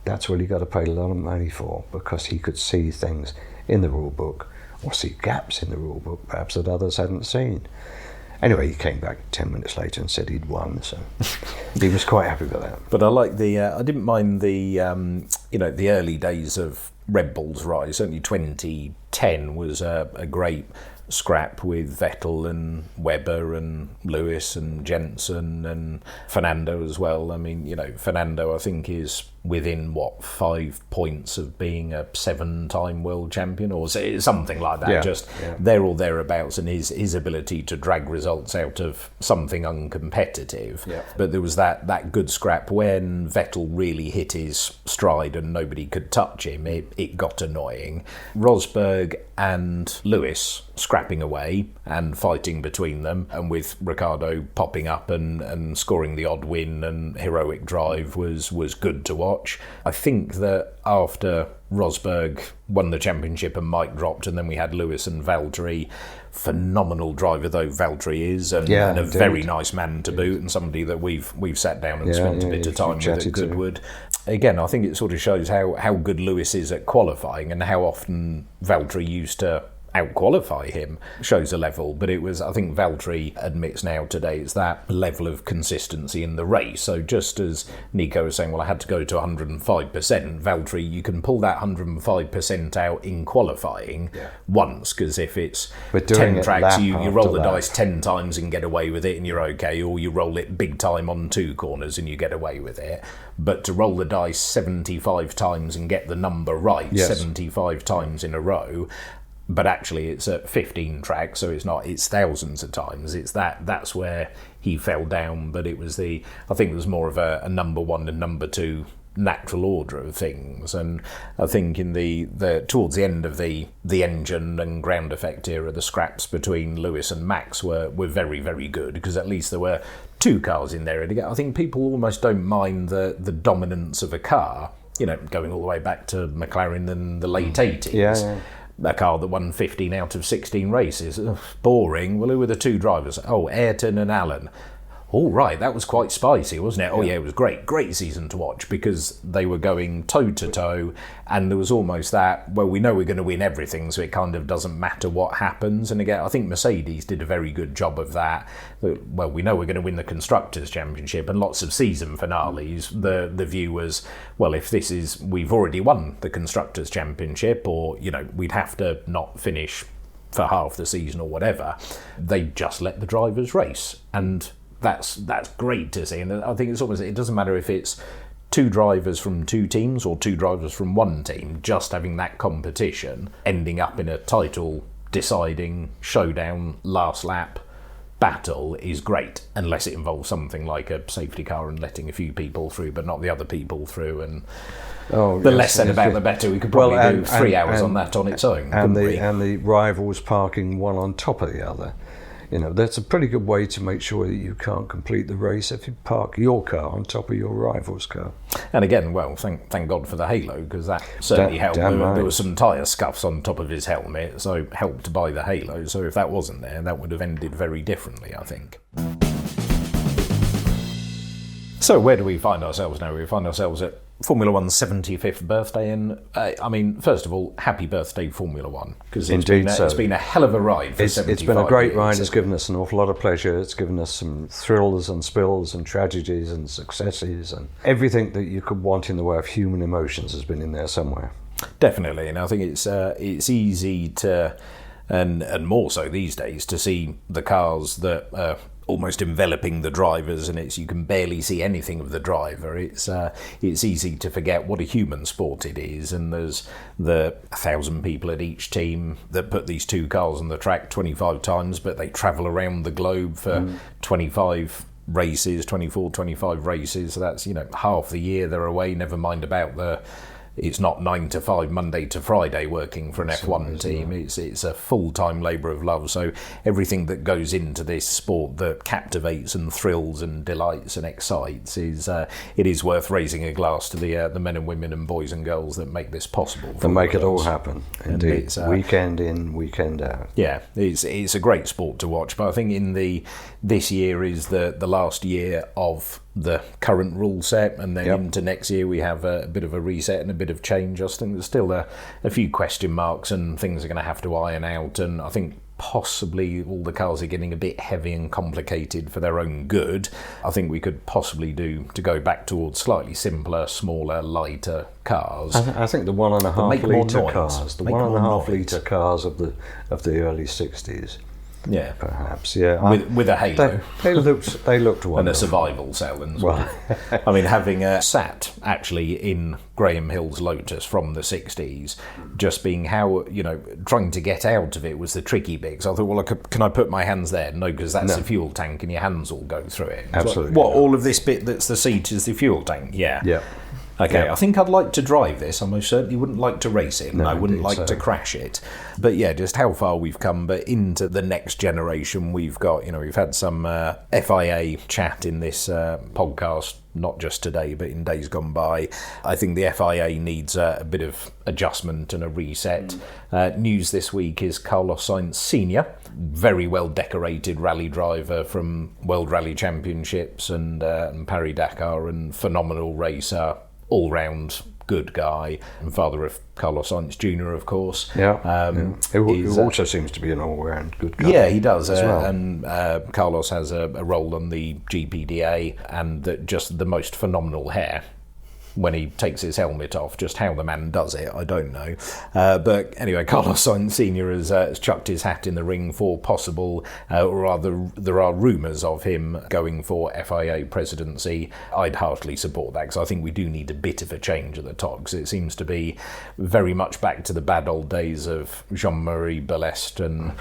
B: That's what he got paid a lot of money for, because he could see things in the rule book, or see gaps in the rule book perhaps that others hadn't seen. Anyway, he came back 10 minutes later and said he'd won, so he was quite happy with that.
D: But I like I didn't mind the the early days of Red Bull's rise. Certainly 2010 was a great scrap with Vettel and Webber and Lewis and Jenson and Fernando as well. I mean, Fernando I think is within 5 points of being a 7-time world champion or something like that. There or thereabouts, and his ability to drag results out of something uncompetitive. But there was that good scrap when Vettel really hit his stride and nobody could touch him. It got annoying. Rosberg and Lewis scrapping away and fighting between them, and with Riccardo popping up and scoring the odd win and heroic drive was good to watch. I think that after Rosberg won the championship and Mike dropped, and then we had Lewis and Valtteri, phenomenal driver though Valtteri is, and a very nice man to boot, and somebody that we've sat down and spent a bit of time with at Goodwood. Again, I think it sort of shows how good Lewis is at qualifying and how often Valtteri used to out-qualify him. Shows a level, but it was, I think Valtteri admits now today, it's that level of consistency in the race. So just as Nico was saying, well, I had to go to 105%, Valtteri, you can pull that 105% out in qualifying once, because if it's 10 tracks, you roll the dice 10 times and get away with it and you're okay, or you roll it big time on 2 corners and you get away with it. But to roll the dice 75 times and get the number right 75 times in a row, but actually it's at 15 tracks, so it's thousands of times. That's where he fell down, but I think it was more of a number 1 and number 2 natural order of things. And I think in the towards the end of the engine and ground effect era, the scraps between Lewis and Max were very, very good, because at least there were 2 cars in there. And again, I think people almost don't mind the dominance of a car, going all the way back to McLaren in the late 80s. A car that won 15 out of 16 races. Boring. Well, who were the 2 drivers? Oh, Ayrton and Allen. All right, that was quite spicy, wasn't it? Oh yeah, it was great season to watch, because they were going toe to toe, and there was almost that, well, we know we're going to win everything, so it kind of doesn't matter what happens. And again, I think Mercedes did a very good job of that. Well, we know we're going to win the Constructors' Championship, and lots of season finales, the view was, well, if we've already won the Constructors' Championship, or, we'd have to not finish for half the season or whatever, they just let the drivers race. And that's great to see, and I think it's almost, it doesn't matter if it's 2 drivers from 2 teams or 2 drivers from 1 team, just having that competition, ending up in a title deciding showdown last lap battle is great, unless it involves something like a safety car and letting a few people through but not the other people through, and the less said about the better. We could probably do 3 hours on that on its own,
B: and the rivals parking one on top of the other. That's a pretty good way to make sure that you can't complete the race if you park your car on top of your rival's car.
D: And again, well, thank God for the halo, because that certainly helped. There were some tyre scuffs on top of his helmet, so helped by the halo. So if that wasn't there, that would have ended very differently, I think. So where do we find ourselves now? We find ourselves at Formula One's 75th birthday, and I mean, first of all, happy birthday, Formula One, because it's been a hell of a ride for 75
B: It's been a great
D: years.
B: ride. It's given us an awful lot of pleasure. It's given us some thrills and spills and tragedies and successes, and everything that you could want in the way of human emotions has been in there somewhere.
D: Definitely, and I think it's easy to, and more so these days, to see the cars that are almost enveloping the drivers, and you can barely see anything of the driver. It's easy to forget what a human sport it is, and there's the 1,000 people at each team that put these two cars on the track 25 times, but they travel around the globe for 25 races, 25 races. So that's, half the year they're away, never mind about it's not 9 to 5 Monday to Friday working for an F1 team. It's a full-time labour of love. So everything that goes into this sport that captivates and thrills and delights and excites it is worth raising a glass to the men and women and boys and girls that make this possible.
B: And make it all happen. Indeed, weekend in, weekend out.
D: Yeah, it's a great sport to watch. But I think this year is the last year of the current rule set, and then into next year we have a bit of a reset and a bit of change. I think there's still a few question marks and things are going to have to iron out, and I think possibly all the cars are getting a bit heavy and complicated for their own good. I think we could possibly do to go back towards slightly simpler, smaller, lighter cars.
B: I think the 1.5 litre cars, the 1.5 litre cars of the early 60s.
D: Yeah,
B: perhaps. Yeah,
D: with a halo.
B: They looked wonderful.
D: And a survival cell as well. I mean, having sat actually in Graham Hill's Lotus from the 60s, just being how trying to get out of it was the tricky bit. Because I thought, well, can I put my hands there? No, because that's the fuel tank, and your hands will go through it.
B: Absolutely.
D: What? All of this bit that's the seat is the fuel tank? Yeah.
B: Yeah.
D: Okay, I think I'd like to drive this. I most certainly wouldn't like to race it, and I wouldn't like to crash it. But yeah, just how far we've come. But into the next generation, we've got, we've had some FIA chat in this podcast, not just today, but in days gone by. I think the FIA needs a bit of adjustment and a reset. News this week is Carlos Sainz Sr., very well decorated rally driver from World Rally Championships and Paris-Dakar, and phenomenal racer. All-round good guy, and father of Carlos Sainz Jr., of course.
B: Who also seems to be an all-round good guy.
D: Yeah, he does.
B: As well.
D: And Carlos has a role on the GPDA, and just the most phenomenal hair. When he takes his helmet off, just how the man does it, I don't know. But anyway, Carlos Sainz Sr. has chucked his hat in the ring for possible, or rather, there are rumours of him going for FIA presidency. I'd heartily support that, because I think we do need a bit of a change at the top, because it seems to be very much back to the bad old days of Jean-Marie Balest and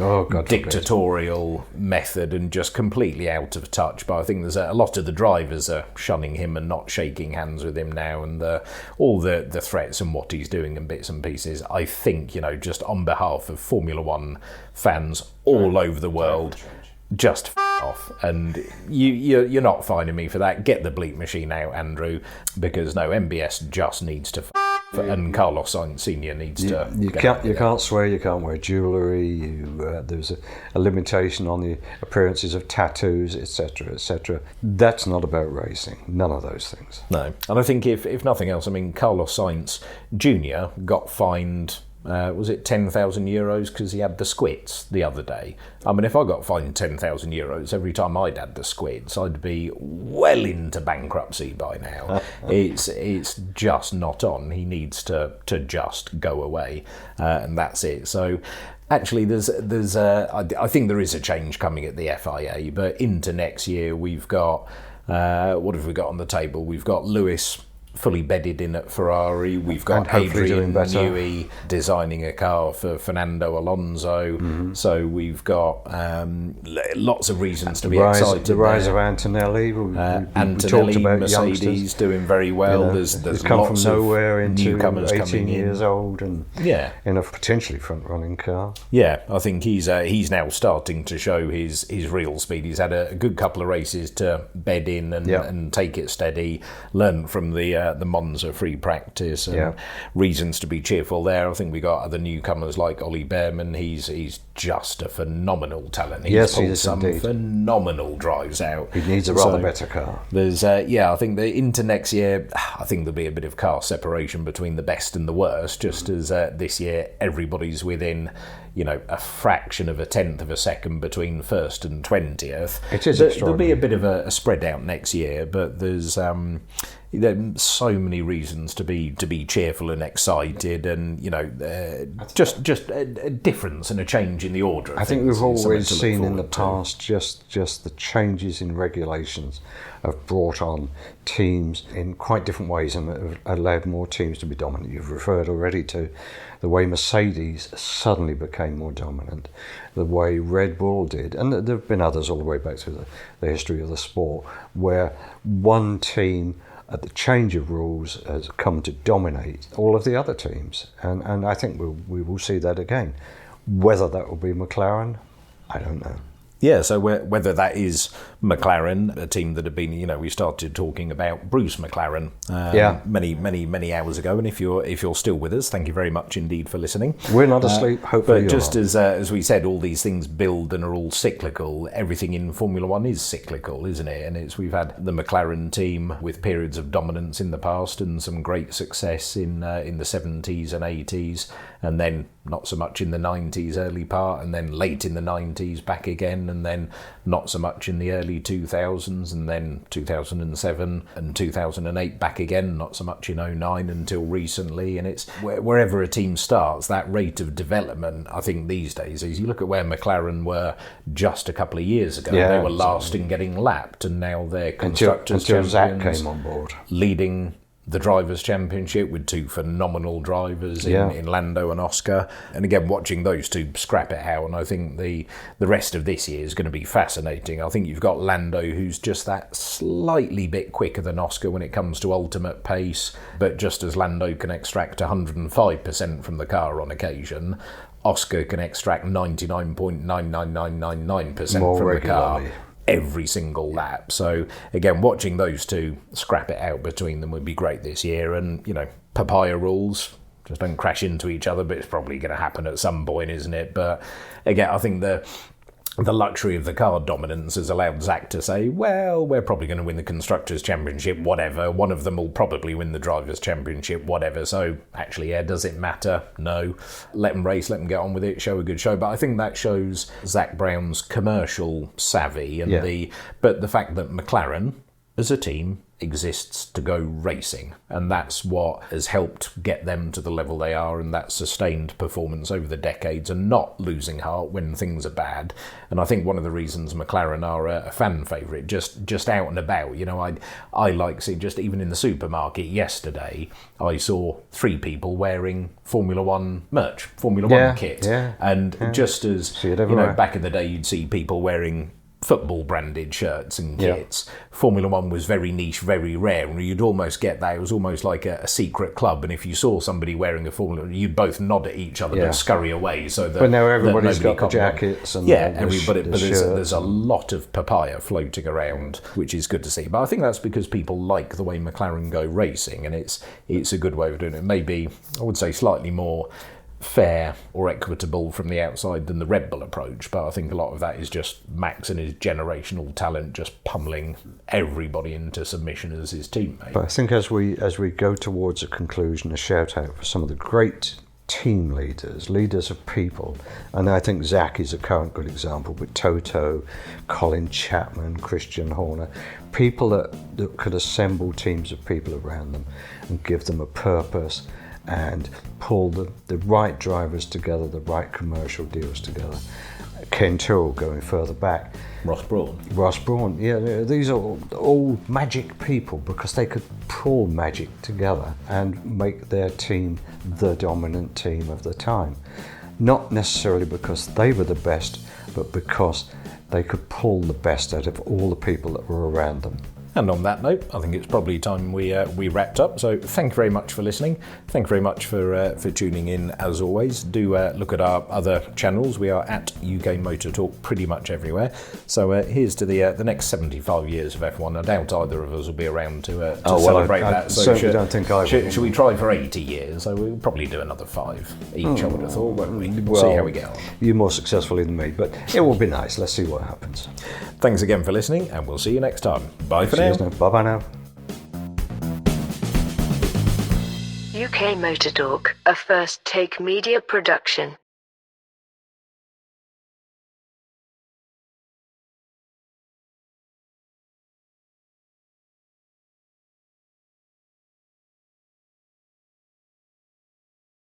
D: dictatorial method, and just completely out of touch. But I think there's a lot of the drivers are shunning him and not shaking hands with him now, and all the threats and what he's doing and bits and pieces. I think, just on behalf of Formula One fans all over the world, just off. And you're not finding me for that. Get the bleep machine out, Andrew, because MBS just needs to and Carlos Sainz Sr. needs to.
B: You can't swear. You can't wear jewellery. There's a limitation on the appearances of tattoos, etc., etc. That's not about racing. None of those things.
D: No, and I think if nothing else, Carlos Sainz Jr. got fined. Was it €10,000 because he had the squits the other day? If I got fined €10,000 every time I'd had the squits, I'd be well into bankruptcy by now. It's just not on. He needs to just go away, and that's it. So actually, I think there is a change coming at the FIA, but into next year we've got what have we got on the table? We've got Lewis fully bedded in at Ferrari. We've got Adrian Newey designing a car for Fernando Alonso. Mm-hmm. So we've got lots of reasons to be excited.
B: The rise of Antonelli.
D: Antonelli,
B: we talked about
D: Mercedes
B: youngsters
D: doing very well.
B: There's
D: lots
B: come from
D: of
B: nowhere into
D: newcomers
B: 18
D: coming
B: years
D: in.
B: old and in a potentially front-running car.
D: Yeah, I think he's now starting to show his real speed. He's had a good couple of races to bed in and take it steady. Learn from the the Monza free practice, and reasons to be cheerful there. I think we got other newcomers like Ollie Behrman. He's just a phenomenal talent. He's pulled some phenomenal drives out.
B: He needs a rather better car.
D: There's I think into next year, I think there'll be a bit of car separation between the best and the worst, just as this year everybody's within, a fraction of a tenth of a second between first and 20th.
B: It is
D: There'll be a bit of a spread out next year, but there's so many reasons to be cheerful and excited, and just a difference and a change in the order.
B: I think we've always seen in the past just the changes in regulations have brought on teams in quite different ways and have allowed more teams to be dominant. You've referred already to the way Mercedes suddenly became more dominant, the way Red Bull did, and there have been others all the way back through the history of the sport, where one team at the change of rules has come to dominate all of the other teams, and I think we will see that again. Whether that will be McLaren, I don't know.
D: Yeah, so whether that is McLaren, a team that had been, we started talking about Bruce McLaren many hours ago, and if you're still with us, thank you very much indeed for listening.
B: We're not asleep, hopefully.
D: But just as we said, all these things build and are all cyclical. Everything in Formula One is cyclical, isn't it? And we've had the McLaren team with periods of dominance in the past and some great success in the 70s and 80s, and then not so much in the 90s early part, and then late in the 90s back again, and then not so much in the early 2000s, and then 2007 and 2008 back again, not so much in 09 until recently. And it's wherever a team starts, that rate of development, I think these days, as you look at where McLaren were just a couple of years ago, they were last in getting lapped, and now they're constructors' champions,
B: Zach came on board,
D: leading the Drivers' Championship with two phenomenal drivers in Lando and Oscar. And again, watching those two scrap it out, and I think the rest of this year is going to be fascinating. I think you've got Lando, who's just that slightly bit quicker than Oscar when it comes to ultimate pace, but just as Lando can extract 105% from the car on occasion, Oscar can extract 99.99999% from the car every single lap. So again, watching those two scrap it out between them would be great this year. And papaya rules, just don't crash into each other, but it's probably going to happen at some point, isn't it? But again, I think the luxury of the car dominance has allowed Zach to say, well, we're probably going to win the Constructors' Championship, whatever. One of them will probably win the Drivers' Championship, whatever. So actually, does it matter? No. Let them race, let them get on with it, show a good show. But I think that shows Zach Brown's commercial savvy and the fact that McLaren, as a team, exists to go racing, and that's what has helped get them to the level they are, and that sustained performance over the decades and not losing heart when things are bad. And I think one of the reasons McLaren are a fan favourite, just out and about, I like seeing, just even in the supermarket yesterday, I saw 3 people wearing Formula One merch, Formula One kit, and just as back in the day you'd see people wearing football branded shirts and kits. Formula One was very niche, very rare, and you'd almost get that. It was almost like a secret club, and if you saw somebody wearing a Formula One, you'd both nod at each other and scurry away. So that,
B: but now everybody's got the jackets and
D: everybody. But there's a lot of papaya floating around, which is good to see. But I think that's because people like the way McLaren go racing, and it's a good way of doing it. Maybe I would say slightly more fair or equitable from the outside than the Red Bull approach, but I think a lot of that is just Max and his generational talent just pummeling everybody into submission as his teammate.
B: But I think as we go towards a conclusion, a shout out for some of the great team leaders of people, and I think Zach is a current good example, with Toto, Colin Chapman, Christian Horner, people that could assemble teams of people around them and give them a purpose and pull the right drivers together, the right commercial deals together. Ken Tyrrell going further back.
D: Ross Brawn,
B: these are all magic people because they could pull magic together and make their team the dominant team of the time. Not necessarily because they were the best, but because they could pull the best out of all the people that were around them.
D: And on that note, I think it's probably time we wrapped up. So thank you very much for listening. Thank you very much for tuning in as always. Do look at our other channels. We are at UKMotorTalk pretty much everywhere. So here's to the next 75 years of F1. I doubt either of us will be around to celebrate that.
B: I
D: So
B: certainly don't think I will.
D: should we try for 80 years? So we'll probably do another 5 each, I would have thought, won't we? We'll see how we get on.
B: You're more successful than me, but it will be nice. Let's see what happens.
D: Thanks again for listening, and we'll see you next time. Bye for now.
B: Bye-bye now.
A: UK Motor Talk, a First Take Media production.